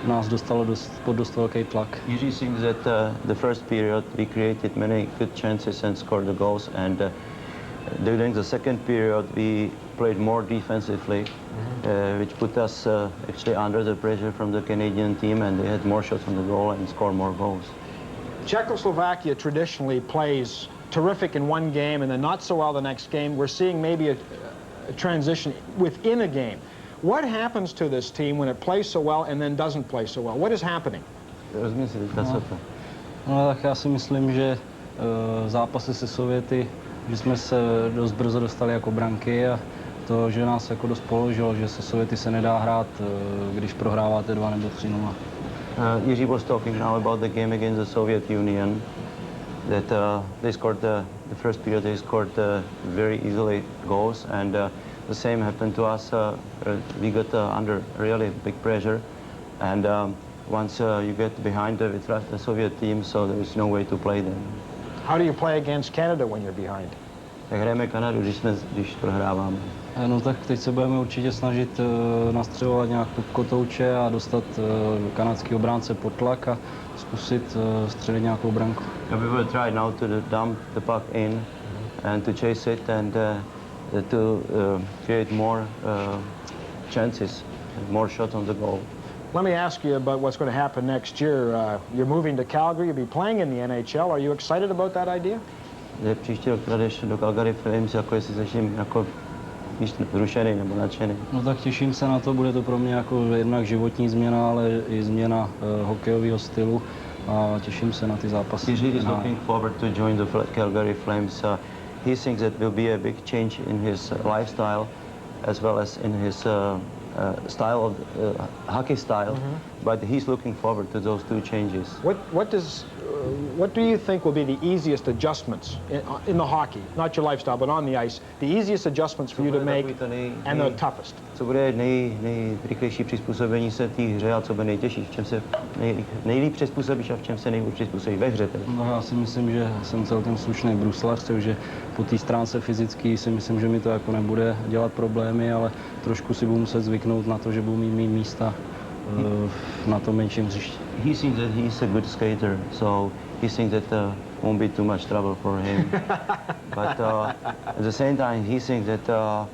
nás dostalo pod dost velký tlak. Jiří thinks that the first period we created many good chances and scored the goals, and during the second period we played more defensively, which put us actually under the pressure from the Canadian team, and they had more shots on the goal and scored more goals. Czechoslovakia traditionally plays terrific in one game and then not so well the next game. We're seeing maybe a transition within a game. What happens to this team when it plays so well and then doesn't play so well? What is happening? No, tak já si myslím, že zápasy se Sověty, že jsme se dost brzo dostali jako branky a to, že nás jako dost položilo, že se Sověty se nedá hrát, když prohráváte 2 nebo 3-0. Jiří was talking now about the game against the Soviet Union, that they scored the first period, they scored very easily goals, and the same happened to us. We got under really big pressure, and once you get behind the Soviet team, so there is no way to play them. How do you play against Canada when you're behind? Tak hrajeme Kanadu, když prohráváme. No tak teď se budeme určitě snažit nastřelovat nějak kotouče a dostat kanadský obránce pod tlak a zkusit střelit nějakou branku. We will try now to dump the puck in and to chase it and to create more chances, more shots on the goal. Let me ask you about what's going to happen next year. You're moving to Calgary, you'll be playing in the NHL. Are you excited about that idea? Příští rok jdeš do Calgary Flames, jako jestli začím jako zrušený nebo nadšený. No tak těším se na to, bude to pro mě jako jednak životní změna, ale i změna hokejového stylu a těším se na ty zápasy. Jiří is looking forward to join the Calgary Flames. He thinks that will be a big change in his lifestyle as well as in his style of hockey style, but he's looking forward to those 2 changes. What do you think will be the easiest adjustments in the hockey, not your lifestyle, but on the ice, the easiest adjustments for you to make and the toughest? Co bude nejrychlejší přizpůsobení se té hře a co bude nejtěžší, v čem se nejlíp přizpůsobíš a v čem se nejlíp přizpůsobíš ve hře? No, já si myslím, že jsem celkem slušný bruslař, takže po té stránce fyzické si myslím, že mi to jako nebude dělat problémy, ale trošku si budu muset zvyknout na to, že budu mít místa na tom menším hřišti. He thinks that he's a good skater, so he thinks that won't be too much trouble for him. But at the same time, he thinks that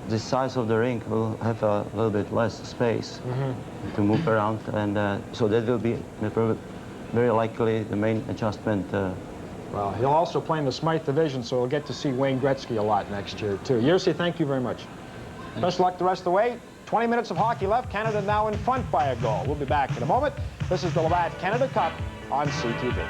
the size of the rink will have a little bit less space to move around, and so that will be very likely the main adjustment. Well, he'll also play in the Smythe division, so we'll get to see Wayne Gretzky a lot next year, too. Jerzy, thank you very much. Thanks. Best of luck the rest of the way. 20 minutes of hockey left. Canada now in front by a goal. We'll be back in a moment. This is the Labatt Canada Cup on CTV.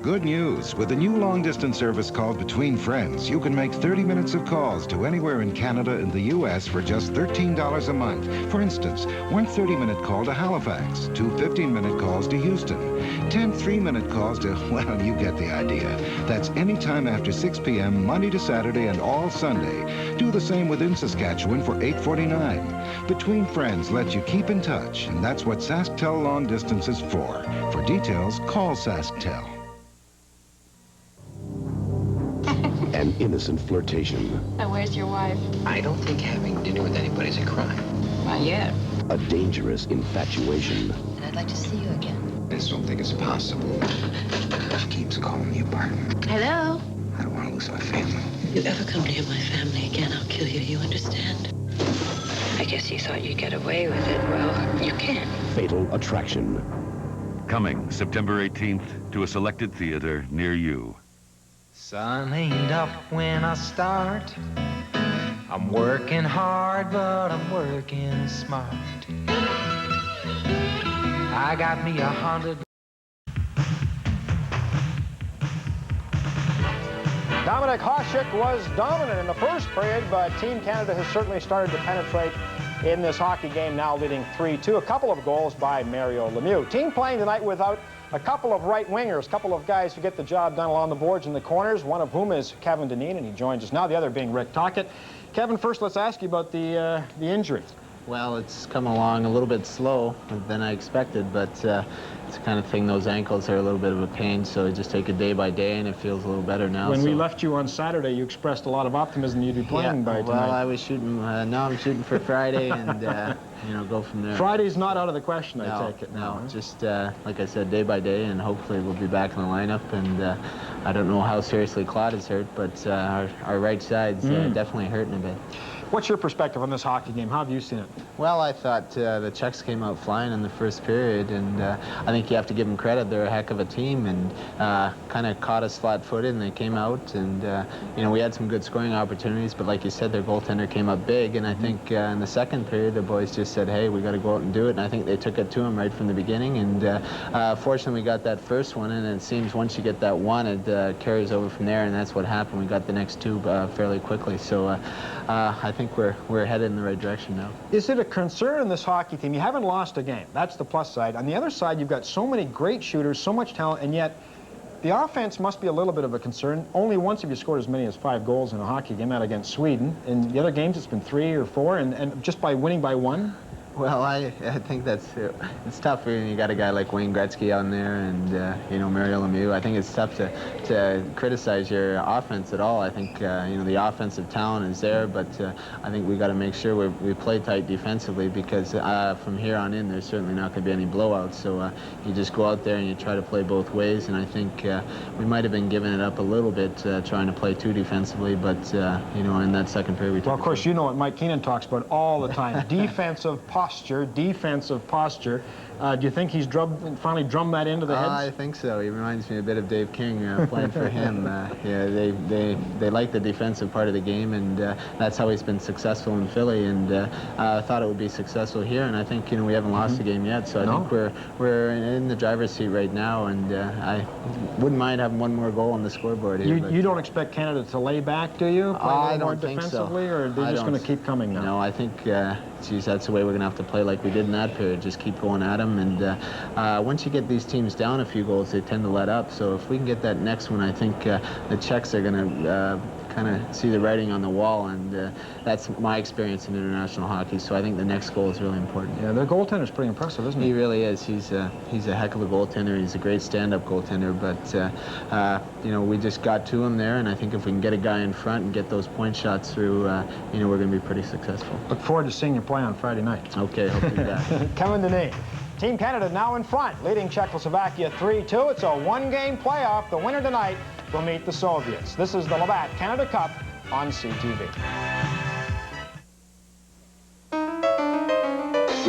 Good news. With the new long-distance service called Between Friends, you can make 30 minutes of calls to anywhere in Canada and the U.S. for just $13 a month. For instance, one 30-minute call to Halifax, two 15-minute calls to Houston, 10 3-minute calls to, well, you get the idea. That's anytime after 6 p.m., Monday to Saturday and all Sunday. Do the same within Saskatchewan for $8.49. Between Friends lets you keep in touch, and that's what SaskTel Long Distance is for. For details, call SaskTel. An innocent flirtation. Now, where's your wife? I don't think having dinner with anybody's a crime. Not yet. A dangerous infatuation. And I'd like to see you again. I just don't think it's possible. She keeps calling me apart. Hello? I don't want to lose my family. If you ever come near my family again, I'll kill you. You understand? I guess you thought you'd get away with it. Well, you can't. Fatal Attraction. Coming September 18th to a selected theater near you. Sun ain't up when I start. I'm working hard, but I'm working smart. I got me 100. Dominic Hasek was dominant in the first period, but Team Canada has certainly started to penetrate in this hockey game, now leading 3-2. A couple of goals by Mario Lemieux. Team playing tonight without a couple of right wingers, a couple of guys who get the job done along the boards in the corners, one of whom is Kevin Dineen, and he joins us now, the other being Rick Tocchet. Kevin, first let's ask you about the injury. Well, it's come along a little bit slow than I expected, but it's the kind of thing, those ankles are a little bit of a pain, so you just take it day by day, and it feels a little better now. When we left you on Saturday, you expressed a lot of optimism you'd be playing by tonight. Well, I was shooting, now I'm shooting for Friday, and, you know, go from there. Friday's not out of the question, I take it. No, just, like I said, day by day, and hopefully we'll be back in the lineup, and I don't know how seriously Claude is hurt, but our right side's definitely hurting a bit. What's your perspective on this hockey game? How have you seen it? Well, I thought the Czechs came out flying in the first period, and I think you have to give them credit. They're a heck of a team, and kind of caught us flat-footed, and they came out, and you know, we had some good scoring opportunities, but like you said, their goaltender came up big, and I think in the second period, the boys just said, hey, we got to go out and do it, and I think they took it to them right from the beginning, and fortunately, we got that first one, and it seems once you get that one, it carries over from there, and that's what happened. We got the next two fairly quickly, so I think we're headed in the right direction now. Is it a concern in this hockey team? You haven't lost a game. That's the plus side. On the other side, you've got so many great shooters, so much talent, and yet the offense must be a little bit of a concern. Only once have you scored as many as 5 goals in a hockey game, that against Sweden. In the other games, it's been 3 or 4, and just by winning by 1? Well, I think it's tough when you got a guy like Wayne Gretzky on there and, you know, Mario Lemieux. I think it's tough to criticize your offense at all. I think, you know, the offensive talent is there, but I think we got to make sure we play tight defensively because from here on in, there's certainly not going to be any blowouts. So you just go out there and you try to play both ways, and I think we might have been giving it up a little bit trying to play too defensively, but, you know, in that second period, we took Well, of course, you know what Mike Keenan talks about all the time, defensive posture. Do you think he's finally drummed that into the heads? I think so. He reminds me a bit of Dave King playing for him. Yeah, they like the defensive part of the game, and that's how he's been successful in Philly. And I thought it would be successful here, and I think, you know, we haven't lost the game yet. So I think we're in the driver's seat right now, and I wouldn't mind having one more goal on the scoreboard here. You don't expect Canada to lay back, do you? Play I more don't think defensively, so. or are they just going to keep coming now? No, I think, geez, that's the way we're going to have to play like we did in that period. Just keep going at them, and once you get these teams down a few goals, they tend to let up. So if we can get that next one, I think the Czechs are going to kind of see the writing on the wall, and that's my experience in international hockey. So I think the next goal is really important. Yeah, their goaltender's pretty impressive, isn't he? He really is. He's a heck of a goaltender. He's a great stand-up goaltender, but you know, we just got to him there, and I think if we can get a guy in front and get those point shots through, you know, we're going to be pretty successful. Look forward to seeing you play on Friday night. Okay, hope you got it. Kevin Dineen. Team Canada now in front, leading Czechoslovakia 3-2. It's a one-game playoff. The winner tonight will meet the Soviets. This is the Labatt Canada Cup on CTV.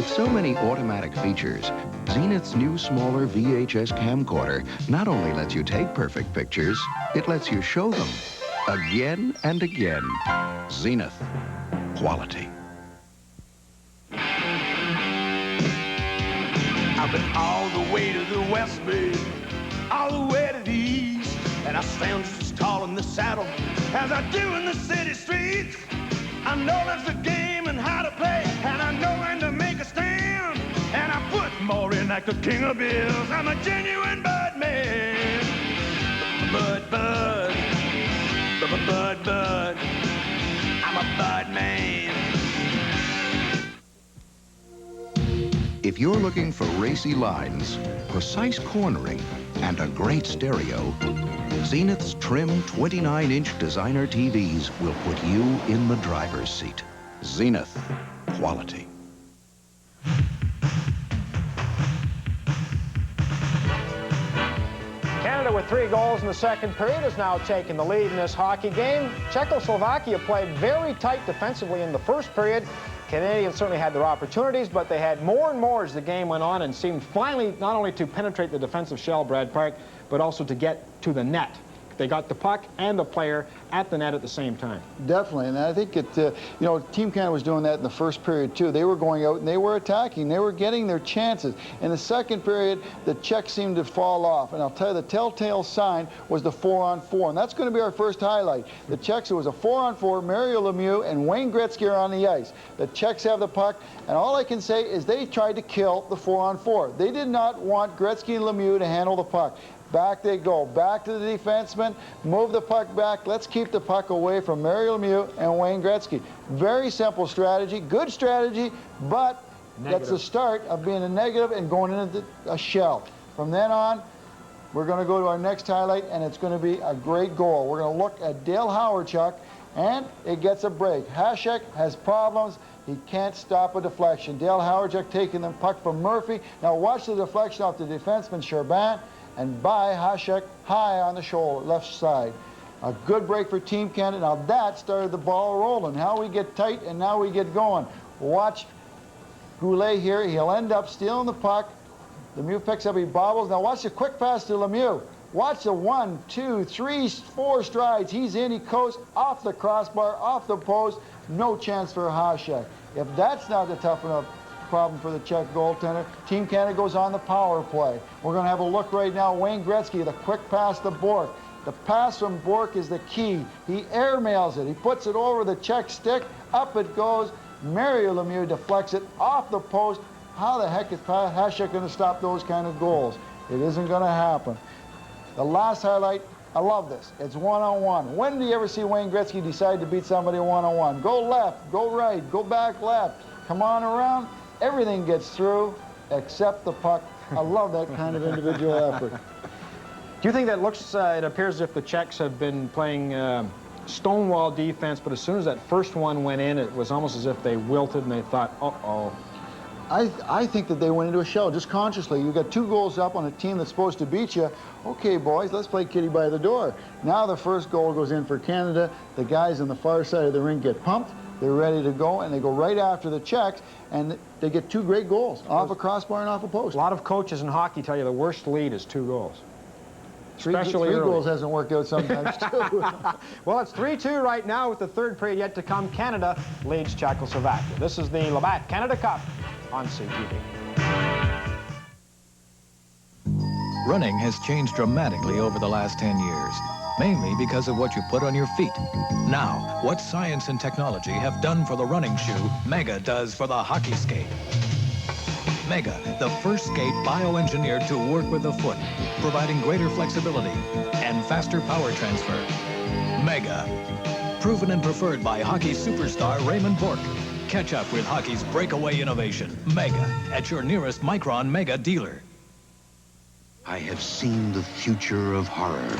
With so many automatic features, Zenith's new smaller VHS camcorder not only lets you take perfect pictures, it lets you show them again and again. Zenith. Quality. I've been all the way to the west, babe, all the way to the east, and I stand just as tall in the saddle as I do in the city streets. I know that's the game and how to play, and I know when to make a stand, and I put more in like the king of bills. I'm a genuine bud man. Bud, bud, bud, bud. I'm a bud man. If you're looking for racy lines, precise cornering, and a great stereo, Zenith's trim 29-inch designer TVs will put you in the driver's seat. Zenith. Quality. Canada, with 3 goals in the second period, has now taken the lead in this hockey game. Czechoslovakia played very tight defensively in the first period. Canadians certainly had their opportunities, but they had more and more as the game went on and seemed finally not only to penetrate the defensive shell, Brad Park, but also to get to the net. They got the puck and the player at the net at the same time. Definitely, and I think Team Canada was doing that in the first period too. They were going out and they were attacking. They were getting their chances. In the second period, the Czechs seemed to fall off, and I'll tell you the telltale sign was the 4-on-4, and that's going to be our first highlight. The Czechs, it was a 4-on-4. Mario Lemieux and Wayne Gretzky are on the ice. The Czechs have the puck, and all I can say is they tried to kill the 4-on-4. They did not want Gretzky and Lemieux to handle the puck. Back they go, back to the defenseman, move the puck back. Let's keep the puck away from Mario Lemieux and Wayne Gretzky. Very simple strategy, good strategy, but that's the start of being a negative and going into a shell. From then on, we're going to go to our next highlight, and it's going to be a great goal. We're going to look at Dale Hawerchuk, and it gets a break. Hasek has problems. He can't stop a deflection. Dale Hawerchuk taking the puck from Murphy. Now watch the deflection off the defenseman, Sherbin, and by Hasek high on the shoulder, left side. A good break for Team Canada. Now that started the ball rolling. Now we get tight and now we get going. Watch Goulet here. He'll end up stealing the puck. Lemieux picks up, he bobbles. Now watch the quick pass to Lemieux. Watch the 1, 2, 3, 4 strides. He's in, he coasts off the crossbar, off the post. No chance for Hasek. If that's not a tough enough problem for the Czech goaltender, Team Canada goes on the power play. We're going to have a look right now. Wayne Gretzky, the quick pass to Bork. The pass from Bork is the key. He airmails it. He puts it over the Czech stick. Up it goes. Mario Lemieux deflects it off the post. How the heck is Hasek going to stop those kind of goals? It isn't going to happen. The last highlight, I love this. It's one-on-one. When do you ever see Wayne Gretzky decide to beat somebody one-on-one? Go left, go right, go back left. Come on around. Everything gets through except the puck. I love that kind of individual effort. Do you think that it appears as if the Czechs have been playing stonewall defense, but as soon as that first one went in, it was almost as if they wilted and they thought, uh-oh. I think that they went into a shell just consciously. You got 2 goals up on a team that's supposed to beat you. Okay, boys, let's play kitty by the door. Now the first goal goes in for Canada. The guys on the far side of the ring get pumped. They're ready to go, and they go right after the Czechs, and they get 2 great goals, off a crossbar and off a post. A lot of coaches in hockey tell you the worst lead is 2 goals. Especially 3 goals hasn't worked out sometimes, too. Well, it's 3-2 right now with the third period yet to come. Canada leads Czechoslovakia. This is the Labatt Canada Cup on CTV. Running has changed dramatically over the last 10 years, mainly because of what you put on your feet. Now, what science and technology have done for the running shoe, Mega does for the hockey skate. Mega, the first skate bioengineered to work with the foot, providing greater flexibility and faster power transfer. Mega, proven and preferred by hockey superstar Raymond Bourque. Catch up with hockey's breakaway innovation, Mega, at your nearest Micron Mega dealer. I have seen the future of horror.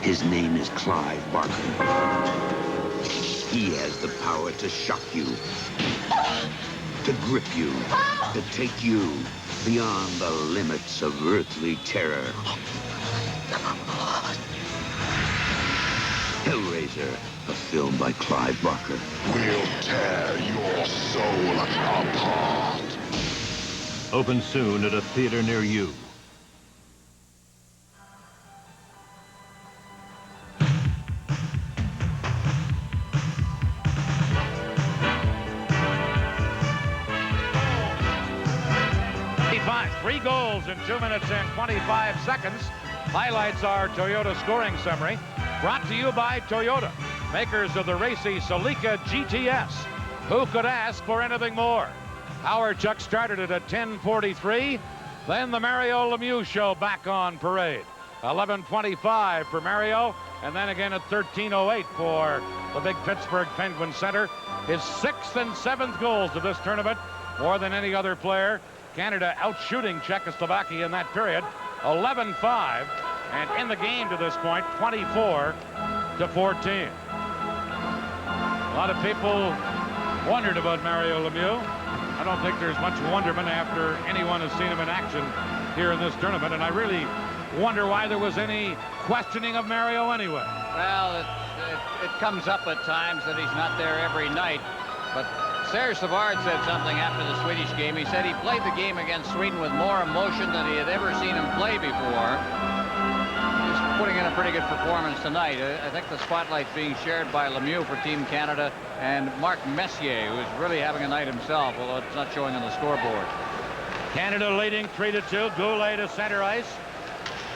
His name is Clive Barker. He has the power to shock you, to grip you, to take you beyond the limits of earthly terror. Hellraiser, a film by Clive Barker. We'll tear your soul apart. Open soon at a theater near you. Three goals in 2 minutes and 25 seconds. Highlights our Toyota scoring summary. Brought to you by Toyota, makers of the racy Celica GTS. Who could ask for anything more? Howard Chuck started it at 10:43. Then the Mario Lemieux show back on parade. 11:25 for Mario, and then again at 13:08 for the big Pittsburgh Penguin center. His 6th and 7th goals of this tournament, more than any other player. Canada outshooting Czechoslovakia in that period, 11-5, and in the game to this point, 24-14. A lot of people wondered about Mario Lemieux. I don't think there's much wonderment after anyone has seen him in action here in this tournament, and I really wonder why there was any questioning of Mario anyway. Well, it comes up at times that he's not there every night, but Serge Savard said something after the Swedish game. He said he played the game against Sweden with more emotion than he had ever seen him play before. He's putting in a pretty good performance tonight. I think the spotlight's being shared by Lemieux for Team Canada and Mark Messier, who's really having a night himself, although it's not showing on the scoreboard. Canada leading 3-2. Goulet to center ice.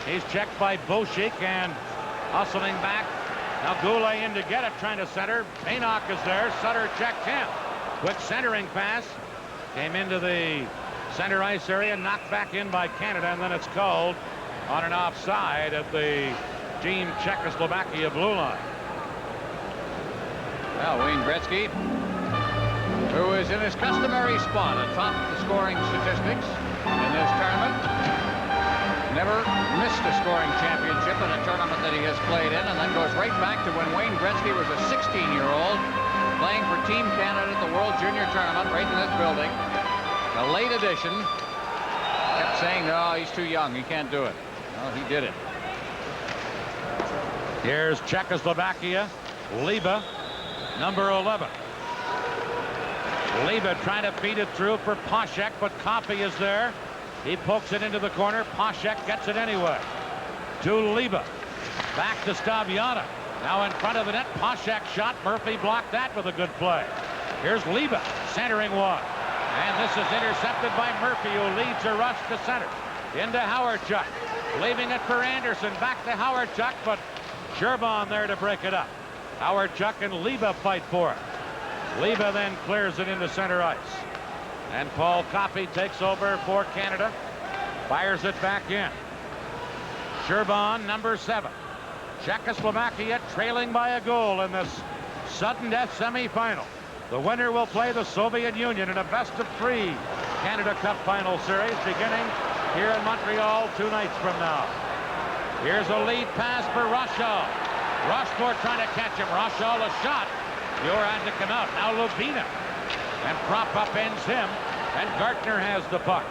He's checked by Boschik and hustling back. Now Goulet in to get it, trying to center. Baynock is there. Sutter checked him. Quick centering pass. Came into the center ice area, knocked back in by Canada, and then it's called on an offside at the Team Czechoslovakia blue line. Well, Wayne Gretzky, who is in his customary spot atop the scoring statistics in this tournament, never missed a scoring championship in a tournament that he has played in, and that goes right back to when Wayne Gretzky was a 16-year-old playing for Team Canada at the World Junior Tournament right in this building. The late edition. Kept saying, no, he's too young, he can't do it. Well, he did it. Here's Czechoslovakia. Liba, number 11. Liba trying to feed it through for Poshek, but Coffey is there. He pokes it into the corner. Poshek gets it anyway. To Liba. Back to Staviana. Now in front of the net. Poshek shot. Murphy blocked that with a good play. Here's Liba centering one. And this is intercepted by Murphy, who leads a rush to center. Into Howardchuk. Leaving it for Anderson. Back to Howardchuk, but Sherban there to break it up. Howardchuk and Liba fight for it. Liba then clears it into center ice. And Paul Coffey takes over for Canada. Fires it back in. Sherban, number 7. Czechoslovakia trailing by a goal in this sudden death semifinal. The winner will play the Soviet Union in a best-of-3 Canada Cup final series beginning here in Montreal 2 nights from now. Here's a lead pass for Rochal. Rochefort trying to catch him. Rochal a shot. Dior had to come out. Now Lubina. And prop up ends him. And Gartner has the puck.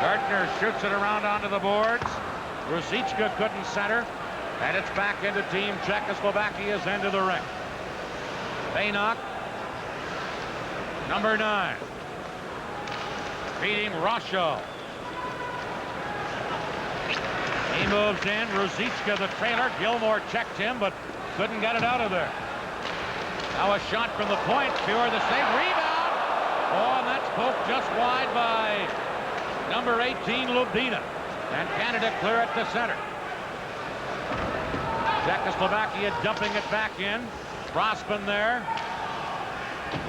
Gartner shoots it around onto the boards. Ruzicka couldn't center. And it's back into Team Czechoslovakia's end of the ring. Baynock, number 9. Feeding Rochal. He moves in. Ruzicka, the trailer. Gilmore checked him, but couldn't get it out of there. Now a shot from the point. Pure the save. Rebound. Oh, and that's poked just wide by number 18, Lubina. And Canada clear it to center. Czechoslovakia dumping it back in. Frostman there.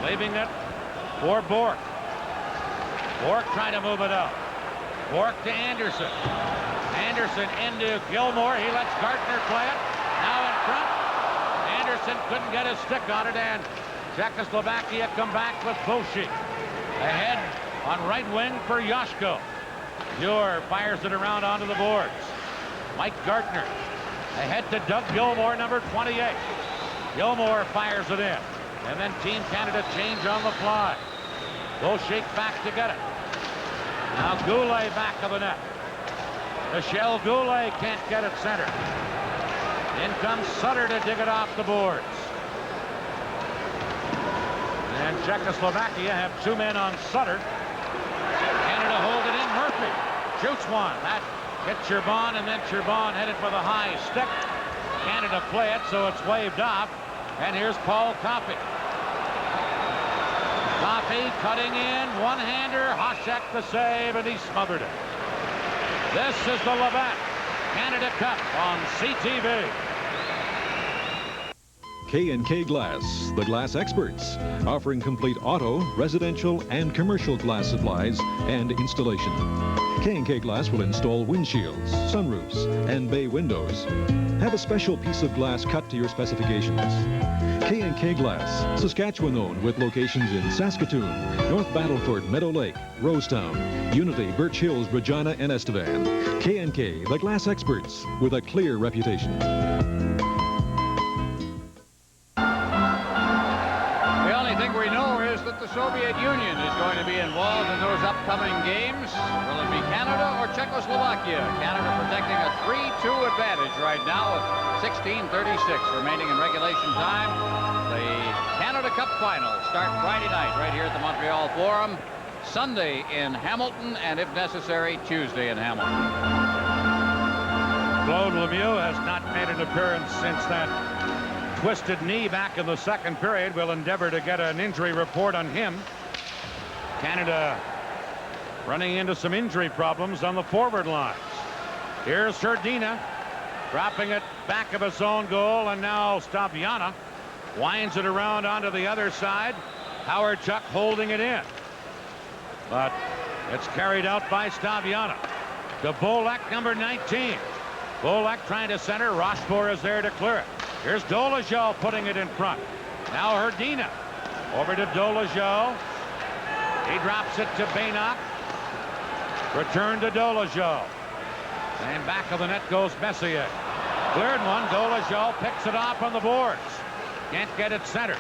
Leaving it for Bork. Bork trying to move it up. Bork to Anderson. Anderson into Gilmore. He lets Gartner play it. Now in front. Anderson couldn't get his stick on it, and Czechoslovakia come back with Boschik. Ahead on right wing for Yoshko. Pure fires it around onto the boards. Mike Gartner. Ahead to Doug Gilmore, number 28. Gilmore fires it in. And then Team Canada change on the fly. Boschik back to get it. Now Goulet back of the net. Michel Goulet can't get it centered. In comes Sutter to dig it off the boards. And Czechoslovakia have 2 men on Sutter. Canada one. That hit Cherbon, and then Cherbon headed for the high stick. Canada play it, so it's waved off. And here's Paul Coffey. Coffey cutting in, one-hander. Hasek the save, and he smothered it. This is the Labatt Canada Cup on CTV. K&K Glass, the glass experts, offering complete auto, residential, and commercial glass supplies and installation. K&K Glass will install windshields, sunroofs, and bay windows. Have a special piece of glass cut to your specifications. K&K Glass, Saskatchewan owned, with locations in Saskatoon, North Battleford, Meadow Lake, Rosetown, Unity, Birch Hills, Regina, and Estevan. K&K, the glass experts, with a clear reputation. The Soviet Union is going to be involved in those upcoming games. Will it be Canada or Czechoslovakia? Canada protecting a 3-2 advantage right now with 16:36 remaining in regulation time. The Canada Cup finals start Friday night right here at the Montreal Forum. Sunday in Hamilton, and if necessary, Tuesday in Hamilton. Claude Lemieux has not made an appearance since that twisted knee back in the second period. We'll endeavor to get an injury report on him. Canada running into some injury problems on the forward lines. Here's Hrdina dropping it back of his own goal, and now Staviana winds it around onto the other side. Howard-Chuck holding it in, but it's carried out by Staviana. To Bolek, number 19. Bolek trying to center. Rochefort is there to clear it. Here's Dolezal putting it in front. Now Hrdina over to Dolezal. He drops it to Baynock. Return to Dolezal. And back of the net goes Messier. Cleared one. Dolezal picks it off on the boards. Can't get it centered.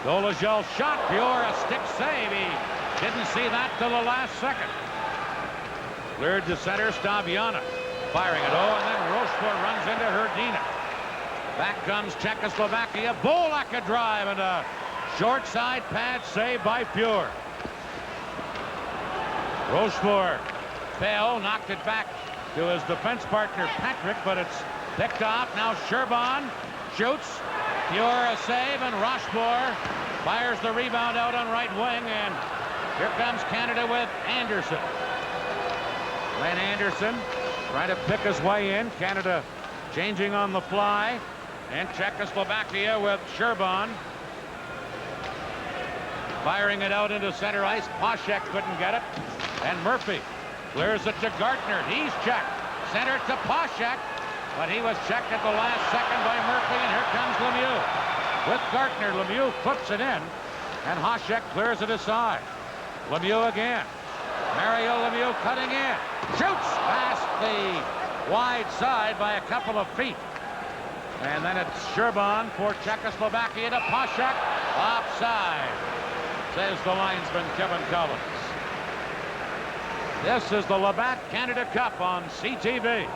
Dolezal shot. Pure, a stick save. He didn't see that till the last second. Cleared to center. Staviana firing it. Oh, and then Rochefort runs into Hrdina. Back comes Czechoslovakia. Bolek a drive, and a short side pad save by Pure. Rochefort fell, knocked it back to his defense partner Patrick, but it's picked off. Now Cherbon shoots. Pure a save, and Rochefort fires the rebound out on right wing, and here comes Canada with Anderson. Glenn Anderson trying to pick his way in. Canada changing on the fly. And Czechoslovakia with Cherbon firing it out into center ice. Poshek couldn't get it, and Murphy clears it to Gartner. He's checked. Center to Poshek, but he was checked at the last second by Murphy, and here comes Lemieux. With Gartner, Lemieux flips it in, and Hasek clears it aside. Lemieux again. Mario Lemieux cutting in. Shoots past the wide side by a couple of feet. And then it's Cherbon for Czechoslovakia to Poshek. Offside, says the linesman Kevin Collins. This is the Labatt Canada Cup on CTV.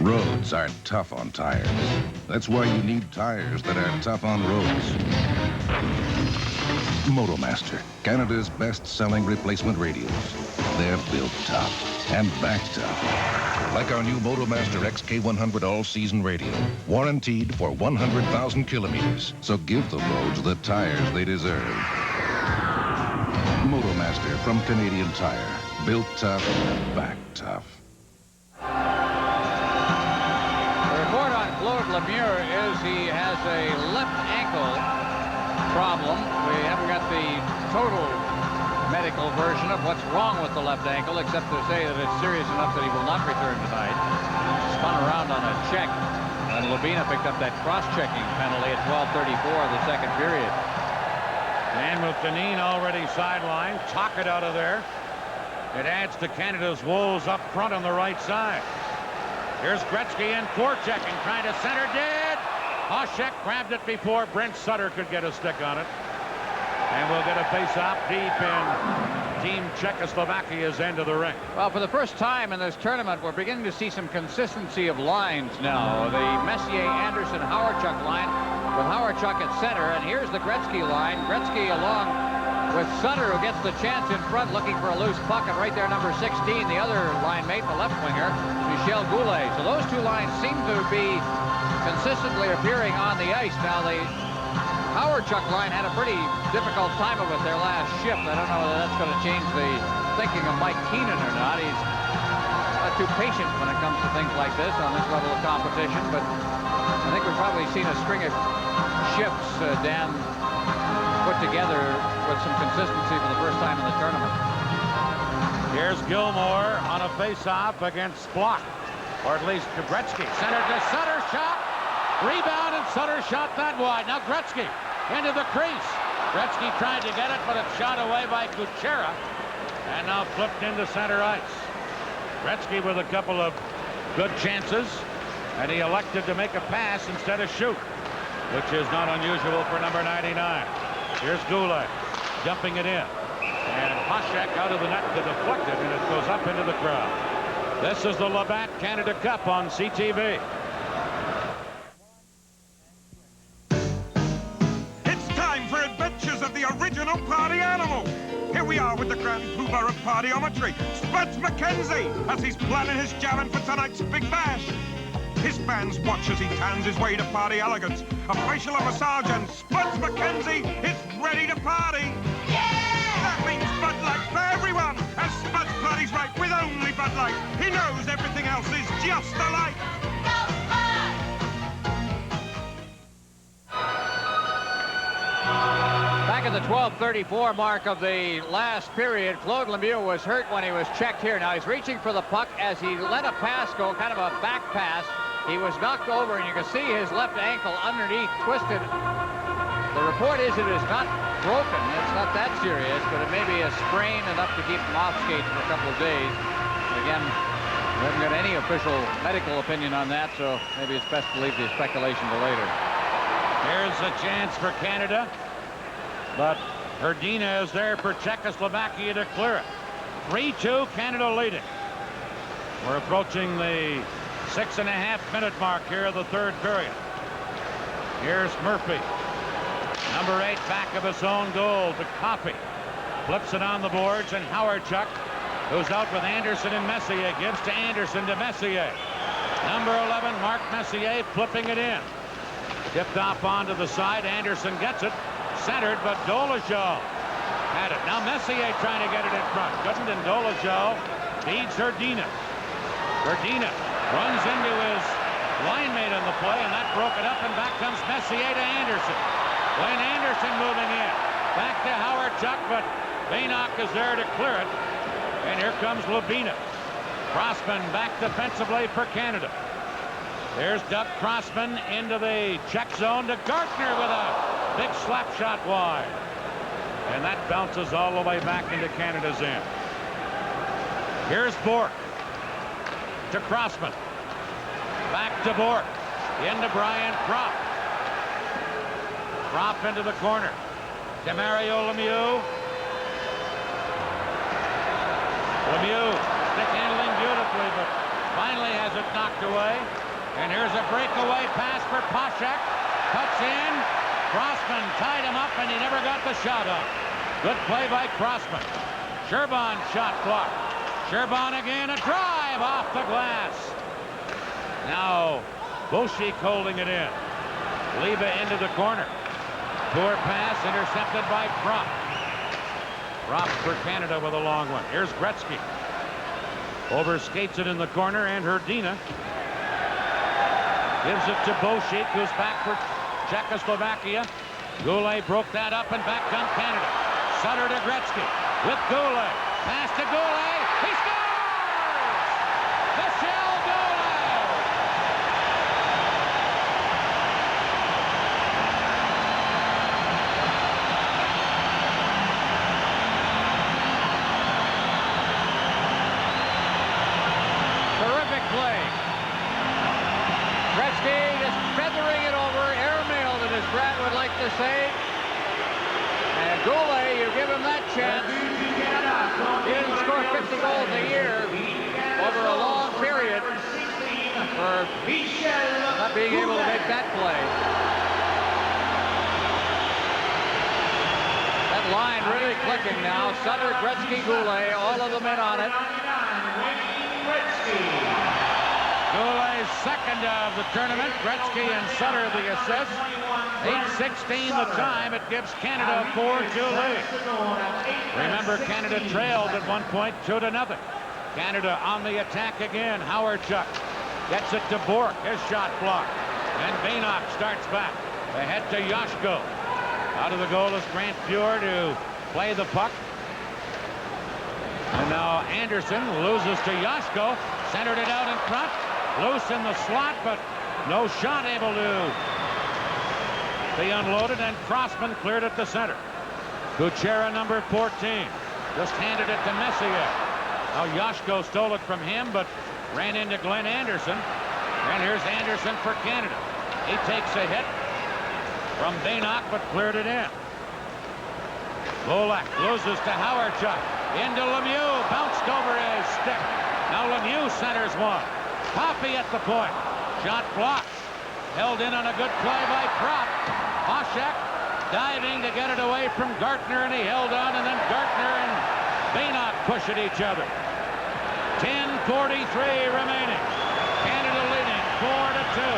Roads are tough on tires. That's why you need tires that are tough on roads. Motomaster, Canada's best-selling replacement radials. They're built tough and backed tough. Like our new Motomaster XK100 all-season radial, warranted for 100,000 kilometers. So give the roads the tires they deserve. Motomaster from Canadian Tire. Built tough, backed tough. The report on Claude Lemieux is he has a left ankle problem. We haven't got the total medical version of what's wrong with the left ankle, except to say that it's serious enough that he will not return tonight. Spun around on a check, and Labina picked up that cross-checking penalty at 12:34 of the second period. And with Dineen already sidelined, Tocchet out of there. It adds to Canada's woes up front on the right side. Here's Gretzky and forechecking, trying to center, did. Hasek grabbed it before Brent Sutter could get a stick on it. And we'll get a face-off deep in Team Czechoslovakia's end of the ring. Well, for the first time in this tournament, we're beginning to see some consistency of lines now. The Messier-Anderson-Howard-Chuck line with Howard-Chuck at center. And here's the Gretzky line. Gretzky along with Sutter, who gets the chance in front, looking for a loose puck, and right there, number 16, the other line mate, the left winger, Michel Goulet. So those two lines seem to be consistently appearing on the ice. Now, the Howard-Chuck line had a pretty difficult time of it their last shift. I don't know whether that's going to change the thinking of Mike Keenan or not. He's not too patient when it comes to things like this on this level of competition, but I think we've probably seen a string of shifts, Dan, put together with some consistency for the first time in the tournament. Here's Gilmore on a face-off against Block, or at least Gretzky. Center to Sutter, shot, rebound, and Sutter shot that wide. Now Gretzky into the crease. Gretzky tried to get it, but it's shot away by Kuchera, and now flipped into center ice. Gretzky with a couple of good chances, and he elected to make a pass instead of shoot, which is not unusual for number 99. Here's Goulet jumping it in, and Hasek out of the net to deflect it, and it goes up into the crowd. This is the Labatt Canada Cup on CTV. It's time for adventures of the original party animal. Here we are with the grand poobah of partyometry, Spuds McKenzie, as he's planning his jamming for tonight's big bash. His fans watch as he tans his way to party elegance. A facial, a massage, and Spuds McKenzie is ready to party. Yeah! That means Bud Light for everyone, as Spuds parties right with only Bud Light. He knows everything else is just alike. Back at the 12:34 mark of the last period, Claude Lemieux was hurt when he was checked here. Now he's reaching for the puck as he let a pass go, kind of a back pass. He was knocked over, and you can see his left ankle underneath twisted. The report is it is not broken. It's not that serious, but it may be a sprain enough to keep him off skates for a couple of days. Again, we haven't got any official medical opinion on that, so maybe it's best to leave the speculation to later. Here's a chance for Canada, but Hrdina is there for Czechoslovakia to clear it. 3-2, Canada leading. We're approaching the 6.5-minute mark here of the third period. Here's Murphy. Number 8 back of his own goal to Coffey. Flips it on the boards, and Howard-Chuck, who's out with Anderson and Messier, gives to Anderson to Messier. Number 11, Mark Messier, flipping it in. Tipped off onto the side. Anderson gets it. Centered, but Dolezal had it. Now Messier trying to get it in front. Couldn't, and Dolezal feeds Hrdina. Hrdina runs into his line mate on the play, and that broke it up, and back comes Messier to Anderson. Wayne Anderson moving in. Back to Howard-Chuck, but Baynock is there to clear it. And here comes Labina. Crossman back defensively for Canada. There's Doug Crossman into the check zone to Gartner with a big slap shot wide. And that bounces all the way back into Canada's end. Here's Bourque to Crossman. Back to Bourque. Into Brian Propp. Propp into the corner. To Mario Lemieux. Lemieux stick handling beautifully, but finally has it knocked away. And here's a breakaway pass for Hasek. Cuts in. Crossman tied him up, and he never got the shot up. Good play by Crossman. Sherban shot blocked. Sherban again, a drive off the glass. Now Boschik holding it in. Leva into the corner. Poor pass intercepted by Propp. Propp for Canada with a long one. Here's Gretzky. Overskates it in the corner, and Hrdina gives it to Boschik, who's back for Czechoslovakia. Goulet broke that up, and back comes Canada. Sutter to Gretzky with Goulet. Pass to Goulet. He scores! Michel Goulet! Terrific play. Gretzky just feathering it over, airmailed it, as Brad would like to say. And Goulet, you give him that chance. He didn't score 50 goals a year over a long period for not being able to make that play. That line really clicking now. Sutter, Gretzky, Goulet, all of them in on it. Goulet's second of the tournament. Gretzky and Sutter the assists. 8:16 the time. It gives Canada a 4-2 lead. Remember, Canada trailed at one point 2-0. Canada on the attack again. Howardchuk gets it to Bourque. His shot blocked. And Vainock starts back. Ahead to Yashko. Out of the goal is Grant Fuhr to play the puck. And now Anderson loses to Yashko. Centered it out in front. Loose in the slot, but no shot able to be unloaded. And Crossman cleared it to center. Kuchera, number 14, just handed it to Messier. Now Yashko stole it from him, but ran into Glenn Anderson. And here's Anderson for Canada. He takes a hit from Vainock, but cleared it in. Volek loses to Howardchuk. Into Lemieux. Bounced over his stick. Now Lemieux centers one. Coffey at the point. Shot blocked. Held in on a good play by Prop. Hoshek diving to get it away from Gartner, and he held on, and then Gartner and Vainock push at each other. 10:43 remaining. Canada leading 4-2.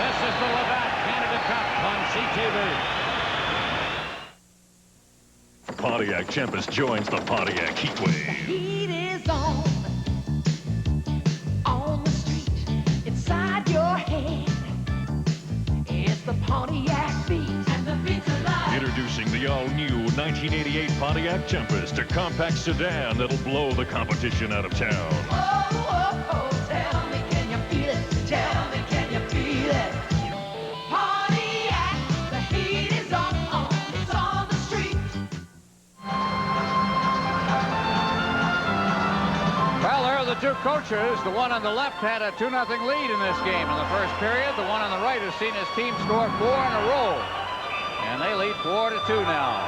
This is the Labatt Canada Cup on CTV. Pontiac Tempest joins the Pontiac Heatwave. Heat is on the street, inside your head. It's the Pontiac beat, and the beat's alive. Introducing the all-new 1988 Pontiac Tempest, a compact sedan that'll blow the competition out of town. Oh, oh, oh, tell me, can you feel it? Tell me, can you feel it? Pontiac, the heat is on, it's on the street. Well, there are the two coaches. The one on the left had a 2-0 lead in this game in the first period. The one on the right has seen his team score 4 in a row. And they lead 4-2 now.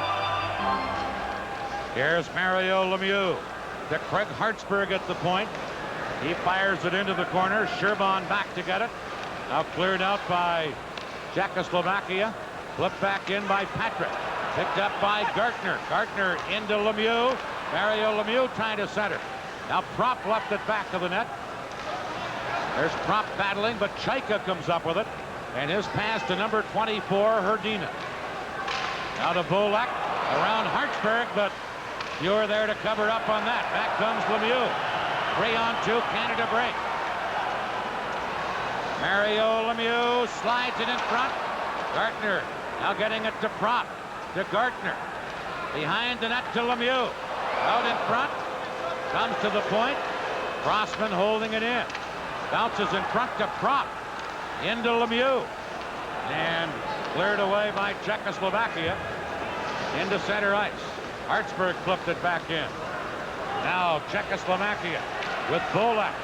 Here's Mario Lemieux to Craig Hartsburg at the point. He fires it into the corner. Sherban back to get it. Now cleared out by Czechoslovakia. Flipped back in by Patrick. Picked up by Gartner. Gartner into Lemieux. Mario Lemieux trying to center. Now Prop left it back to the net. There's Prop battling, but Chaika comes up with it. And his pass to number 24, Herdina. Now to Bolek around Hartsburg, but you're there to cover up on that. Back comes Lemieux. 3-on-2, Canada break. Mario Lemieux slides it in front. Gartner now getting it to Prop. To Gartner. Behind the net to Lemieux. Out in front. Comes to the point. Crossman holding it in. Bounces in front to Prop. Into Lemieux. And cleared away by Czechoslovakia. Into center ice. Hartsburg flipped it back in. Now Czechoslovakia with Bolek.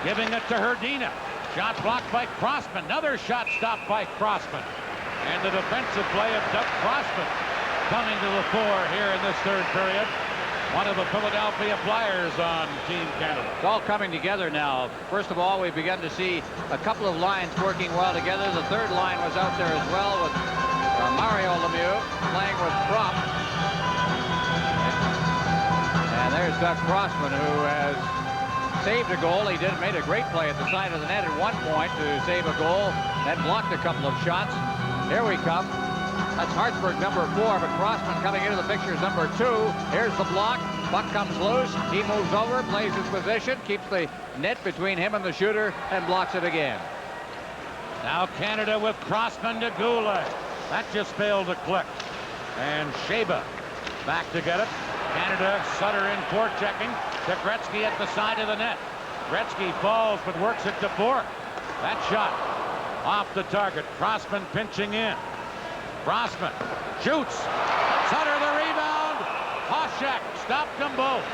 Giving it to Herdina. Shot blocked by Crossman. Another shot stopped by Crossman. And the defensive play of Doug Crossman coming to the fore here in this third period. One of the Philadelphia Flyers on Team Canada. It's all coming together now. First of all, we began to see a couple of lines working well together. The third line was out there as well with Mario Lemieux playing with Prop. And there's Doug Crossman, who has saved a goal. He made a great play at the side of the net at one point to save a goal, then blocked a couple of shots. Here we come. That's Hartsburg, number 4, but Crossman coming into the picture is number 2. Here's the block. Puck comes loose. He moves over, plays his position, keeps the net between him and the shooter, and blocks it again. Now Canada with Crossman to Goulet. That just failed to click. And Sheba back to get it. Canada, Sutter in forechecking to Gretzky at the side of the net. Gretzky falls but works it to Bourque. That shot off the target. Crossman pinching in. Crossman shoots. Sutter the rebound. Hoshek stopped them both.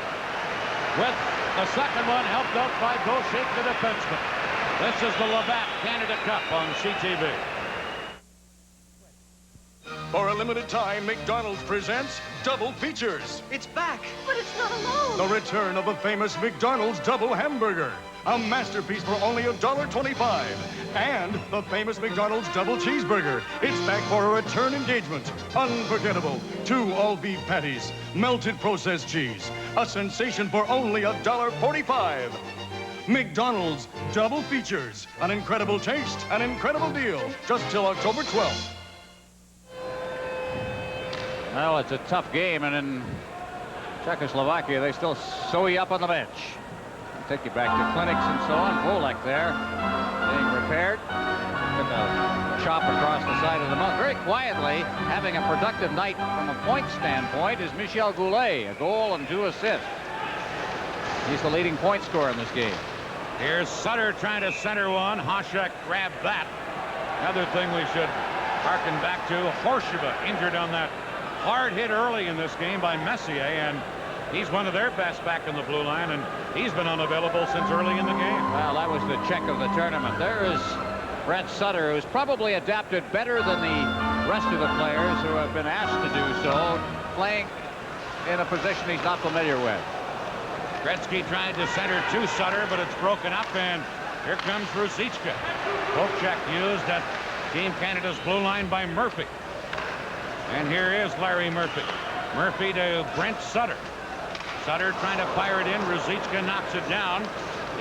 With the second one helped out by Gaucher, the defenseman. This is the Labatt Canada Cup on CTV. For a limited time, McDonald's presents Double Features. It's back, but it's not alone. The return of the famous McDonald's Double Hamburger. A masterpiece for only $1.25. And the famous McDonald's Double Cheeseburger. It's back for a return engagement. Unforgettable. 2 all-beef patties, melted processed cheese. A sensation for only $1.45. McDonald's Double Features. An incredible taste, an incredible deal. Just till October 12th. Well, it's a tough game, and in Czechoslovakia, they still sew you up on the bench. Take you back to clinics and so on. Volek there, being repaired. Took a chop across the side of the mouth. Very quietly, having a productive night from a point standpoint, is Michel Goulet. A goal and 2 assists. He's the leading point scorer in this game. Here's Sutter trying to center one. Hasek grabbed that. Another thing we should harken back to, Horshiba injured on that hard hit early in this game by Messier, and he's one of their best back in the blue line, and he's been unavailable since early in the game. Well, that was the Czech of the tournament. There is Brent Sutter, who's probably adapted better than the rest of the players who have been asked to do so, playing in a position he's not familiar with. Gretzky tried to center to Sutter, but it's broken up, and here comes Ruzicka. Kokchak used at Team Canada's blue line by Murphy. And here is Larry Murphy. Murphy to Brent Sutter. Sutter trying to fire it in. Ruzicka knocks it down.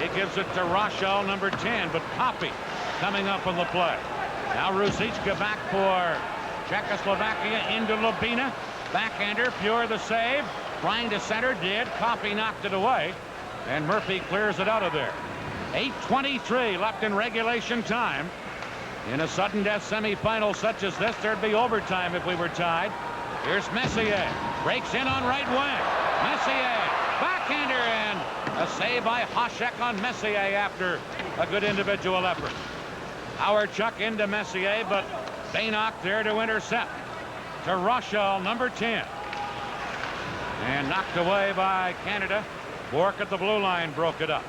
He gives it to Rochelle, number 10, but Koppy coming up on the play. Now Ruzicka back for Czechoslovakia into Lubina. Backhander, Pure the save. Trying to center, did. Koppy knocked it away. And Murphy clears it out of there. 8:23 left in regulation time. In a sudden death semifinal such as this, there'd be overtime if we were tied. Here's Messier. Breaks in on right wing. Messier. Backhander, and a save by Hasek on Messier after a good individual effort. Howard Chuck into Messier, but Baynock there to intercept. To Rochelle, number 10. And knocked away by Canada. Bork at the blue line broke it up.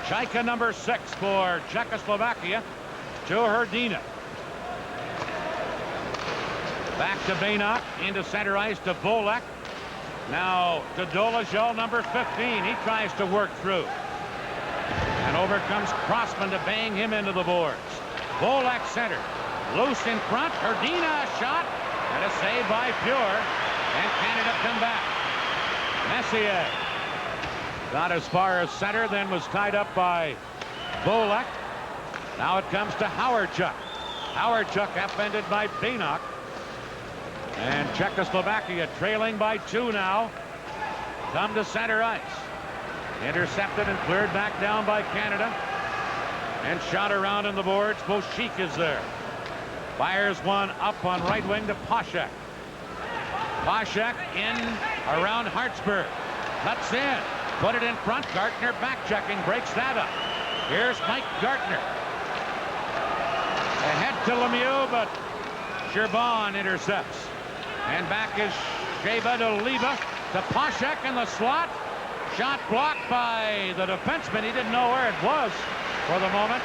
Chaika, number 6 for Czechoslovakia. To Hrdina. Back to Baynock, into center ice to Volek. Now to Dolezal, number 15. He tries to work through. And over comes Crossman to bang him into the boards. Volek center. Loose in front. Hrdina a shot. And a save by Pure. And Canada come back. Messier got as far as center, then was tied up by Volek. Now it comes to Howard Chuck. Howard Chuck upended by Baynock. And Czechoslovakia trailing by 2 now. Come to center ice. Intercepted and cleared back down by Canada. And shot around in the boards. Boshik is there. Fires one up on right wing to Poshak. Poshak in around Hartsburg. Cuts in. Put it in front. Gartner back checking. Breaks that up. Here's Mike Gartner. Ahead to Lemieux, but Sherbon intercepts. And back is Sheba to Leva to Poshak in the slot. Shot blocked by the defenseman. He didn't know where it was for the moment.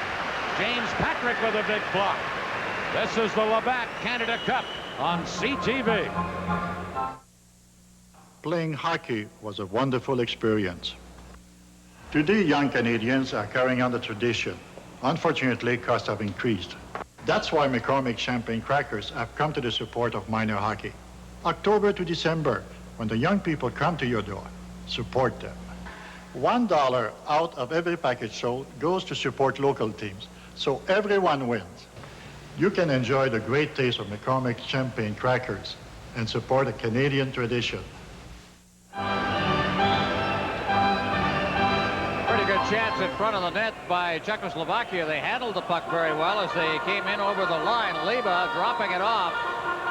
James Patrick with a big block. This is the Labatt Canada Cup on CTV. Playing hockey was a wonderful experience. Today, young Canadians are carrying on the tradition. Unfortunately, costs have increased. That's why McCormick Champagne Crackers have come to the support of minor hockey. October to December, when the young people come to your door, support them. $1 out of every package sold goes to support local teams, so everyone wins. You can enjoy the great taste of McCormick Champagne Crackers and support a Canadian tradition. Pretty good chance in front of the net by Czechoslovakia. They handled the puck very well as they came in over the line. Leba dropping it off.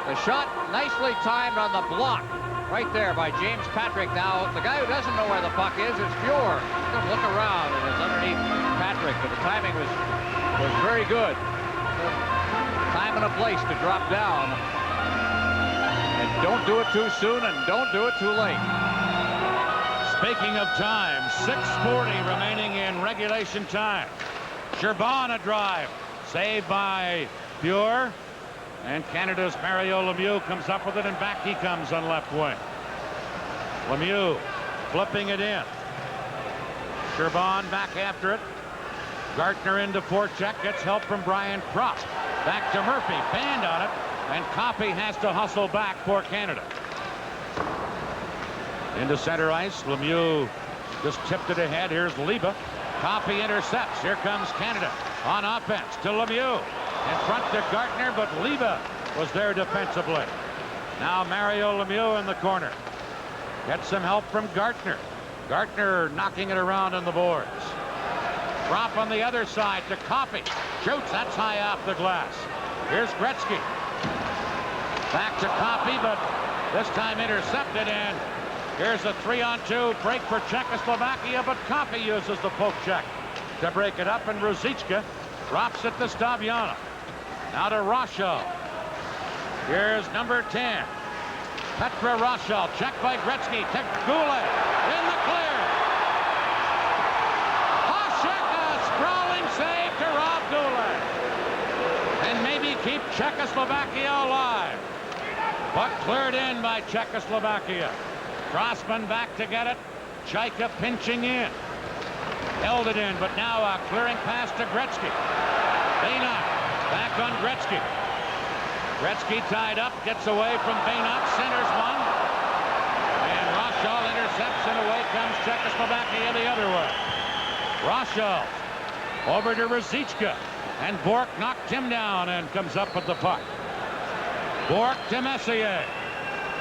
The shot nicely timed on the block right there by James Patrick. Now, the guy who doesn't know where the puck is Pure. Just look around, and it's underneath Patrick, but the timing was very good. Time and a place to drop down. And don't do it too soon, and don't do it too late. Speaking of time, 6:40 remaining in regulation time. Sherbon a drive. Saved by Pure. And Canada's Mario Lemieux comes up with it, and back he comes on left wing. Lemieux flipping it in. Sherban back after it. Gartner into forecheck, gets help from Brian Croft. Back to Murphy, band on it, and Coffey has to hustle back for Canada. Into center ice, Lemieux just tipped it ahead. Here's Liba. Coffey intercepts. Here comes Canada on offense to Lemieux. In front to Gartner, but Liba was there defensively. Now Mario Lemieux in the corner. Gets some help from Gartner. Gartner knocking it around on the boards. Drop on the other side to Coffey. Shoots, that's high off the glass. Here's Gretzky. Back to Coffey, but this time intercepted, and here's a 3-on-2 break for Czechoslovakia, but Coffey uses the poke check to break it up, and Ruzicka drops it to Staviana. Now to Rochel. Here's number 10. Petra Rochel, checked by Gretzky to Goulet. In the clear. Sprawling save to Rob Goulet. And maybe keep Czechoslovakia alive. But cleared in by Czechoslovakia. Crossman back to get it. Chaika pinching in. Held it in, but now a clearing pass to Gretzky. Bainot back on Gretzky. Gretzky tied up, gets away from Bainot, centers one. And Rochel intercepts, and away comes Czechoslovakia the other way. Rochel over to Ruzicka, and Bourque knocked him down and comes up with the puck. Bourque to Messier.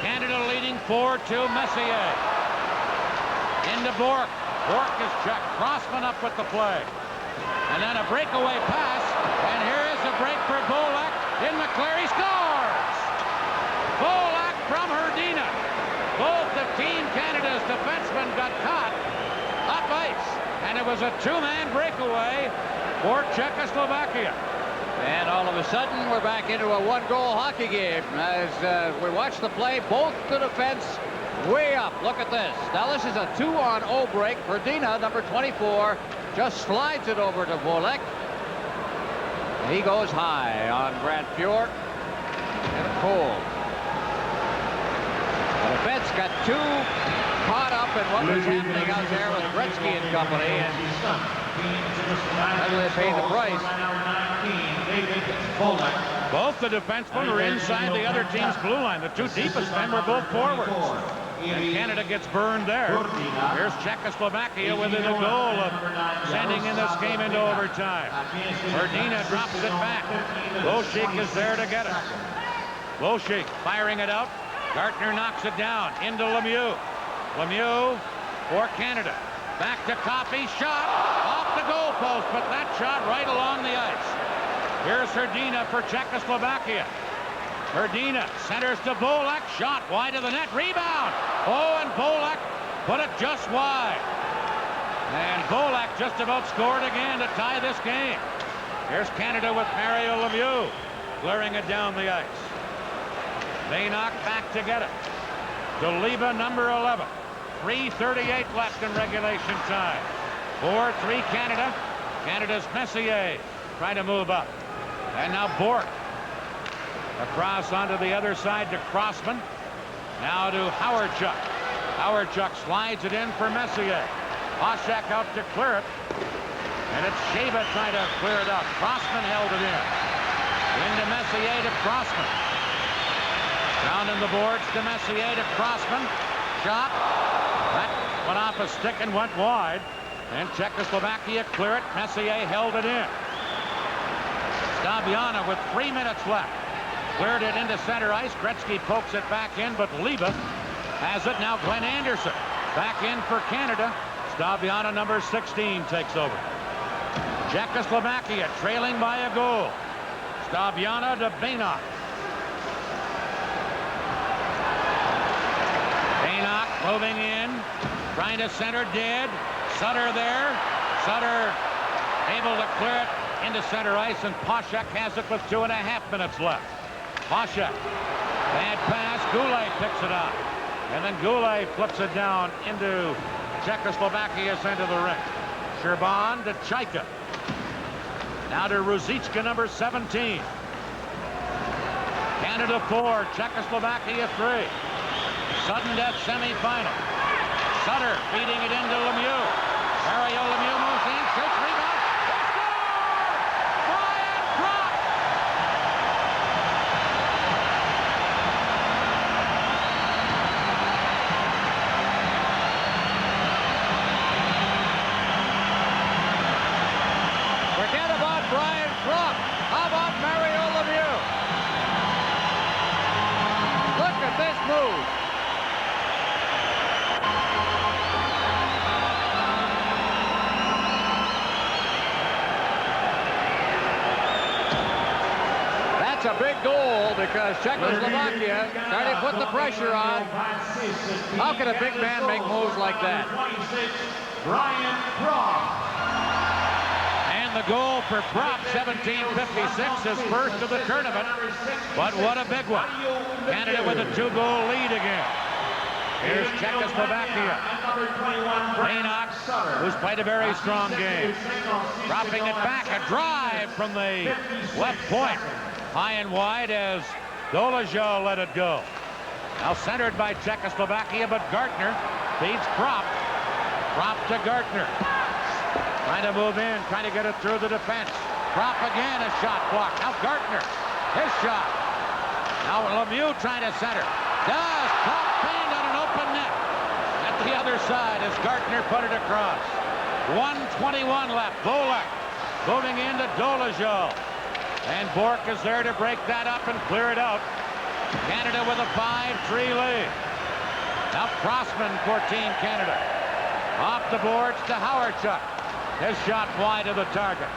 Canada leading 4-2. Messier into Bourque. Bourque is checked. Crossman up with the play. And then a breakaway pass, and here is a break for Bolak. In the clear, he scores! Bolak from Herdina. Both of Team Canada's defensemen got caught up ice, and it was a two-man breakaway for Czechoslovakia. And all of a sudden, we're back into a one-goal hockey game. As we watch the play, both the defense way up. Look at this. Now, this is a 2-on-0 break. Herdina, number 24, just slides it over to Volek. He goes high on Brad Fjord. And Cole. The defense got too caught up in what was happening out there with Gretzky and company, and they paid the price. Both the defensemen were inside the other team's blue line. The two deepest men were both forwards. And Canada gets burned there. Here's Czechoslovakia within a goal of sending in this game into overtime. Herdina drops it back. Bolshik is there to get it. Bolshik firing it out. Gartner knocks it down into Lemieux. Lemieux for Canada. Back to Coffey. Shot off the goal post, but that shot right along the ice. Here's Herdina for Czechoslovakia. Herdina centers to Bolak. Shot wide of the net. Rebound. Oh, and Bolak put it just wide. And Bolak just about scored again to tie this game. Here's Canada with Mario Lemieux clearing it down the ice. Bainot back to get it. Doliba, number 11. 3:38 left in regulation time. 4-3 Canada. Canada's Messier trying to move up. And now Bourque. Across onto the other side to Crossman. Now to Howardchuk. Howardchuk slides it in for Messier. Hoshek out to clear it. And it's Sheva trying to clear it out. Crossman held it in. Into Messier to Crossman. Down in the boards to Messier to Crossman. Shot. That went off a stick and went wide. And Czechoslovakia clear it. Messier held it in. Staviana with 3 minutes left. Cleared it into center ice. Gretzky pokes it back in, but Liba has it. Now Glenn Anderson back in for Canada. Staviana, number 16, takes over. Czechoslovakia trailing by a goal. Staviana to Bainot. Bainot moving in, trying to center, dead. Sutter there. Sutter able to clear it into center ice, and Poshek has it with 2.5 minutes left. Poshek, bad pass. Goulet picks it up, and then Goulet flips it down into Czechoslovakia's end of the ring. Sherban to Chaika. Now to Ruzicka, number 17. Canada 4, Czechoslovakia 3. Sudden death semifinal. Sutter feeding it into Lemieux. Mario Lemieux moves in, shoots, rebound. They score! Brian Propp! Forget about Brian Propp. How about Mario Lemieux? Look at this move. That's a big goal because Czechoslovakia started to put the pressure on. How can a big man make moves like that? Brian Propp. And the goal for Propp, 1756, his first of the tournament. But what a big one. Canada with a 2-goal lead again. Here's Czechoslovakia. Enoch, who's played a very strong game. Dropping it back, a drive from the left point. High and wide as Dolezal let it go. Now centered by Czechoslovakia, but Gartner feeds Propp. Propp to Gartner. Trying to move in, trying to get it through the defense. Propp again, a shot blocked. Now Gartner, his shot. Now Lemieux trying to center. Does Propp pinned on an open net. At the other side as Gartner put it across. 1:21 left. Bolek moving into Dolezal. And Bork is there to break that up and clear it out. Canada with a 5-3 lead. Now Crossman for Team Canada. Off the boards to Howardchuk. His shot wide of the target.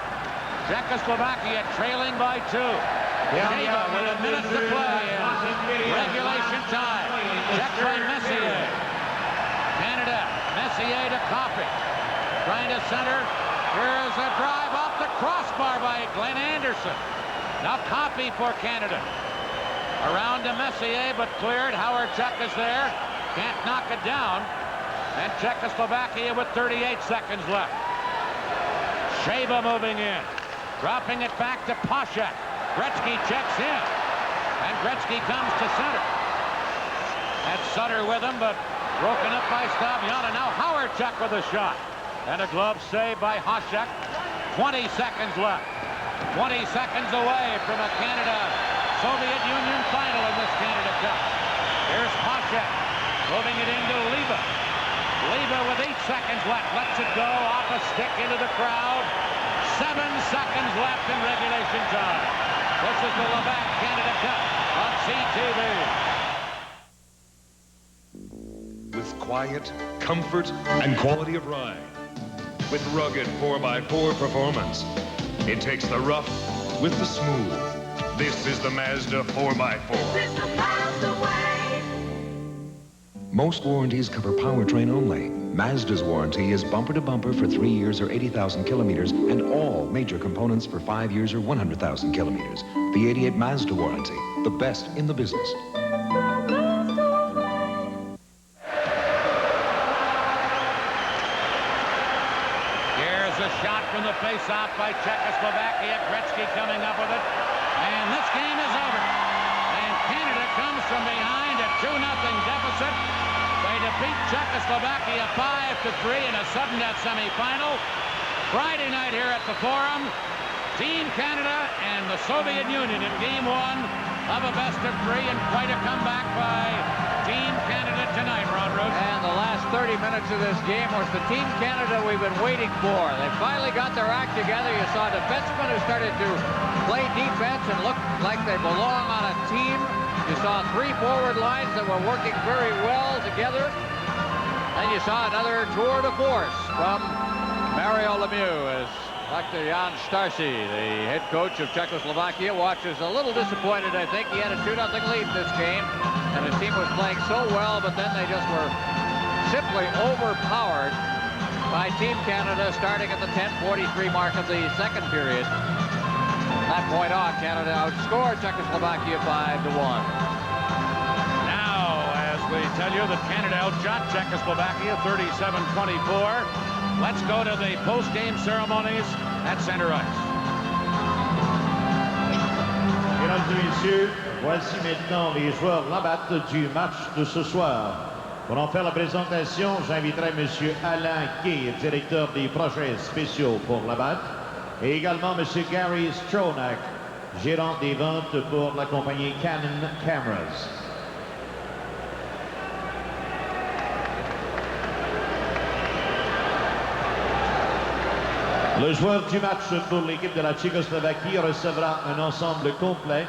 Czechoslovakia trailing by 2. Sheva with a minute to play in regulation time. Checked by Messier. Canada, Messier to Coffey. Trying to center. Here's a drive off the crossbar by Glenn Anderson. Now Coffey for Canada. Around to Messier, but cleared. Howardchuk is there. Can't knock it down. And Czechoslovakia with 38 seconds left. Sheva moving in. Dropping it back to Poshak. Gretzky checks in. And Gretzky comes to center. Had Sutter with him, but broken up by Staviana. Now Howardchuk with a shot. And a glove save by Hoshek. 20 seconds left. 20 seconds away from a Canada-Soviet Union final in this Canada Cup. Here's Hoshek moving it into Leva. Leva with 8 seconds left. Lets it go off a stick into the crowd. 7 seconds left in regulation time. This is the Levac Canada Cup on CTV. With quiet, comfort, and quality of ride. With rugged 4x4 performance. It takes the rough with the smooth. This is the Mazda 4x4. This is the Mazda way. Most warranties cover powertrain only. Mazda's warranty is bumper to bumper for 3 years or 80,000 kilometers and all major components for 5 years or 100,000 kilometers. The 88 Mazda warranty, the best in the business. A shot from the face-off by Czechoslovakia. Gretzky coming up with it. And this game is over. And Canada comes from behind a 2-0 deficit. They defeat Czechoslovakia 5-3 in a sudden death semifinal. Friday night here at the Forum. Team Canada and the Soviet Union in Game 1 of a best-of-3, and quite a comeback by Team Canada tonight, Ron Root. And the last 30 minutes of this game was the Team Canada we've been waiting for. They finally got their act together. You saw defensemen who started to play defense and look like they belong on a team. You saw 3 forward lines that were working very well together. And you saw another tour de force from Mario Lemieux as Dr. Jan Starcy, the head coach of Czechoslovakia, watches a little disappointed, I think. He had a 2-0 lead this game, and his team was playing so well, but then they just were simply overpowered by Team Canada starting at the 10:43 mark of the second period. From that point on, Canada outscored Czechoslovakia 5-1. Now, as we tell you that Canada outshot Czechoslovakia 37-24. Let's go to the post-game ceremonies at center ice. You Mesdames et messieurs, voici maintenant les joueurs Labatt du match de ce soir. Pour en faire la présentation, j'inviterai M. Alain Gay, directeur des projets spéciaux pour Labatt, et également M. Gary Stronach, gérant des ventes pour la compagnie Canon Cameras. Le joueur du match pour l'équipe de la Tchécoslovaquie recevra un ensemble complet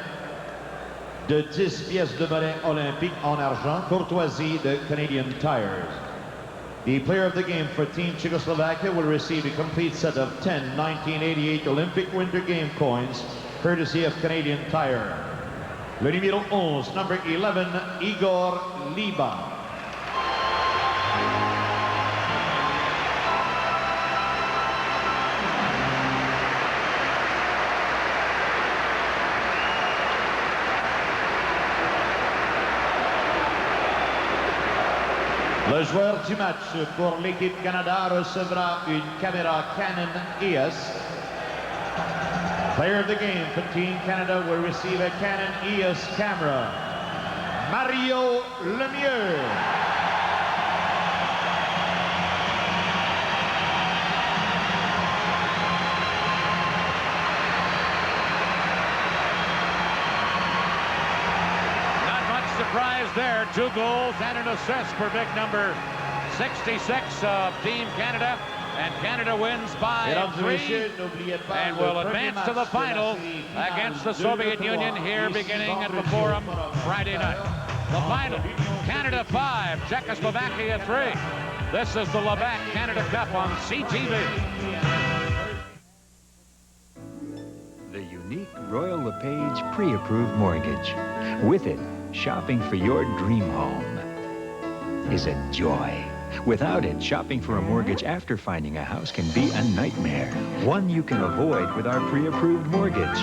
de 10 pièces de monnaie olympique en argent, courtoisie de Canadian Tires. The player of the game for Team Czechoslovakia will receive a complete set of 10 1988 Olympic Winter Game coins, courtesy of Canadian Tire. Le numéro 11, number 11, Igor Liba. Le joueur du match pour l'équipe Canada recevra une caméra Canon EOS. Player of the game for Team Canada will receive a Canon EOS camera. Mario Lemieux. Surprise there, 2 goals and an assist for big number 66 of Team Canada, and Canada wins by 3 and will advance to the final against the Soviet Union here beginning at the Forum Friday night. The final, Canada 5, Czechoslovakia 3. This is the Labatt Canada Cup on CTV. The unique Royal LePage pre-approved mortgage. With it, shopping for your dream home is a joy. Without it, shopping for a mortgage after finding a house can be a nightmare. One you can avoid with our pre-approved mortgage.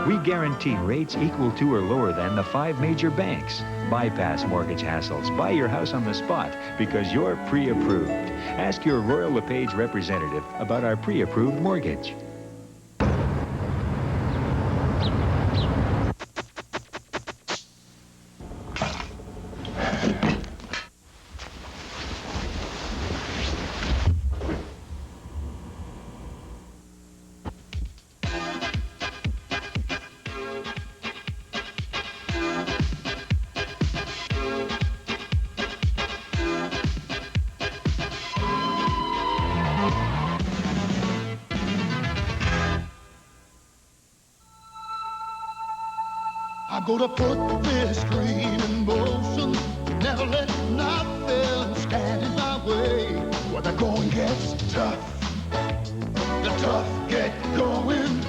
We guarantee rates equal to or lower than the 5 major banks. Bypass mortgage hassles. Buy your house on the spot because you're pre-approved. Ask your Royal LePage representative about our pre-approved mortgage. I'm gonna put this dream in motion, never let nothing stand in my way. When the going gets tough, the tough get going.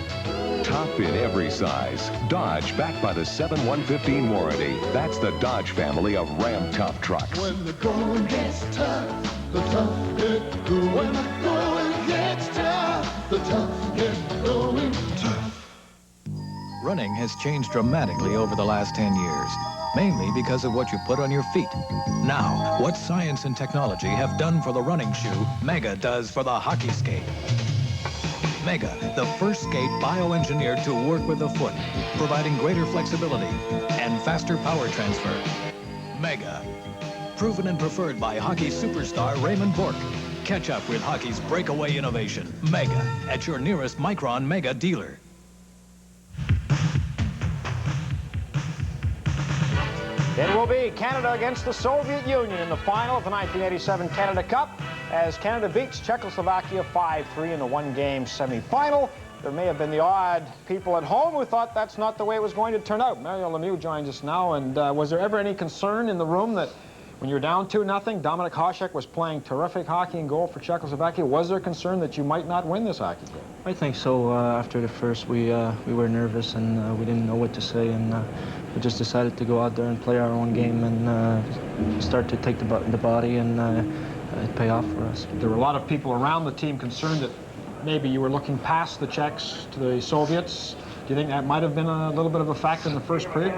Tough in every size. Dodge, backed by the 7-115 warranty. That's the Dodge family of Ram Tough trucks. When the going gets tough, the tough get going. When the going gets tough, the tough get going. Tough. Running has changed dramatically over the last 10 years, mainly because of what you put on your feet. Now, what science and technology have done for the running shoe, Mega does for the hockey skate. Mega, the first skate bioengineered to work with the foot, providing greater flexibility and faster power transfer. Mega, proven and preferred by hockey superstar Raymond Bourque. Catch up with hockey's breakaway innovation, Mega, at your nearest Micron Mega dealer. It will be Canada against the Soviet Union in the final of the 1987 Canada Cup as Canada beats Czechoslovakia 5-3 in the one-game semifinal. There may have been the odd people at home who thought that's not the way it was going to turn out. Mario Lemieux joins us now, and was there ever any concern in the room that when you're down 2-0, Dominik Hasek was playing terrific hockey and goal for Czechoslovakia? Was there concern that you might not win this hockey game? I think so. After the first, we were nervous and we didn't know what to say, and we just decided to go out there and play our own game and start to take the body, and it paid off for us. There were a lot of people around the team concerned that maybe you were looking past the Czechs to the Soviets. Do you think that might have been a little bit of a factor in the first period?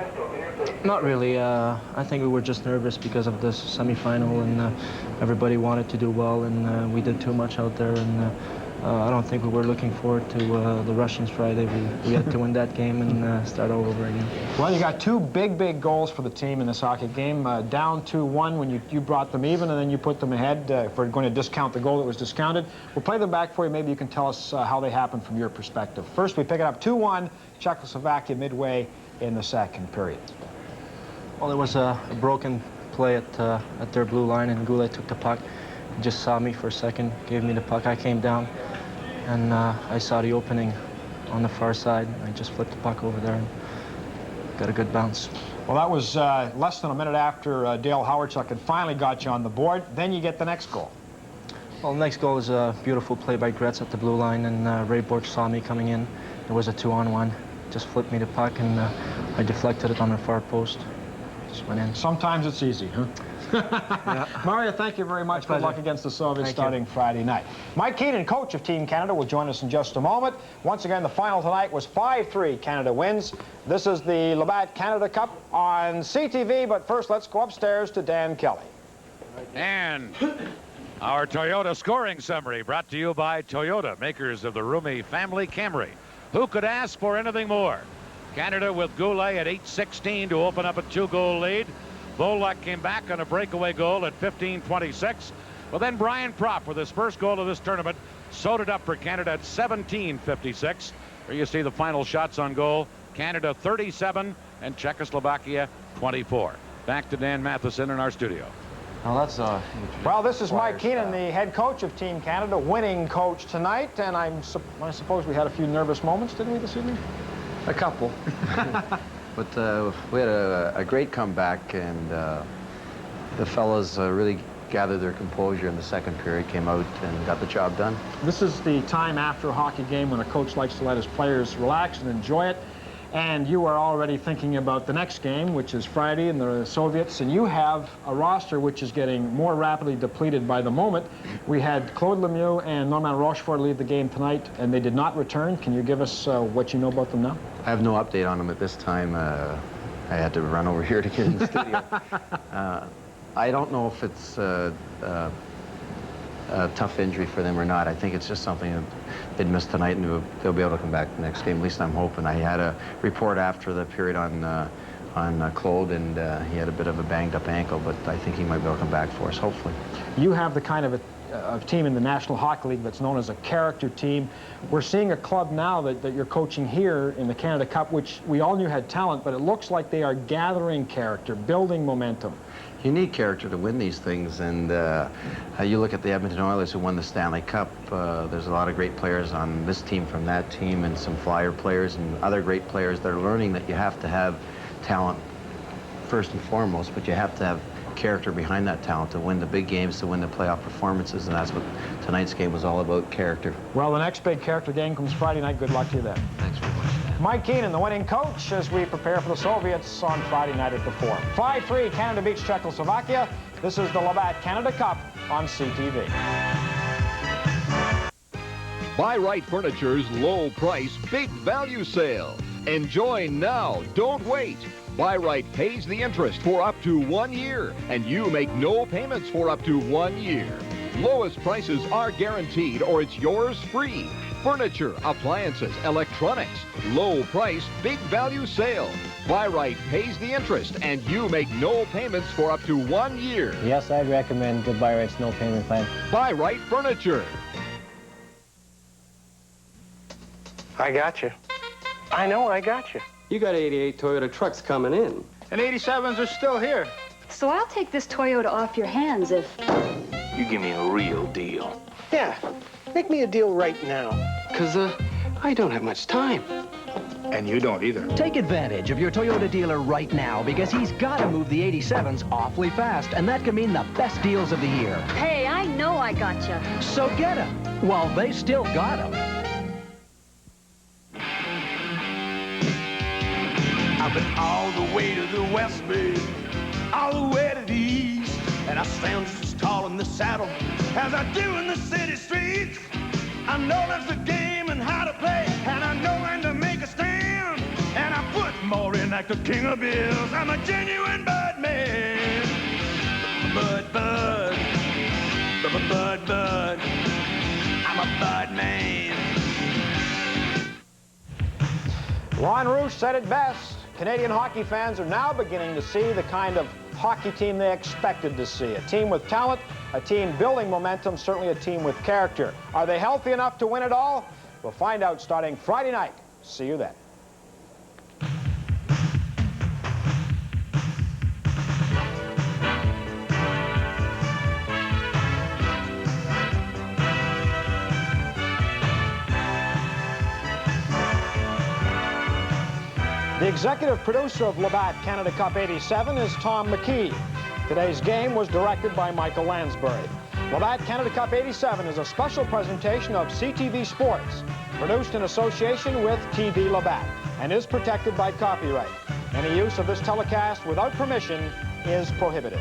Not really. I think we were just nervous because of the semifinal, and everybody wanted to do well, and we did too much out there. And I don't think we were looking forward to the Russians Friday. We had to win that game and start all over again. Well, you got two big goals for the team in this hockey game. Down 2-1 when you brought them even, and then you put them ahead. If we're going to discount the goal that was discounted, we'll play them back for you. Maybe you can tell us how they happened from your perspective. First, we pick it up 2-1, Czechoslovakia midway in the second period. Well, there was a broken play at their blue line, and Goulet took the puck. He just saw me for a second, gave me the puck. I came down, and I saw the opening on the far side. I just flipped the puck over there and got a good bounce. Well, that was less than a minute after Dale Howardchuk had finally got you on the board. Then you get the next goal. Well, the next goal is a beautiful play by Gretz at the blue line, and Ray Borch saw me coming in. There was a 2-on-1. Just flipped me the puck, and I deflected it on the far post. Just went in. Sometimes it's easy, huh? Yeah. Mario, thank you very much. Good luck against the Soviets starting Friday night. Mike Keenan, coach of Team Canada, will join us in just a moment. Once again, the final tonight was 5-3. Canada wins. This is the Labatt Canada Cup on CTV, but first let's go upstairs to Dan Kelly. And our Toyota scoring summary brought to you by Toyota, makers of the roomy family Camry. Who could ask for anything more? Canada with Goulet at 8:16 to open up a 2-goal lead. Volek came back on a breakaway goal at 15:26. Well, then Brian Propp with his first goal of this tournament sewed it up for Canada at 17:56. Here you see the final shots on goal. Canada 37 and Czechoslovakia 24. Back to Dan Matheson in our studio. Well, that's well, this is Mike Keenan, the head coach of Team Canada, winning coach tonight, and I suppose we had a few nervous moments, didn't we, this evening? A couple. But we had a great comeback, and the fellas really gathered their composure in the second period, came out and got the job done. This is the time after a hockey game when a coach likes to let his players relax and enjoy it. And you are already thinking about the next game, which is Friday, and the Soviets, and you have a roster which is getting more rapidly depleted by the moment. We had Claude Lemieux and Norman Rochefort leave the game tonight, and they did not return. Can you give us what you know about them now? I have no update on them at this time. I had to run over here to get in the studio. I don't know if it's a tough injury for them or not. I think it's just something that they'd missed tonight, and they'll be able to come back the next game. At least I'm hoping. I had a report after the period on Claude, and he had a bit of a banged-up ankle, but I think he might be able to come back for us, hopefully. You have the kind of a team in the National Hockey League that's known as a character team. We're seeing a club now that you're coaching here in the Canada Cup, which we all knew had talent, but it looks like they are gathering character, building momentum. You need character to win these things, and you look at the Edmonton Oilers who won the Stanley Cup. There's a lot of great players on this team from that team, and some flyer players and other great players that are learning that you have to have talent first and foremost, but you have to have character behind that talent to win the big games, to win the playoff performances, and that's what tonight's game was all about, character. Well, the next big character game comes Friday night. Good luck to you then. Thanks very much. Mike Keenan, the winning coach, as we prepare for the Soviets on Friday night at the Forum. 5-3, Canada beats Czechoslovakia. This is the Labatt Canada Cup on CTV. Buy Right Furniture's low price, big value sale. Enjoy now, don't wait. Buy Right pays the interest for up to 1 year, and you make no payments for up to 1 year. Lowest prices are guaranteed, or it's yours free. Furniture, appliances, electronics. Low price, big value sale. Buy Right pays the interest, and you make no payments for up to 1 year. Yes, I'd recommend the Buy Right's no payment plan. Buy Right Furniture. I got you. I know I got you. You got 88 Toyota trucks coming in. And 87s are still here. So I'll take this Toyota off your hands if... You give me a real deal. Yeah, make me a deal right now. Because, I don't have much time. And you don't either. Take advantage of your Toyota dealer right now, because he's got to move the 87s awfully fast, and that can mean the best deals of the year. Hey, I know I gotcha. So get them while they still got them. I've been all the way to the west, babe, all the way to the east, and I stand just as tall in the saddle as I do in the city streets. I know that's the game and how to play, and I know when to make a stand, and I put more in like the king of bills. I'm a genuine Bud man. Bud, Bud. Bud, Bud. I'm a Bud man. Ron Rouge said it best. Canadian hockey fans are now beginning to see the kind of hockey team they expected to see. A team with talent, a team building momentum, certainly a team with character. Are they healthy enough to win it all? We'll find out starting Friday night. See you then. The executive producer of Labatt Canada Cup 87 is Tom McKee. Today's game was directed by Michael Lansbury. Labatt Canada Cup 87 is a special presentation of CTV Sports, produced in association with TV Labatt, and is protected by copyright. Any use of this telecast without permission is prohibited.